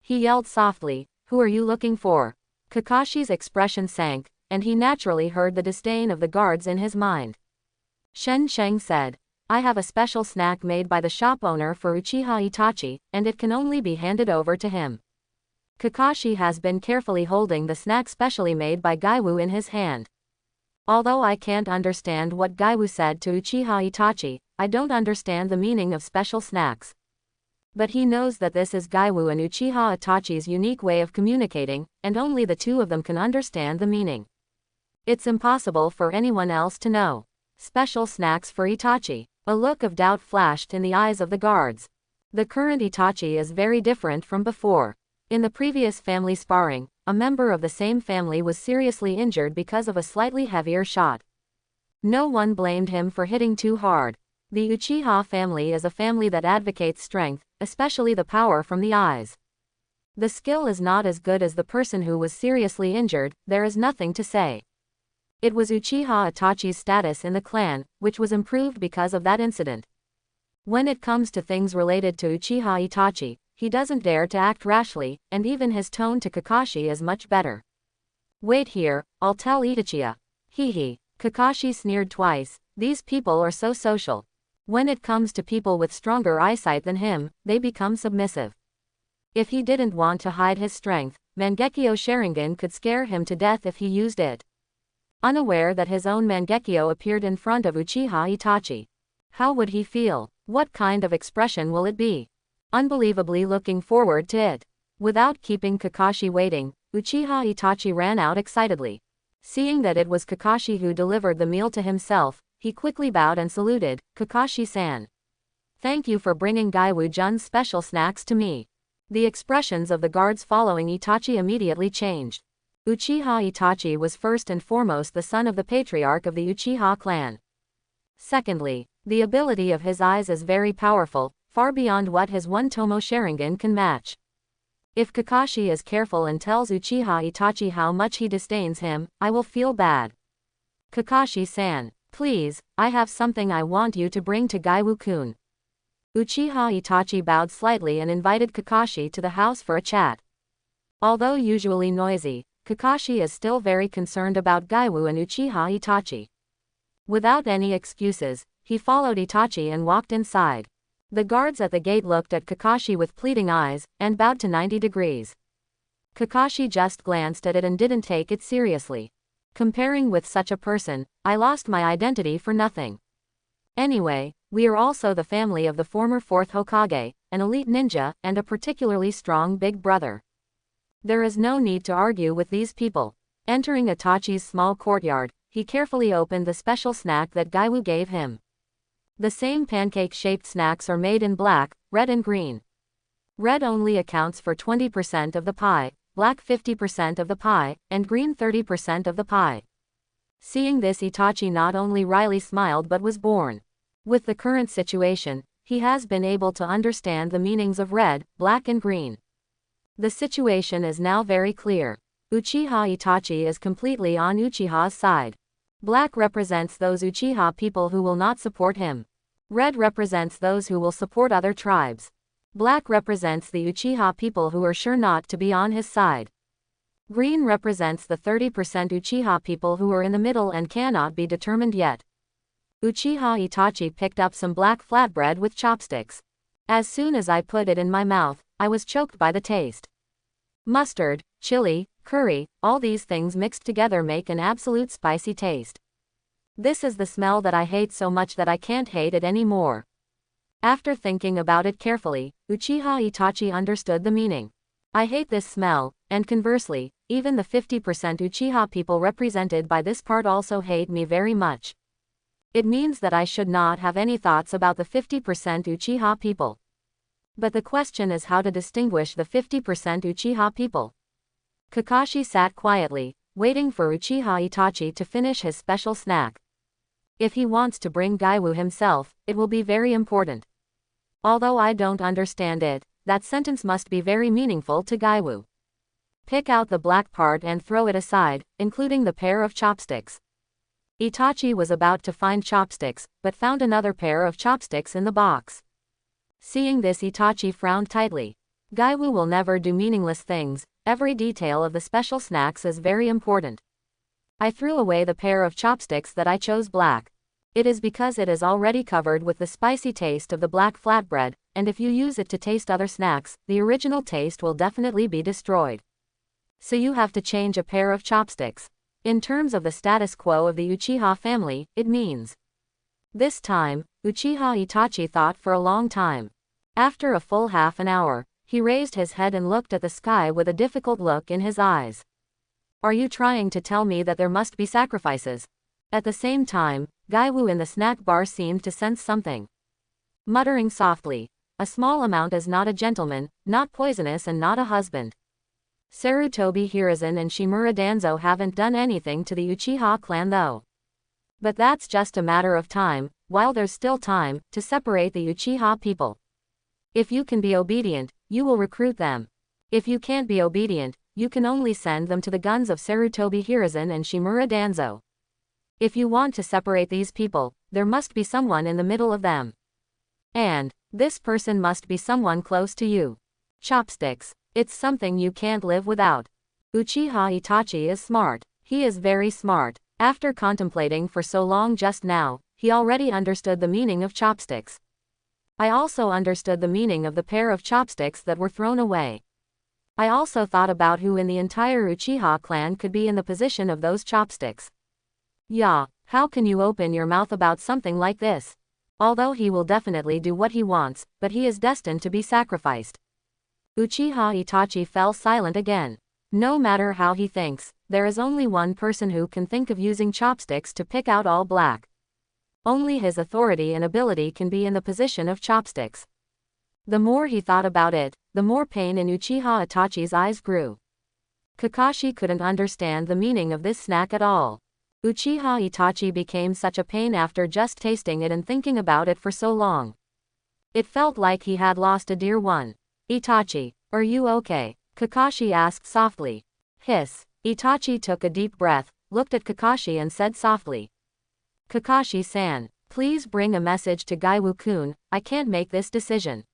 He yelled softly, "Who are you looking for?" Kakashi's expression sank, and he naturally heard the disdain of the guards in his mind. Shen Sheng said, "I have a special snack made by the shop owner for Uchiha Itachi, and it can only be handed over to him." Kakashi has been carefully holding the snack specially made by Gaiwu in his hand. Although I can't understand what Gaiwu said to Uchiha Itachi, I don't understand the meaning of special snacks. But he knows that this is Gaiwu and Uchiha Itachi's unique way of communicating, and only the two of them can understand the meaning. It's impossible for anyone else to know. Special snacks for Itachi. A look of doubt flashed in the eyes of the guards. The current Itachi is very different from before. In the previous family sparring, a member of the same family was seriously injured because of a slightly heavier shot. No one blamed him for hitting too hard. The Uchiha family is a family that advocates strength, especially the power from the eyes. The skill is not as good as the person who was seriously injured, there is nothing to say. It was Uchiha Itachi's status in the clan, which was improved because of that incident. When it comes to things related to Uchiha Itachi, he doesn't dare to act rashly, and even his tone to Kakashi is much better. "Wait here, I'll tell Itachi. Hee. Kakashi sneered twice. These people are so social. When it comes to people with stronger eyesight than him, they become submissive. If he didn't want to hide his strength, Mangekyo Sharingan could scare him to death if he used it. Unaware that his own Mangekyo appeared in front of Uchiha Itachi. How would he feel? What kind of expression will it be? Unbelievably looking forward to it. Without keeping Kakashi waiting, Uchiha Itachi ran out excitedly. Seeing that it was Kakashi who delivered the meal to himself, he quickly bowed and saluted, "Kakashi-san. Thank you for bringing Gaiwu-jun's special snacks to me." The expressions of the guards following Itachi immediately changed. Uchiha Itachi was first and foremost the son of the patriarch of the Uchiha clan. Secondly, the ability of his eyes is very powerful, far beyond what his one Tomo Sharingan can match. If Kakashi is careful and tells Uchiha Itachi how much he disdains him, I will feel bad. "Kakashi-san, please, I have something I want you to bring to Gaiwu-kun." Uchiha Itachi bowed slightly and invited Kakashi to the house for a chat. Although usually noisy, Kakashi is still very concerned about Gaiwu and Uchiha Itachi. Without any excuses, he followed Itachi and walked inside. The guards at the gate looked at Kakashi with pleading eyes, and bowed to 90 degrees. Kakashi just glanced at it and didn't take it seriously. Comparing with such a person, I lost my identity for nothing. Anyway, we are also the family of the former 4th Hokage, an elite ninja, and a particularly strong big brother. There is no need to argue with these people. Entering Itachi's small courtyard, he carefully opened the special snack that Gaiwu gave him. The same pancake-shaped snacks are made in black, red and green. Red only accounts for 20% of the pie, black 50% of the pie, and green 30% of the pie. Seeing this, Itachi not only wryly smiled but was born. With the current situation, he has been able to understand the meanings of red, black and green. The situation is now very clear. Uchiha Itachi is completely on Uchiha's side. Black represents those Uchiha people who will not support him. Red represents those who will support other tribes. Black represents the Uchiha people who are sure not to be on his side. Green represents the 30% Uchiha people who are in the middle and cannot be determined yet. Uchiha Itachi picked up some black flatbread with chopsticks. As soon as I put it in my mouth, I was choked by the taste. Mustard, chili, curry, all these things mixed together make an absolute spicy taste. This is the smell that I hate so much that I can't hate it anymore. After thinking about it carefully, Uchiha Itachi understood the meaning. I hate this smell, and conversely, even the 50% Uchiha people represented by this part also hate me very much. It means that I should not have any thoughts about the 50% Uchiha people. But the question is how to distinguish the 50% Uchiha people. Kakashi sat quietly, waiting for Uchiha Itachi to finish his special snack. If he wants to bring Gaiwu himself, it will be very important. Although I don't understand it, that sentence must be very meaningful to Gaiwu. Pick out the black part and throw it aside, including the pair of chopsticks. Itachi was about to find chopsticks, but found another pair of chopsticks in the box. Seeing this, Itachi frowned tightly. Gaiwu will never do meaningless things, every detail of the special snacks is very important. I threw away the pair of chopsticks that I chose black. It is because it is already covered with the spicy taste of the black flatbread, and if you use it to taste other snacks, the original taste will definitely be destroyed. So you have to change a pair of chopsticks. In terms of the status quo of the Uchiha family, it means. This time, Uchiha Itachi thought for a long time. After a full half an hour, he raised his head and looked at the sky with a difficult look in his eyes. Are you trying to tell me that there must be sacrifices? At the same time, Gaiwu in the snack bar seemed to sense something. Muttering softly, a small amount is not a gentleman, not poisonous and not a husband. Sarutobi Hiruzen and Shimura Danzo haven't done anything to the Uchiha clan though. But that's just a matter of time, while there's still time, to separate the Uchiha people. If you can be obedient, you will recruit them. If you can't be obedient, you can only send them to the guns of Sarutobi Hiruzen and Shimura Danzo. If you want to separate these people, there must be someone in the middle of them. And this person must be someone close to you. Chopsticks. It's something you can't live without. Uchiha Itachi is smart. He is very smart. After contemplating for so long just now, he already understood the meaning of chopsticks. I also understood the meaning of the pair of chopsticks that were thrown away. I also thought about who in the entire Uchiha clan could be in the position of those chopsticks. Yeah, how can you open your mouth about something like this? Although he will definitely do what he wants, but he is destined to be sacrificed. Uchiha Itachi fell silent again. No matter how he thinks, there is only one person who can think of using chopsticks to pick out all black. Only his authority and ability can be in the position of chopsticks. The more he thought about it, the more pain in Uchiha Itachi's eyes grew. Kakashi couldn't understand the meaning of this snack at all. Uchiha Itachi became such a pain after just tasting it and thinking about it for so long. It felt like he had lost a dear one. Itachi, are you okay? Kakashi asked softly. Hiss. Itachi took a deep breath, looked at Kakashi and said softly. Kakashi-san, please bring a message to Gaiwu-kun, I can't make this decision.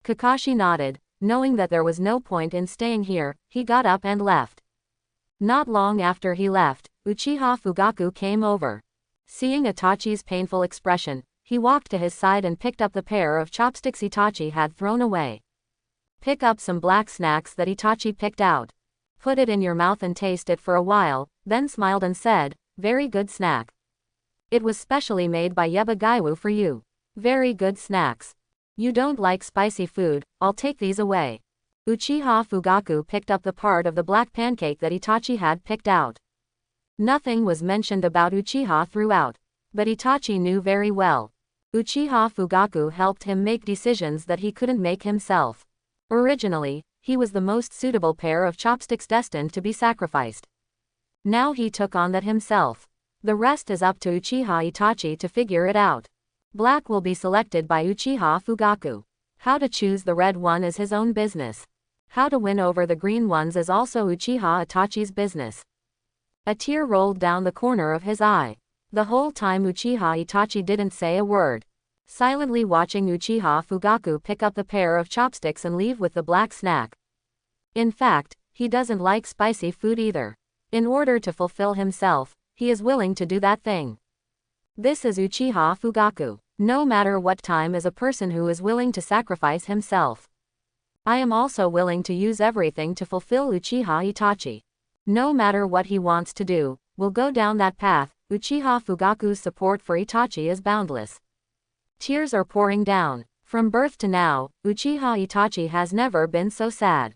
Kakashi nodded, knowing that there was no point in staying here, he got up and left. Not long after he left, Uchiha Fugaku came over. Seeing Itachi's painful expression, he walked to his side and picked up the pair of chopsticks Itachi had thrown away. Pick up some black snacks that Itachi picked out. Put it in your mouth and taste it for a while, then smiled and said, very good snack. It was specially made by Yeba Gaiwu for you. Very good snacks. You don't like spicy food, I'll take these away. Uchiha Fugaku picked up the part of the black pancake that Itachi had picked out. Nothing was mentioned about Uchiha throughout. But Itachi knew very well. Uchiha Fugaku helped him make decisions that he couldn't make himself. Originally, he was the most suitable pair of chopsticks destined to be sacrificed. Now he took on that himself. The rest is up to Uchiha Itachi to figure it out. Black will be selected by Uchiha Fugaku. How to choose the red one is his own business. How to win over the green ones is also Uchiha Itachi's business. A tear rolled down the corner of his eye. The whole time Uchiha Itachi didn't say a word. Silently watching Uchiha Fugaku pick up the pair of chopsticks and leave with the black snack. In fact, he doesn't like spicy food either. In order to fulfill himself, he is willing to do that thing. This is Uchiha Fugaku. No matter what time is a person who is willing to sacrifice himself. I am also willing to use everything to fulfill Uchiha Itachi. No matter what he wants to do, we'll go down that path. Uchiha Fugaku's support for Itachi is boundless. Tears are pouring down. From birth to now, Uchiha Itachi has never been so sad.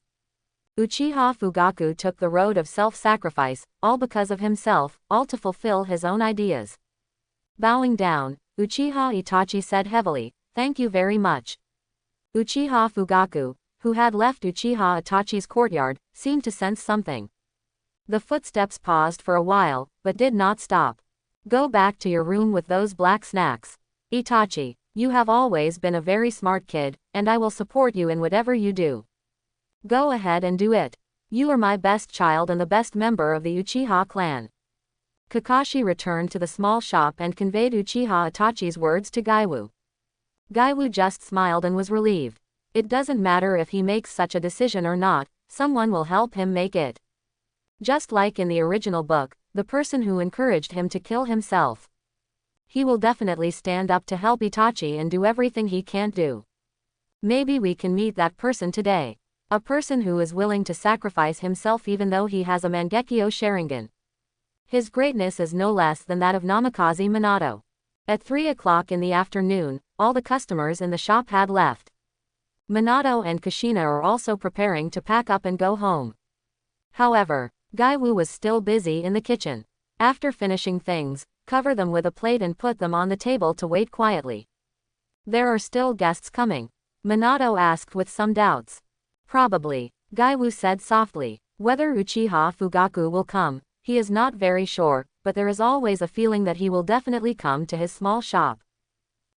Uchiha Fugaku took the road of self-sacrifice, all because of himself, all to fulfill his own ideas. Bowing down, Uchiha Itachi said heavily, "Thank you very much." Uchiha Fugaku, who had left Uchiha Itachi's courtyard, seemed to sense something. The footsteps paused for a while, but did not stop. "Go back to your room with those black snacks. Itachi, you have always been a very smart kid, and I will support you in whatever you do. Go ahead and do it. You are my best child and the best member of the Uchiha clan." Kakashi returned to the small shop and conveyed Uchiha Itachi's words to Gaiwu. Gaiwu just smiled and was relieved. It doesn't matter if he makes such a decision or not, someone will help him make it. Just like in the original book, the person who encouraged him to kill himself. He will definitely stand up to help Itachi and do everything he can't do. Maybe we can meet that person today. A person who is willing to sacrifice himself even though he has a Mangekyo Sharingan. His greatness is no less than that of Namikaze Minato. At 3 o'clock in the afternoon, all the customers in the shop had left. Minato and Kushina are also preparing to pack up and go home. However, Gaiwu was still busy in the kitchen. After finishing things, cover them with a plate and put them on the table to wait quietly. "There are still guests coming?" Minato asked with some doubts. "Probably," Gaiwu said softly. Whether Uchiha Fugaku will come, he is not very sure, but there is always a feeling that he will definitely come to his small shop.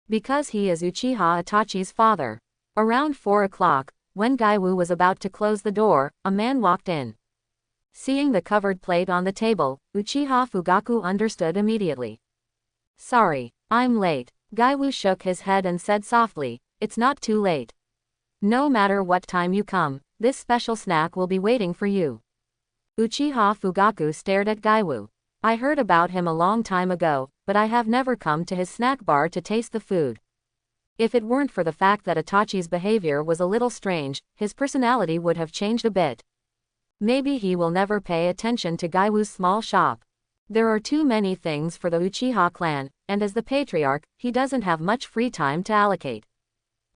Because he is Uchiha Itachi's father. Around 4 o'clock, when Gaiwu was about to close the door, a man walked in. Seeing the covered plate on the table, Uchiha Fugaku understood immediately. "Sorry, I'm late." Gaiwu shook his head and said softly, "It's not too late. No matter what time you come, this special snack will be waiting for you." Uchiha Fugaku stared at Gaiwu. "I heard about him a long time ago, but I have never come to his snack bar to taste the food." If it weren't for the fact that Itachi's behavior was a little strange, his personality would have changed a bit. Maybe he will never pay attention to Gaiwu's small shop. There are too many things for the Uchiha clan, and as the patriarch, he doesn't have much free time to allocate.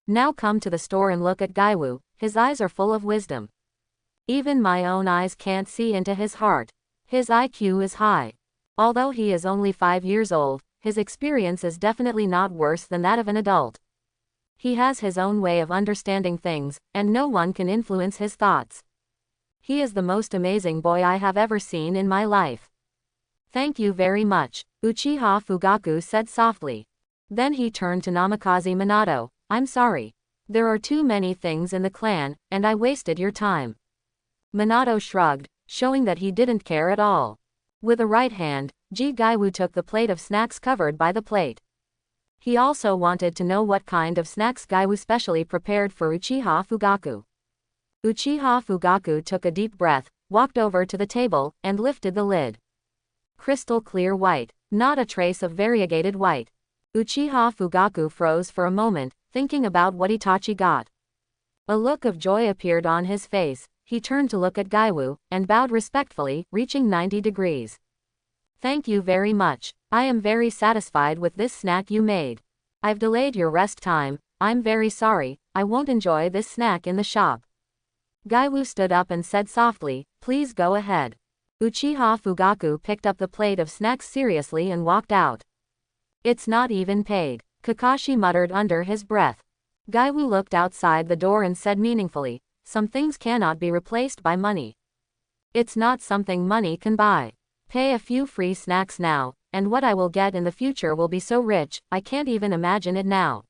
Now come to the store and look at Gaiwu, his eyes are full of wisdom. Even my own eyes can't see into his heart. His IQ is high. Although he is only 5 years old, his experience is definitely not worse than that of an adult. He has his own way of understanding things, and no one can influence his thoughts. He is the most amazing boy I have ever seen in my life. "Thank you very much," Uchiha Fugaku said softly. Then he turned to Namikaze Minato. "I'm sorry. There are too many things in the clan, and I wasted your time." Minato shrugged, showing that he didn't care at all. With a right hand, Gaiwu took the plate of snacks covered by the plate. He also wanted to know what kind of snacks Gaiwu specially prepared for Uchiha Fugaku. Uchiha Fugaku took a deep breath, walked over to the table, and lifted the lid. Crystal clear white, not a trace of variegated white. Uchiha Fugaku froze for a moment, thinking about what Itachi got. A look of joy appeared on his face. He turned to look at Gaiwu, and bowed respectfully, reaching 90 degrees. "Thank you very much. I am very satisfied with this snack you made. I've delayed your rest time. I'm very sorry, I won't enjoy this snack in the shop." Gaiwu stood up and said softly, "Please go ahead." Uchiha Fugaku picked up the plate of snacks seriously and walked out. "It's not even paid," Kakashi muttered under his breath. Gaiwu looked outside the door and said meaningfully, "Some things cannot be replaced by money. It's not something money can buy. Pay a few free snacks now, and what I will get in the future will be so rich, I can't even imagine it now."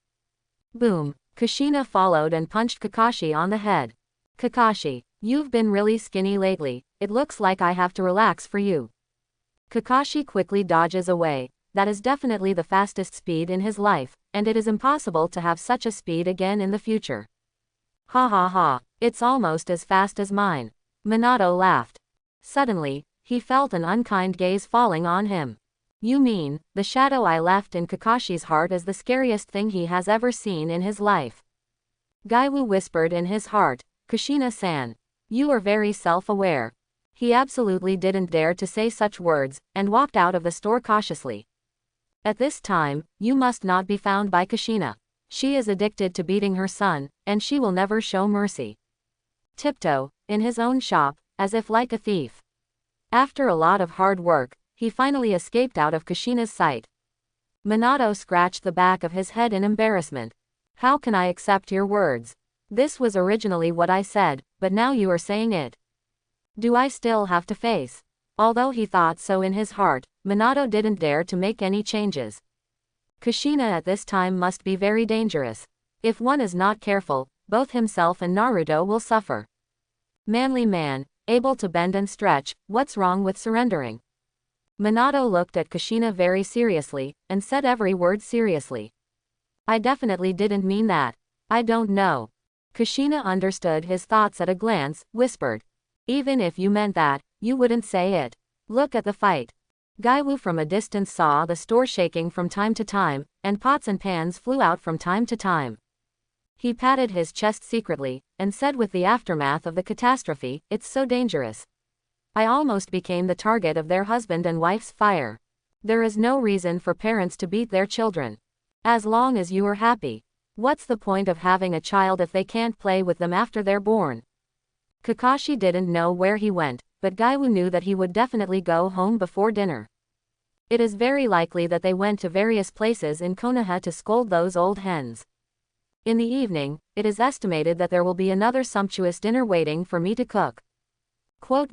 Boom. Kushina followed and punched Kakashi on the head. "Kakashi, you've been really skinny lately, it looks like I have to relax for you." Kakashi quickly dodges away. That is definitely the fastest speed in his life, and it is impossible to have such a speed again in the future. "Ha ha ha, it's almost as fast as mine." Minato laughed. Suddenly, he felt an unkind gaze falling on him. "You mean, the shadow I left in Kakashi's heart is the scariest thing he has ever seen in his life?" Gaiwu whispered in his heart, "Kushina-san. You are very self-aware." He absolutely didn't dare to say such words, and walked out of the store cautiously. At this time, you must not be found by Kushina. She is addicted to beating her son, and she will never show mercy. Tiptoe, in his own shop, as if like a thief. After a lot of hard work, he finally escaped out of Kushina's sight. Minato scratched the back of his head in embarrassment. How can I accept your words? This was originally what I said, but now you are saying it. Do I still have to face? Although he thought so in his heart, Minato didn't dare to make any changes. Kushina at this time must be very dangerous. If one is not careful, both himself and Naruto will suffer. Manly man, able to bend and stretch, what's wrong with surrendering? Minato looked at Kushina very seriously, and said every word seriously. I definitely didn't mean that. I don't know. Kushina understood his thoughts at a glance, whispered. Even if you meant that, you wouldn't say it. Look at the fight. Gaiwu from a distance saw the store shaking from time to time, and pots and pans flew out from time to time. He patted his chest secretly, and said with the aftermath of the catastrophe, it's so dangerous. I almost became the target of their husband and wife's fire. There is no reason for parents to beat their children. As long as you are happy. What's the point of having a child if they can't play with them after they're born? Kakashi didn't know where he went, but Gaiwu knew that he would definitely go home before dinner. It is very likely that they went to various places in Konoha to scold those old hens. In the evening, it is estimated that there will be another sumptuous dinner waiting for me to cook. Oh,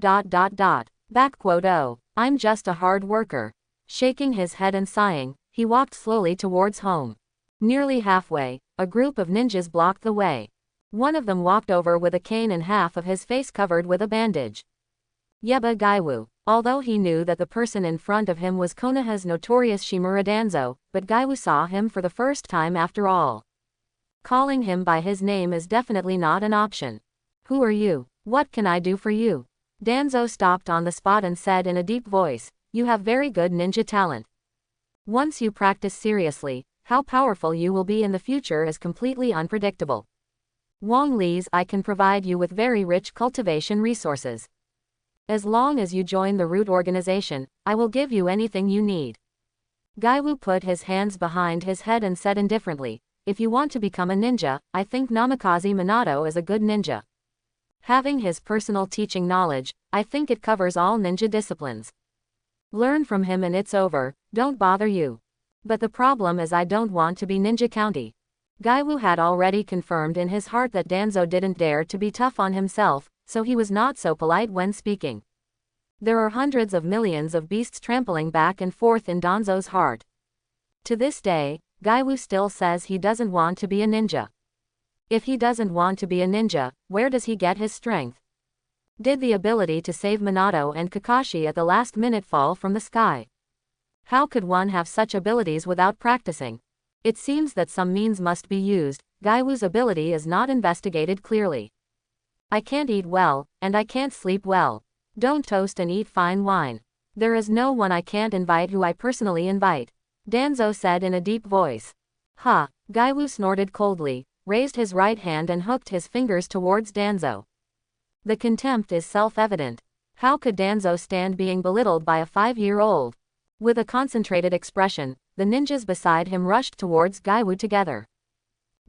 I'm just a hard worker. Shaking his head and sighing, he walked slowly towards home. Nearly halfway, a group of ninjas blocked the way. One of them walked over with a cane and half of his face covered with a bandage. Yeba Gaiwu. Although he knew that the person in front of him was Konoha's notorious Shimura Danzo, but Gaiwu saw him for the first time after all. Calling him by his name is definitely not an option. Who are you? What can I do for you? Danzo stopped on the spot and said in a deep voice, you have very good ninja talent. Once you practice seriously, how powerful you will be in the future is completely unpredictable. Wong Li's I can provide you with very rich cultivation resources. As long as you join the root organization, I will give you anything you need. Gaiwu put his hands behind his head and said indifferently, if you want to become a ninja, I think Namikaze Minato is a good ninja. Having his personal teaching knowledge, I think it covers all ninja disciplines. Learn from him and it's over, don't bother you. But the problem is I don't want to be Ninja County. Gaiwu had already confirmed in his heart that Danzo didn't dare to be tough on himself, so he was not so polite when speaking. There are hundreds of millions of beasts trampling back and forth in Danzo's heart. To this day, Gaiwu still says he doesn't want to be a ninja. If he doesn't want to be a ninja, where does he get his strength? Did the ability to save Minato and Kakashi at the last minute fall from the sky? How could one have such abilities without practicing? It seems that some means must be used. Gaiwu's ability is not investigated clearly. I can't eat well, and I can't sleep well. Don't toast and eat fine wine. There is no one I can't invite who I personally invite. Danzo said in a deep voice. Ha! Gaiwu snorted coldly, raised his right hand and hooked his fingers towards Danzo. The contempt is self-evident. How could Danzo stand being belittled by a 5-year-old? With a concentrated expression, the ninjas beside him rushed towards Gaiwu together.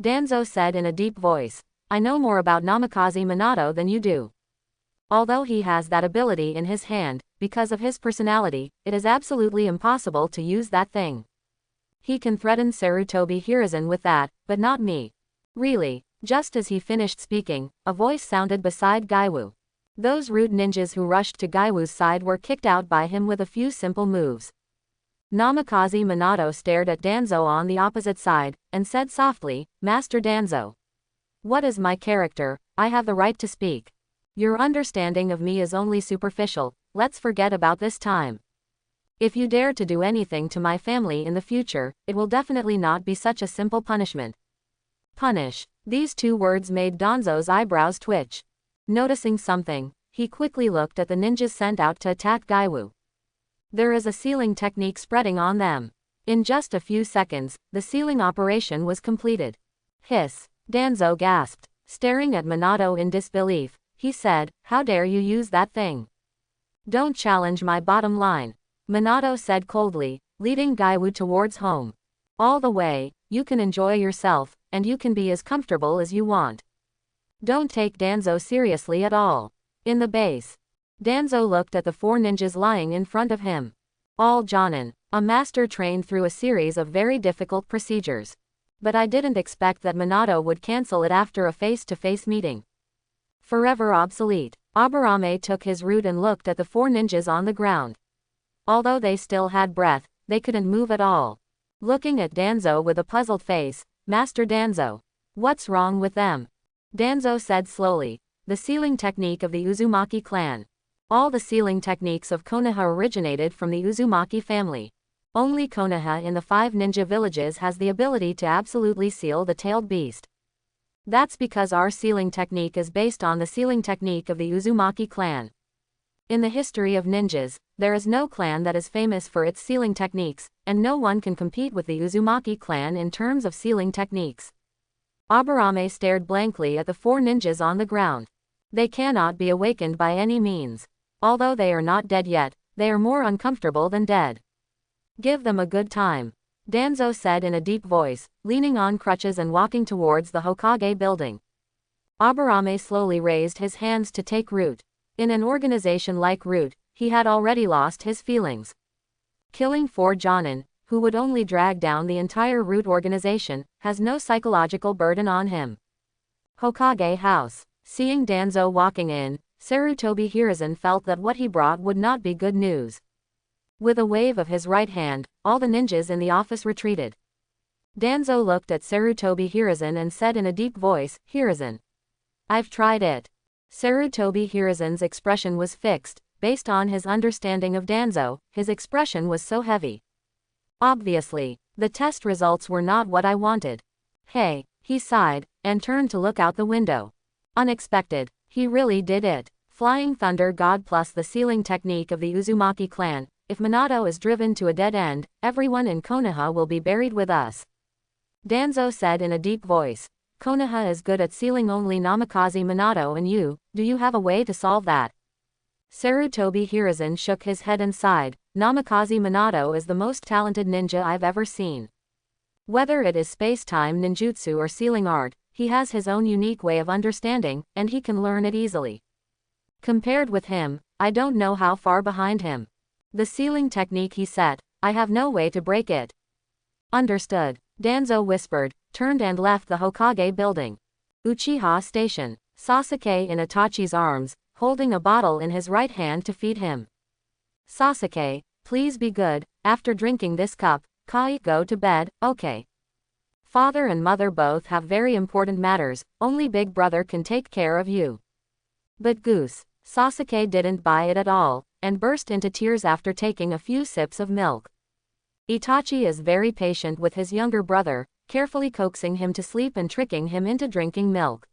Danzo said in a deep voice, I know more about Namikaze Minato than you do. Although he has that ability in his hand, because of his personality, it is absolutely impossible to use that thing. He can threaten Sarutobi Hiruzen with that, but not me. Really. Just as he finished speaking, a voice sounded beside Gaiwu. Those rude ninjas who rushed to Gaiwu's side were kicked out by him with a few simple moves. Namikaze Minato stared at Danzo on the opposite side, and said softly, Master Danzo. What is my character? I have the right to speak. Your understanding of me is only superficial, let's forget about this time. If you dare to do anything to my family in the future, it will definitely not be such a simple punishment. Punish. These two words made Danzo's eyebrows twitch. Noticing something, he quickly looked at the ninjas sent out to attack Gaiwu. There is a sealing technique spreading on them. In just a few seconds, the sealing operation was completed. Hiss. Danzo gasped. Staring at Minato in disbelief, he said, how dare you use that thing? Don't challenge my bottom line. Minato said coldly, leading Gaiwu towards home. All the way, you can enjoy yourself, and you can be as comfortable as you want. Don't take Danzo seriously at all. In the base, Danzo looked at the 4 ninjas lying in front of him. All Jonin, a master trained through a series of very difficult procedures. But I didn't expect that Minato would cancel it after a face-to-face meeting. Forever obsolete. Aburame took his route and looked at the 4 ninjas on the ground. Although they still had breath, they couldn't move at all. Looking at Danzo with a puzzled face, Master Danzo. What's wrong with them? Danzo said slowly. The sealing technique of the Uzumaki clan. All the sealing techniques of Konoha originated from the Uzumaki family. Only Konoha in the 5 ninja villages has the ability to absolutely seal the tailed beast. That's because our sealing technique is based on the sealing technique of the Uzumaki clan. In the history of ninjas, there is no clan that is famous for its sealing techniques, and no one can compete with the Uzumaki clan in terms of sealing techniques. Aburame stared blankly at the 4 ninjas on the ground. They cannot be awakened by any means. Although they are not dead yet, they are more uncomfortable than dead. Give them a good time, Danzo said in a deep voice, leaning on crutches and walking towards the Hokage building. Aburame slowly raised his hands to take root. In an organization like Root, he had already lost his feelings. Killing 4 Jonin, who would only drag down the entire Root organization, has no psychological burden on him. Hokage House. Seeing Danzo walking in, Sarutobi Hiruzen felt that what he brought would not be good news. With a wave of his right hand, all the ninjas in the office retreated. Danzo looked at Sarutobi Hiruzen and said in a deep voice, Hiruzen. I've tried it. Sarutobi Hiruzen's expression was fixed. Based on his understanding of Danzo, his expression was so heavy. Obviously, the test results were not what I wanted. Hey, he sighed, and turned to look out the window. Unexpected, he really did it. Flying Thunder God plus the sealing technique of the Uzumaki clan. If Minato is driven to a dead end, everyone in Konoha will be buried with us. Danzo said in a deep voice. Konoha is good at sealing only Namikaze Minato and you, do you have a way to solve that? Sarutobi Hiruzen shook his head and sighed. Namikaze Minato is the most talented ninja I've ever seen. Whether it is space-time ninjutsu or sealing art, he has his own unique way of understanding, and he can learn it easily. Compared with him, I don't know how far behind him. The sealing technique he set, I have no way to break it. Understood, Danzo whispered, turned and left the Hokage building. Uchiha Station. Sasuke in Itachi's arms, holding a bottle in his right hand to feed him. Sasuke, please be good, after drinking this cup, go to bed, okay? Father and mother both have very important matters, only big brother can take care of you. But Goose, Sasuke didn't buy it at all, and burst into tears after taking a few sips of milk. Itachi is very patient with his younger brother, carefully coaxing him to sleep and tricking him into drinking milk.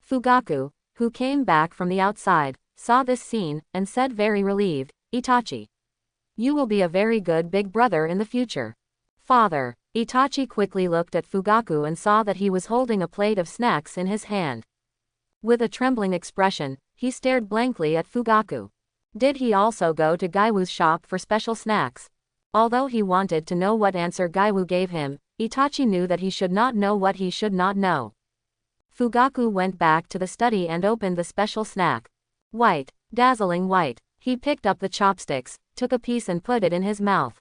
Fugaku, who came back from the outside, saw this scene, and said very relieved, Itachi. You will be a very good big brother in the future. Father. Itachi quickly looked at Fugaku and saw that he was holding a plate of snacks in his hand. With a trembling expression, he stared blankly at Fugaku. Did he also go to Gaiwu's shop for special snacks? Although he wanted to know what answer Gaiwu gave him, Itachi knew that he should not know what he should not know. Fugaku went back to the study and opened the special snack. White, dazzling white. He picked up the chopsticks, took a piece and put it in his mouth.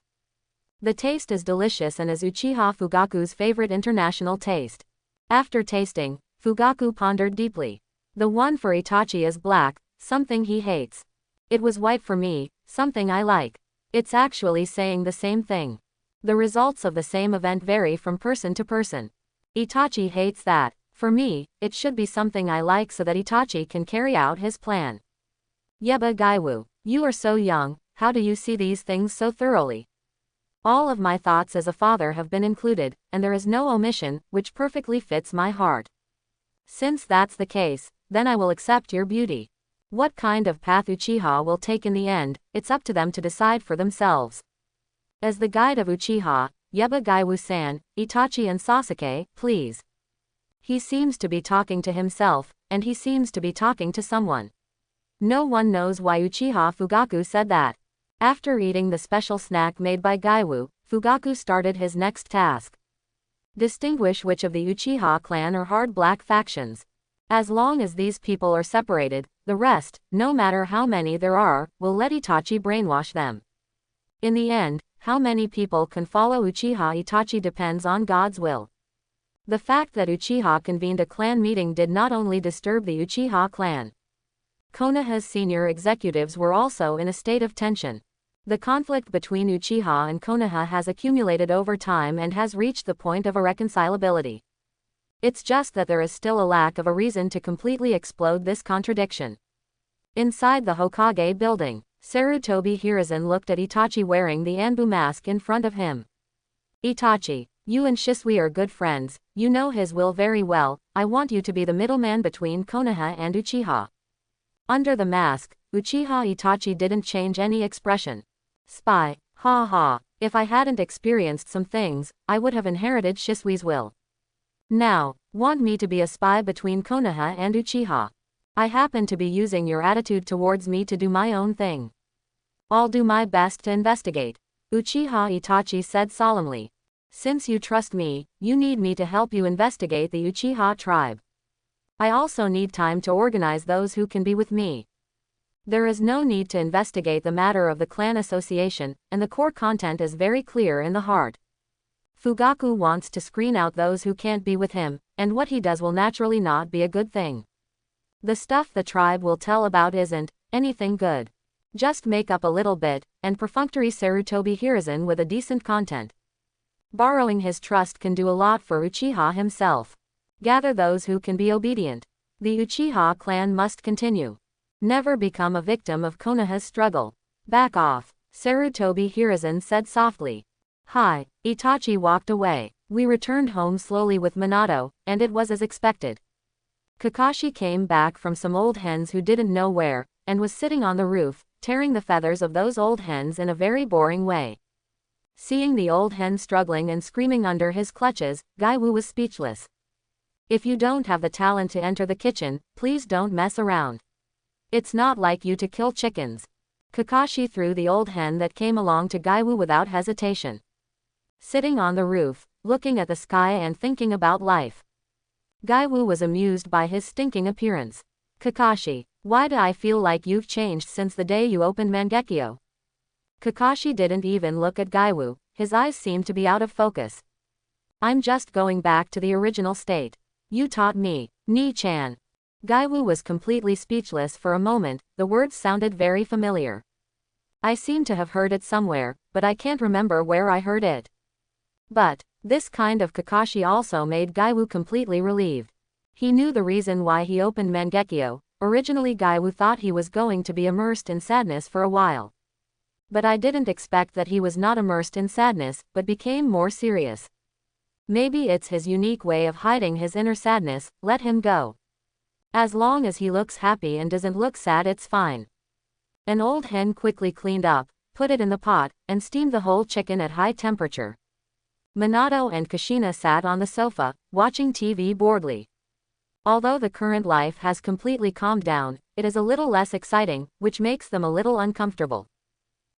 The taste is delicious and is Uchiha Fugaku's favorite international taste. After tasting, Fugaku pondered deeply. The one for Itachi is black, something he hates. It was white for me, something I like. It's actually saying the same thing. The results of the same event vary from person to person. Itachi hates that. For me, it should be something I like so that Itachi can carry out his plan. Yeba Gaiwu, you are so young, how do you see these things so thoroughly? All of my thoughts as a father have been included, and there is no omission, which perfectly fits my heart. Since that's the case, then I will accept your beauty. What kind of path Uchiha will take in the end, it's up to them to decide for themselves. As the guide of Uchiha, Yeba Gaiwu-san, Itachi and Sasuke, please. He seems to be talking to himself, and he seems to be talking to someone. No one knows why Uchiha Fugaku said that. After eating the special snack made by Gaiwu, Fugaku started his next task. Distinguish which of the Uchiha clan are hard black factions. As long as these people are separated, the rest, no matter how many there are, will let Itachi brainwash them. In the end, how many people can follow Uchiha Itachi depends on God's will. The fact that Uchiha convened a clan meeting did not only disturb the Uchiha clan. Konoha's senior executives were also in a state of tension. The conflict between Uchiha and Konoha has accumulated over time and has reached the point of irreconcilability. It's just that there is still a lack of a reason to completely explode this contradiction. Inside the Hokage building, Sarutobi Hiruzen looked at Itachi wearing the Anbu mask in front of him. Itachi, you and Shisui are good friends, you know his will very well, I want you to be the middleman between Konoha and Uchiha. Under the mask, Uchiha Itachi didn't change any expression. Spy, ha ha, if I hadn't experienced some things, I would have inherited Shisui's will. Now, want me to be a spy between Konoha and Uchiha. I happen to be using your attitude towards me to do my own thing. I'll do my best to investigate, Uchiha Itachi said solemnly. Since you trust me, you need me to help you investigate the Uchiha tribe. I also need time to organize those who can be with me. There is no need to investigate the matter of the clan association, and the core content is very clear in the heart. Fugaku wants to screen out those who can't be with him, and what he does will naturally not be a good thing. The stuff the tribe will tell about isn't anything good. Just make up a little bit, and perfunctory Sarutobi Hiruzen with a decent content. Borrowing his trust can do a lot for Uchiha himself. Gather those who can be obedient. The Uchiha clan must continue. Never become a victim of Konoha's struggle. Back off, Sarutobi Hiruzen said softly. Hi, Itachi walked away. We returned home slowly with Minato, and it was as expected. Kakashi came back from some old hens who didn't know where, and was sitting on the roof, tearing the feathers of those old hens in a very boring way. Seeing the old hen struggling and screaming under his clutches, Gaiwu was speechless. If you don't have the talent to enter the kitchen, please don't mess around. It's not like you to kill chickens. Kakashi threw the old hen that came along to Gaiwu without hesitation. Sitting on the roof, looking at the sky and thinking about life. Gaiwu was amused by his stinking appearance. Kakashi, why do I feel like you've changed since the day you opened Mangekyo? Kakashi didn't even look at Gaiwu, his eyes seemed to be out of focus. I'm just going back to the original state. You taught me, Ni-chan. Gaiwu was completely speechless for a moment, the words sounded very familiar. I seem to have heard it somewhere, but I can't remember where I heard it. But, this kind of Kakashi also made Gaiwu completely relieved. He knew the reason why he opened Mangekyo. Originally Gaiwu thought he was going to be immersed in sadness for a while. But I didn't expect that he was not immersed in sadness, but became more serious. Maybe it's his unique way of hiding his inner sadness, let him go. As long as he looks happy and doesn't look sad, it's fine. An old hen quickly cleaned up, put it in the pot, and steamed the whole chicken at high temperature. Minato and Kushina sat on the sofa, watching TV boredly. Although the current life has completely calmed down, it is a little less exciting, which makes them a little uncomfortable.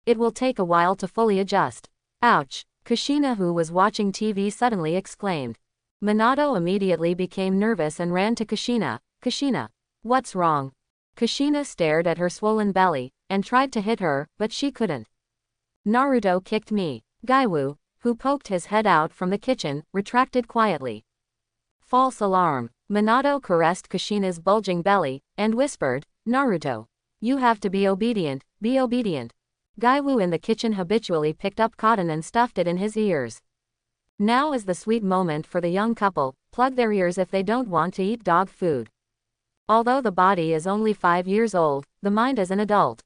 It will take a while to fully adjust. Ouch! Kushina, who was watching TV, suddenly exclaimed. Minato immediately became nervous and ran to Kushina. Kushina, what's wrong? Kushina stared at her swollen belly, and tried to hit her, but she couldn't. Naruto kicked me. Gaiwu, who poked his head out from the kitchen, retracted quietly. False alarm. Minato caressed Kushina's bulging belly, and whispered, Naruto, you have to be obedient, be obedient. Gaiwu in the kitchen habitually picked up cotton and stuffed it in his ears. Now is the sweet moment for the young couple, plug their ears if they don't want to eat dog food. Although the body is only 5 years old, the mind is an adult.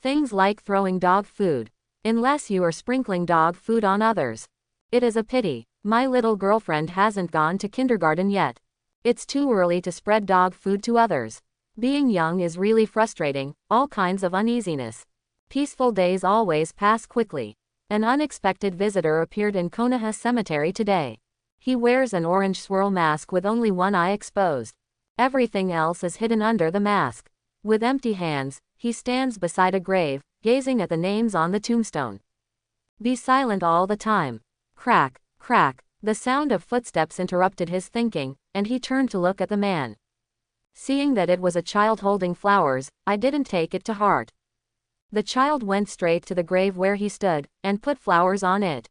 Things like throwing dog food. Unless you are sprinkling dog food on others. It is a pity. My little girlfriend hasn't gone to kindergarten yet. It's too early to spread dog food to others. Being young is really frustrating, all kinds of uneasiness. Peaceful days always pass quickly. An unexpected visitor appeared in Konoha Cemetery today. He wears an orange swirl mask with only one eye exposed. Everything else is hidden under the mask. With empty hands, he stands beside a grave, gazing at the names on the tombstone. Be silent all the time. Crack, crack. The sound of footsteps interrupted his thinking, and he turned to look at the man. Seeing that it was a child holding flowers, I didn't take it to heart. The child went straight to the grave where he stood, and put flowers on it.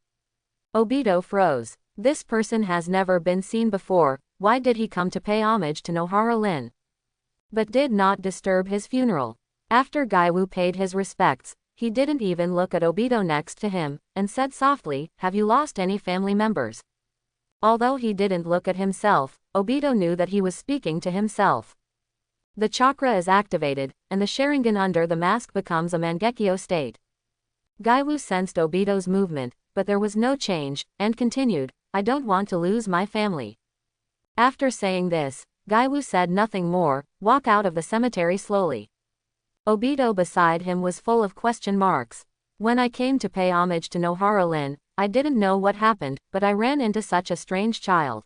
Obito froze. This person has never been seen before. Why did he come to pay homage to Nohara Lin? But did not disturb his funeral. After Gaiwu paid his respects, he didn't even look at Obito next to him, and said softly, "Have you lost any family members?" Although he didn't look at himself, Obito knew that he was speaking to himself. The chakra is activated, and the Sharingan under the mask becomes a Mangekyo state. Gaiwu sensed Obito's movement, but there was no change, and continued, "I don't want to lose my family." After saying this, Gaiwu said nothing more, walk out of the cemetery slowly. Obito beside him was full of question marks. When I came to pay homage to Nohara Lin, I didn't know what happened, but I ran into such a strange child.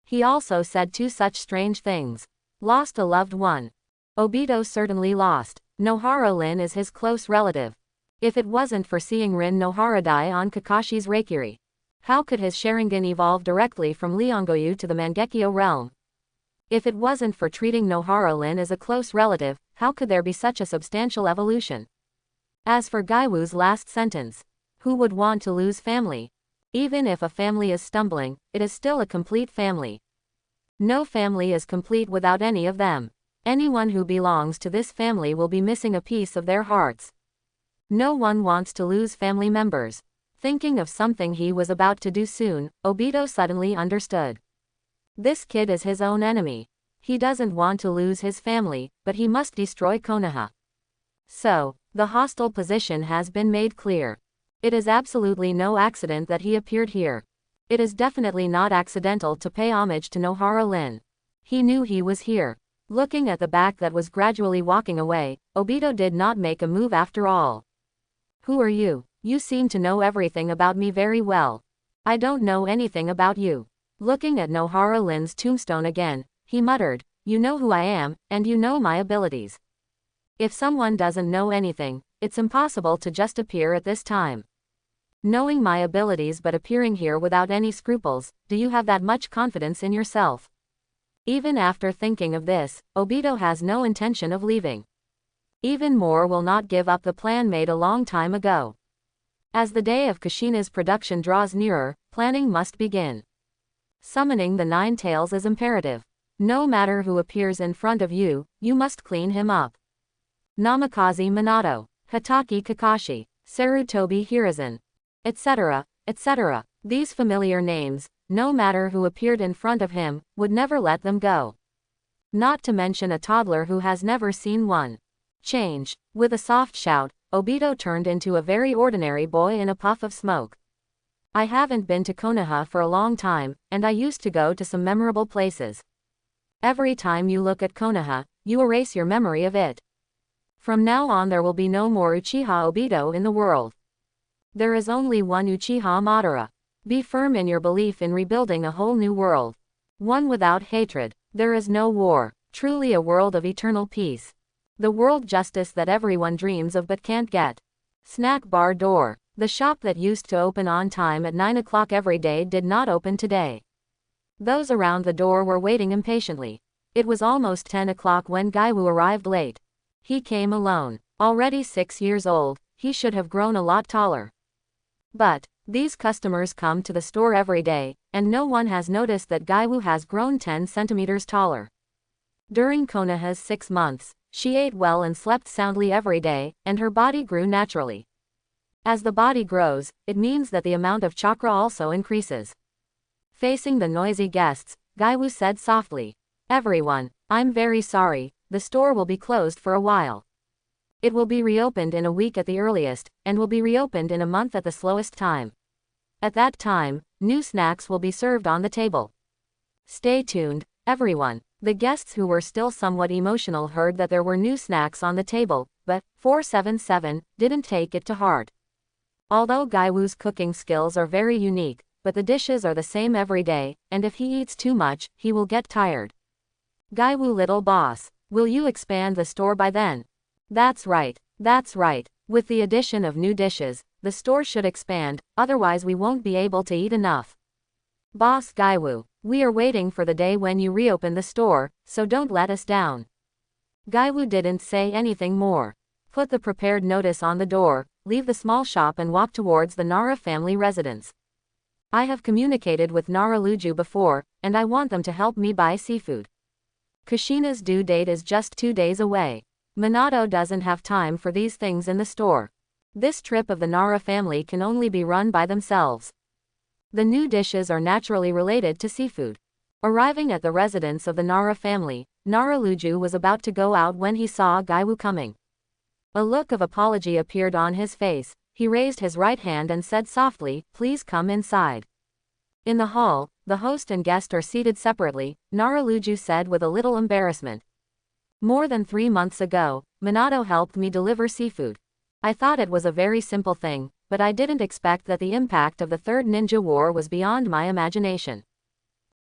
He also said two such strange things. Lost a loved one. Obito certainly lost. Nohara Lin is his close relative. If it wasn't for seeing Rin Nohara die on Kakashi's Reikiri, how could his Sharingan evolve directly from Leongoyu to the Mangekyo realm? If it wasn't for treating Nohara Lin as a close relative, how could there be such a substantial evolution? As for Gaiwu's last sentence, who would want to lose family? Even if a family is stumbling, it is still a complete family. No family is complete without any of them. Anyone who belongs to this family will be missing a piece of their hearts. No one wants to lose family members. Thinking of something he was about to do soon, Obito suddenly understood. This kid is his own enemy. He doesn't want to lose his family, but he must destroy Konoha. So, the hostile position has been made clear. It is absolutely no accident that he appeared here. It is definitely not accidental to pay homage to Nohara Lin. He knew he was here. Looking at the back that was gradually walking away, Obito did not make a move after all. Who are you? You seem to know everything about me very well. I don't know anything about you. Looking at Nohara Lin's tombstone again, he muttered, you know who I am, and you know my abilities. If someone doesn't know anything, it's impossible to just appear at this time. Knowing my abilities but appearing here without any scruples, do you have that much confidence in yourself? Even after thinking of this, Obito has no intention of leaving. Even more will not give up the plan made a long time ago. As the day of Kushina's production draws nearer, planning must begin. Summoning the Nine Tails is imperative. No matter who appears in front of you, you must clean him up. Namikaze Minato, Hatake Kakashi, Sarutobi Hiruzen, etc., etc. These familiar names, no matter who appeared in front of him, would never let them go. Not to mention a toddler who has never seen one. Change. With a soft shout, Obito turned into a very ordinary boy in a puff of smoke. I haven't been to Konoha for a long time, and I used to go to some memorable places. Every time you look at Konoha, you erase your memory of it. From now on there will be no more Uchiha Obito in the world. There is only one Uchiha Madara. Be firm in your belief in rebuilding a whole new world. One without hatred. There is no war. Truly a world of eternal peace. The world justice that everyone dreams of but can't get. Snack bar door. The shop that used to open on time at 9 o'clock every day did not open today. Those around the door were waiting impatiently. It was almost 10 o'clock when Gaiwu arrived late. He came alone. Already 6 years old, he should have grown a lot taller. But, these customers come to the store every day, and no one has noticed that Gaiwu has grown 10 centimeters taller. During Konoha's 6 months, she ate well and slept soundly every day, and her body grew naturally. As the body grows, it means that the amount of chakra also increases. Facing the noisy guests, Gaiwu said softly, everyone, I'm very sorry, the store will be closed for a while. It will be reopened in a week at the earliest, and will be reopened in a month at the slowest time. At that time, new snacks will be served on the table. Stay tuned, everyone. The guests who were still somewhat emotional heard that there were new snacks on the table, but 477 didn't take it to heart. Although Gaiwu's cooking skills are very unique, but the dishes are the same every day, and if he eats too much, he will get tired. Gaiwu little boss, will you expand the store by then? That's right, that's right. With the addition of new dishes, the store should expand, otherwise we won't be able to eat enough. Boss Gaiwu, we are waiting for the day when you reopen the store, so don't let us down. Gaiwu didn't say anything more. Put the prepared notice on the door, leave the small shop and walk towards the Nara family residence. I have communicated with Nara Luju before, and I want them to help me buy seafood. Kushina's due date is just 2 days away. Minato doesn't have time for these things in the store. This trip of the Nara family can only be run by themselves. The new dishes are naturally related to seafood. Arriving at the residence of the Nara family, Nara Luju was about to go out when he saw Gaiwu coming. A look of apology appeared on his face. He raised his right hand and said softly, "Please come inside." In the hall, the host and guest are seated separately, Nara Luju said with a little embarrassment. More than 3 months ago, Minato helped me deliver seafood. I thought it was a very simple thing, but I didn't expect that the impact of the Third Ninja War was beyond my imagination.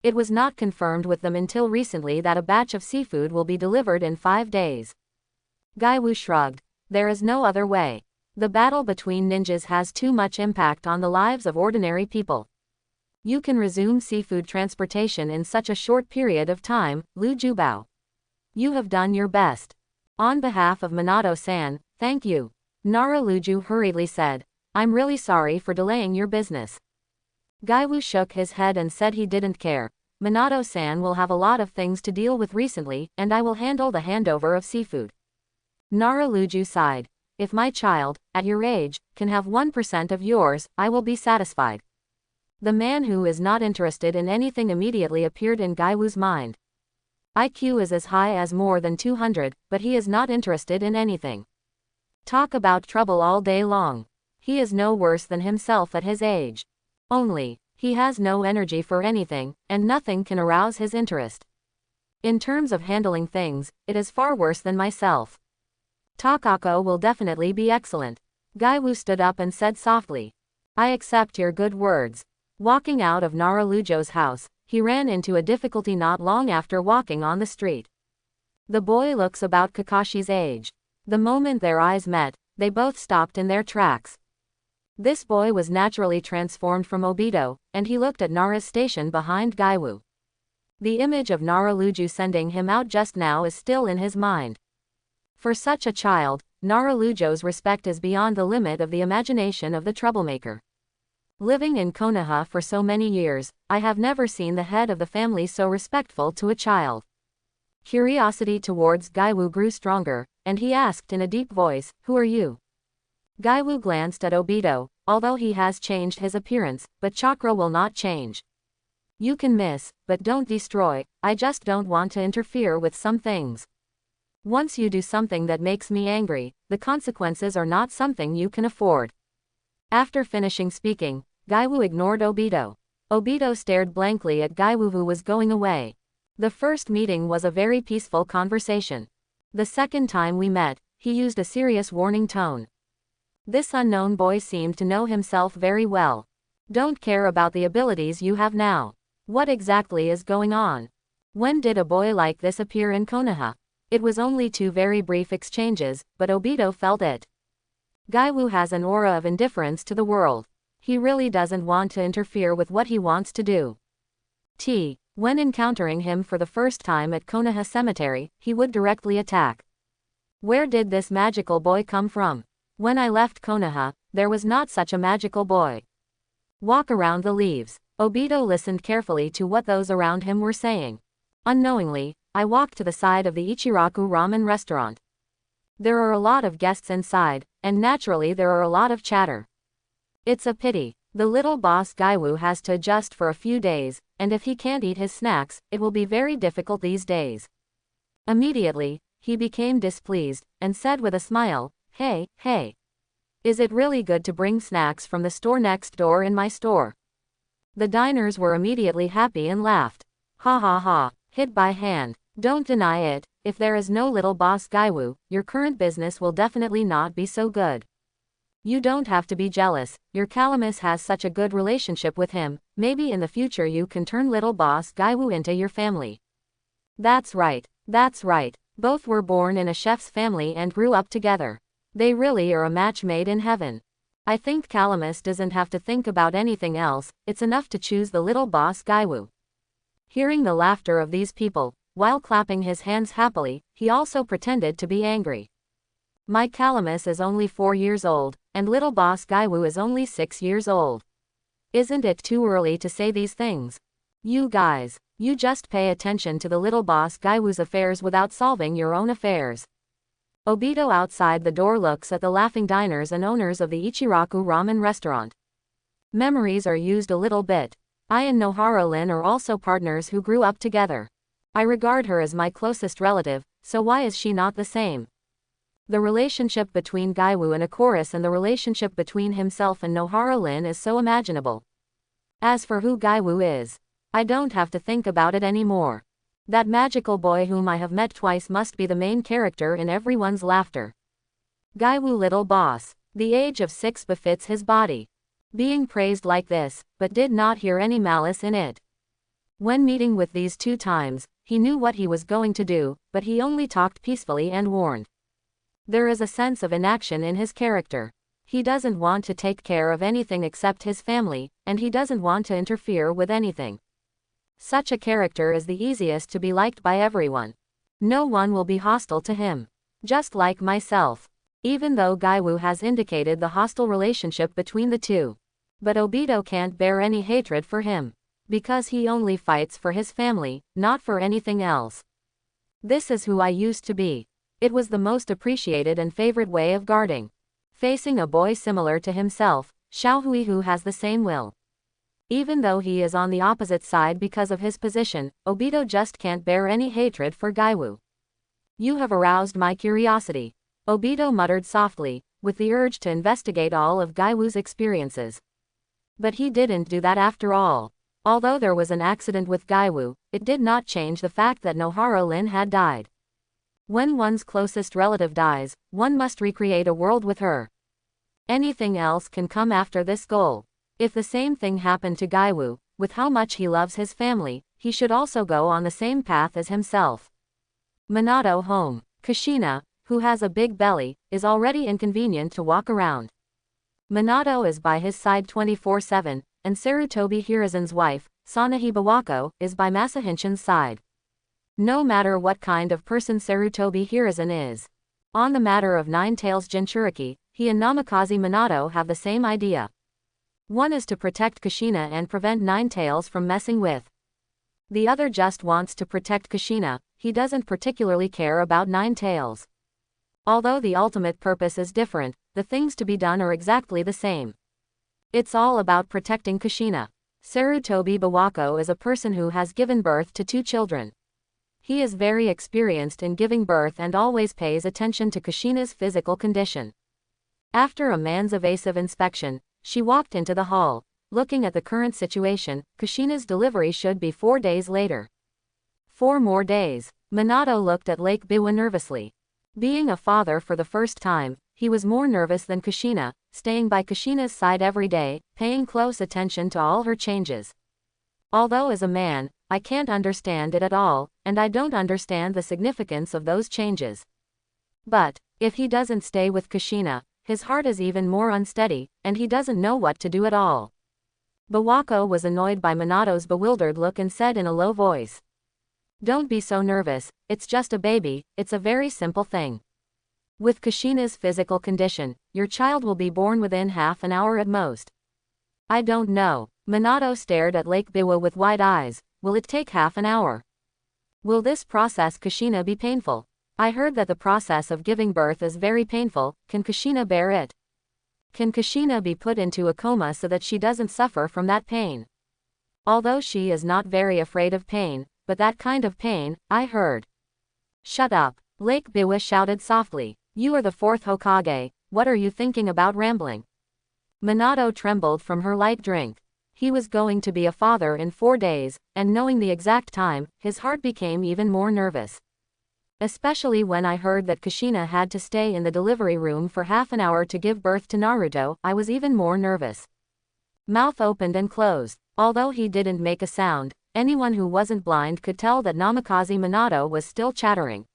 It was not confirmed with them until recently that a batch of seafood will be delivered in 5 days. Gaiwu shrugged. There is no other way. The battle between ninjas has too much impact on the lives of ordinary people. You can resume seafood transportation in such a short period of time, Luju bowed. You have done your best. On behalf of Minato-san, thank you. Nara Luju hurriedly said. I'm really sorry for delaying your business. Gaiwu shook his head and said he didn't care. Minato-san will have a lot of things to deal with recently, and I will handle the handover of seafood. Nara Luju sighed. If my child, at your age, can have 1% of yours, I will be satisfied. The man who is not interested in anything immediately appeared in Gaiwu's mind. IQ is as high as more than 200, but he is not interested in anything. Talk about trouble all day long. He is no worse than himself at his age. Only, he has no energy for anything, and nothing can arouse his interest. In terms of handling things, it is far worse than myself. Takako will definitely be excellent. Gaiwu stood up and said softly. I accept your good words. Walking out of Nara Lujo's house, he ran into a difficulty not long after walking on the street. The boy looks about Kakashi's age. The moment their eyes met, they both stopped in their tracks. This boy was naturally transformed from Obito, and he looked at Nara's station behind Gaiwu. The image of Nara Luju sending him out just now is still in his mind. For such a child, Nara Lujo's respect is beyond the limit of the imagination of the troublemaker. Living in Konoha for so many years, I have never seen the head of the family so respectful to a child. Curiosity towards Gaiwu grew stronger, and he asked in a deep voice, "Who are you?" Gaiwu glanced at Obito. Although he has changed his appearance, but chakra will not change. You can miss, but don't destroy. I just don't want to interfere with some things. Once you do something that makes me angry, the consequences are not something you can afford. After finishing speaking, Gaiwu ignored Obito. Obito stared blankly at Gaiwu who was going away. The first meeting was a very peaceful conversation. The second time we met, he used a serious warning tone. This unknown boy seemed to know himself very well. Don't care about the abilities you have now. What exactly is going on? When did a boy like this appear in Konoha? It was only 2 very brief exchanges, but Obito felt it. Gaiwu has an aura of indifference to the world. He really doesn't want to interfere with what he wants to do. When encountering him for the first time at Konoha Cemetery, he would directly attack. Where did this magical boy come from? When I left Konoha, there was not such a magical boy. Walk around the leaves. Obito listened carefully to what those around him were saying. Unknowingly, I walked to the side of the Ichiraku ramen restaurant. There are a lot of guests inside, and naturally there are a lot of chatter. It's a pity. The little boss Gaiwu has to adjust for a few days, and if he can't eat his snacks, it will be very difficult these days. Immediately, he became displeased, and said with a smile, Hey. Is it really good to bring snacks from the store next door in my store? The diners were immediately happy and laughed. Ha ha ha, hit by hand. Don't deny it, if there is no little boss Gaiwu, your current business will definitely not be so good. You don't have to be jealous, your Calamus has such a good relationship with him, maybe in the future you can turn little boss Gaiwu into your family. That's right. Both were born in a chef's family and grew up together. They really are a match made in heaven. I think Calamus doesn't have to think about anything else, it's enough to choose the little boss Gaiwu. Hearing the laughter of these people, while clapping his hands happily, he also pretended to be angry. My Calamus is only 4 years old, and little boss Gaiwu is only 6 years old. Isn't it too early to say these things? You guys, you just pay attention to the little boss Gaiwu's affairs without solving your own affairs. Obito outside the door looks at the laughing diners and owners of the Ichiraku ramen restaurant. Memories are used a little bit. I and Nohara-Lin are also partners who grew up together. I regard her as my closest relative, so why is she not the same? The relationship between Gaiwu and Ikoris and the relationship between himself and Nohara-Lin is so imaginable. As for who Gaiwu is, I don't have to think about it anymore. That magical boy whom I have met twice must be the main character in everyone's laughter. Gaiwu little boss. The age of 6 befits his body. Being praised like this, but did not hear any malice in it. When meeting with these 2 times, he knew what he was going to do, but he only talked peacefully and warned. There is a sense of inaction in his character. He doesn't want to take care of anything except his family, and he doesn't want to interfere with anything. Such a character is the easiest to be liked by everyone. No one will be hostile to him. Just like myself. Even though Gaiwu has indicated the hostile relationship between the two. But Obito can't bear any hatred for him. Because he only fights for his family, not for anything else. This is who I used to be. It was the most appreciated and favorite way of guarding. Facing a boy similar to himself, Xiaohui who has the same will. Even though he is on the opposite side because of his position, Obito just can't bear any hatred for Gaiwu. You have aroused my curiosity. Obito muttered softly, with the urge to investigate all of Gaiwu's experiences. But he didn't do that after all. Although there was an accident with Gaiwu, it did not change the fact that Nohara-Lin had died. When one's closest relative dies, one must recreate a world with her. Anything else can come after this goal. If the same thing happened to Gaiwu, with how much he loves his family, he should also go on the same path as himself. Minato home. Kushina, who has a big belly, is already inconvenient to walk around. Minato is by his side 24/7, and Sarutobi Hiruzen's wife, Sanahi Bawako, is by Masahinshin's side. No matter what kind of person Sarutobi Hiruzen is. On the matter of Nine Tails Jinchuriki, he and Namikaze Minato have the same idea. One is to protect Kushina and prevent Nine Tails from messing with. The other just wants to protect Kushina, he doesn't particularly care about Nine Tails. Although the ultimate purpose is different, the things to be done are exactly the same. It's all about protecting Kushina. Sarutobi Bawako is a person who has given birth to 2 children. He is very experienced in giving birth and always pays attention to Kushina's physical condition. After a man's evasive inspection, she walked into the hall. Looking at the current situation, Kushina's delivery should be 4 days later. 4 more days. Minato looked at Lake Biwa nervously. Being a father for the first time, he was more nervous than Kushina, staying by Kushina's side every day, paying close attention to all her changes. Although as a man, I can't understand it at all, and I don't understand the significance of those changes. But, if he doesn't stay with Kushina, his heart is even more unsteady, and he doesn't know what to do at all. Bawako was annoyed by Minato's bewildered look and said in a low voice. Don't be so nervous, it's just a baby, it's a very simple thing. With Kushina's physical condition, your child will be born within half an hour at most. I don't know. Minato stared at Lake Biwa with wide eyes. Will it take half an hour? Will this process Kushina be painful? I heard that the process of giving birth is very painful. Can Kushina bear it? Can Kushina be put into a coma so that she doesn't suffer from that pain? Although she is not very afraid of pain, but that kind of pain, I heard. Shut up. Lake Biwa shouted softly. You are the 4th Hokage, what are you thinking about rambling? Minato trembled from her light drink. He was going to be a father in 4 days, and knowing the exact time, his heart became even more nervous. Especially when I heard that Kushina had to stay in the delivery room for half an hour to give birth to Naruto, I was even more nervous. Mouth opened and closed. Although he didn't make a sound, anyone who wasn't blind could tell that Namikaze Minato was still chattering.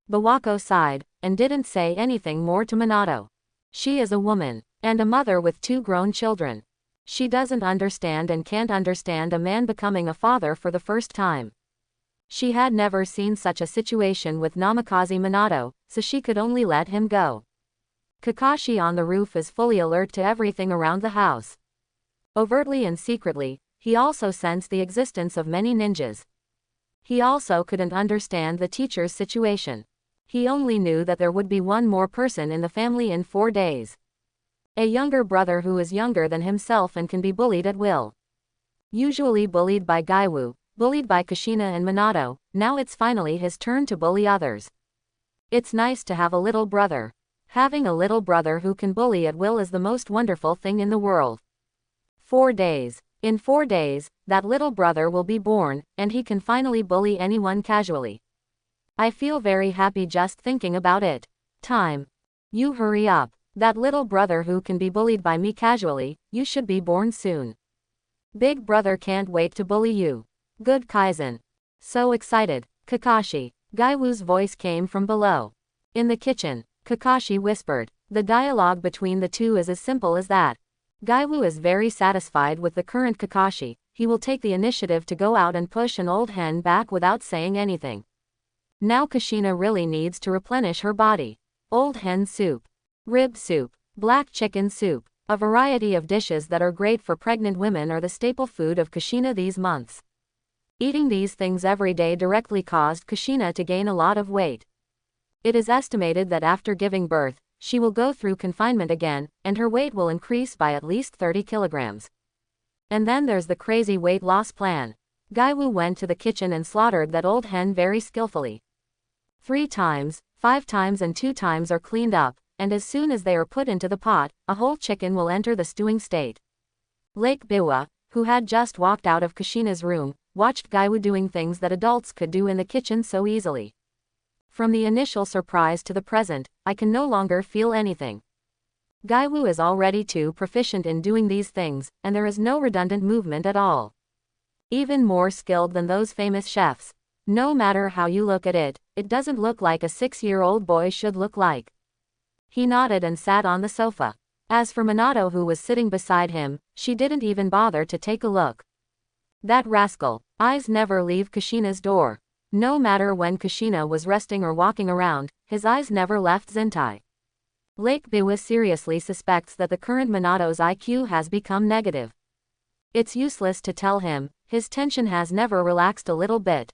Bawako sighed, and didn't say anything more to Minato. She is a woman. And a mother with 2 grown children. She doesn't understand and can't understand a man becoming a father for the first time. She had never seen such a situation with Namikaze Minato, so she could only let him go. Kakashi on the roof is fully alert to everything around the house. Overtly and secretly, he also sensed the existence of many ninjas. He also couldn't understand the teacher's situation. He only knew that there would be one more person in the family in 4 days. A younger brother who is younger than himself and can be bullied at will. Usually bullied by Gaiwu, bullied by Kushina and Minato, now it's finally his turn to bully others. It's nice to have a little brother. Having a little brother who can bully at will is the most wonderful thing in the world. 4 days. In 4 days, that little brother will be born, and he can finally bully anyone casually. I feel very happy just thinking about it. Time. You hurry up. That little brother who can be bullied by me casually, you should be born soon. Big brother can't wait to bully you. Good Kaizen. So excited. Kakashi. Gaiwu's voice came from below. In the kitchen, Kakashi whispered. The dialogue between the two is as simple as that. Gaiwu is very satisfied with the current Kakashi. He will take the initiative to go out and push an old hen back without saying anything. Now Kushina really needs to replenish her body. Old hen soup. Rib soup. Black chicken soup. A variety of dishes that are great for pregnant women are the staple food of Kushina these months. Eating these things every day directly caused Kushina to gain a lot of weight. It is estimated that after giving birth, she will go through confinement again, and her weight will increase by at least 30 kilograms. And then there's the crazy weight loss plan. Gaiwu went to the kitchen and slaughtered that old hen very skillfully. 3 times, 5 times and 2 times are cleaned up, and as soon as they are put into the pot, a whole chicken will enter the stewing state. Lake Biwa, who had just walked out of Kushina's room, watched Gaiwu doing things that adults could do in the kitchen so easily. From the initial surprise to the present, I can no longer feel anything. Gaiwu is already too proficient in doing these things, and there is no redundant movement at all. Even more skilled than those famous chefs. No matter how you look at it, it doesn't look like a 6-year-old boy should look like. He nodded and sat on the sofa. As for Minato, who was sitting beside him, she didn't even bother to take a look. That rascal, eyes never leave Kushina's door. No matter when Kushina was resting or walking around, his eyes never left Zentai. Lake Biwa seriously suspects that the current Minato's IQ has become negative. It's useless to tell him, his tension has never relaxed a little bit.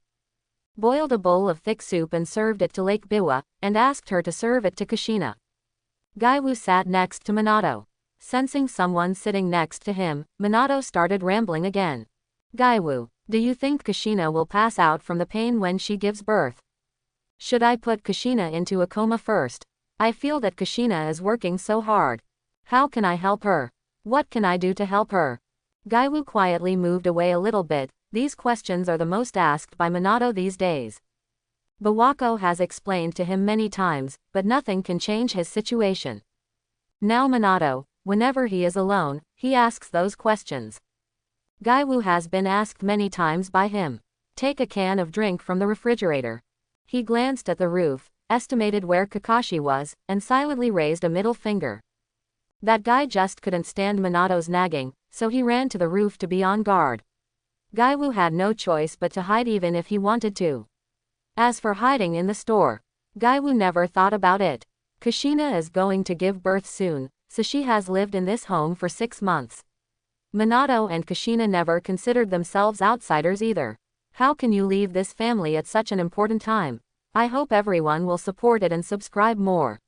Boiled a bowl of thick soup and served it to Lake Biwa, and asked her to serve it to Kushina. Gaiwu sat next to Minato. Sensing someone sitting next to him, Minato started rambling again. Gaiwu, do you think Kushina will pass out from the pain when she gives birth? Should I put Kushina into a coma first? I feel that Kushina is working so hard. How can I help her? What can I do to help her? Gaiwu quietly moved away a little bit. These questions are the most asked by Minato these days. Bawako has explained to him many times, but nothing can change his situation. Now Minato, whenever he is alone, he asks those questions. Gaiwu has been asked many times by him. Take a can of drink from the refrigerator. He glanced at the roof, estimated where Kakashi was, and silently raised a middle finger. That guy just couldn't stand Minato's nagging, so he ran to the roof to be on guard. Gaiwu had no choice but to hide even if he wanted to. As for hiding in the store, Gaiwu never thought about it. Kushina is going to give birth soon, so she has lived in this home for 6 months. Minato and Kushina never considered themselves outsiders either. How can you leave this family at such an important time? I hope everyone will support it and subscribe more.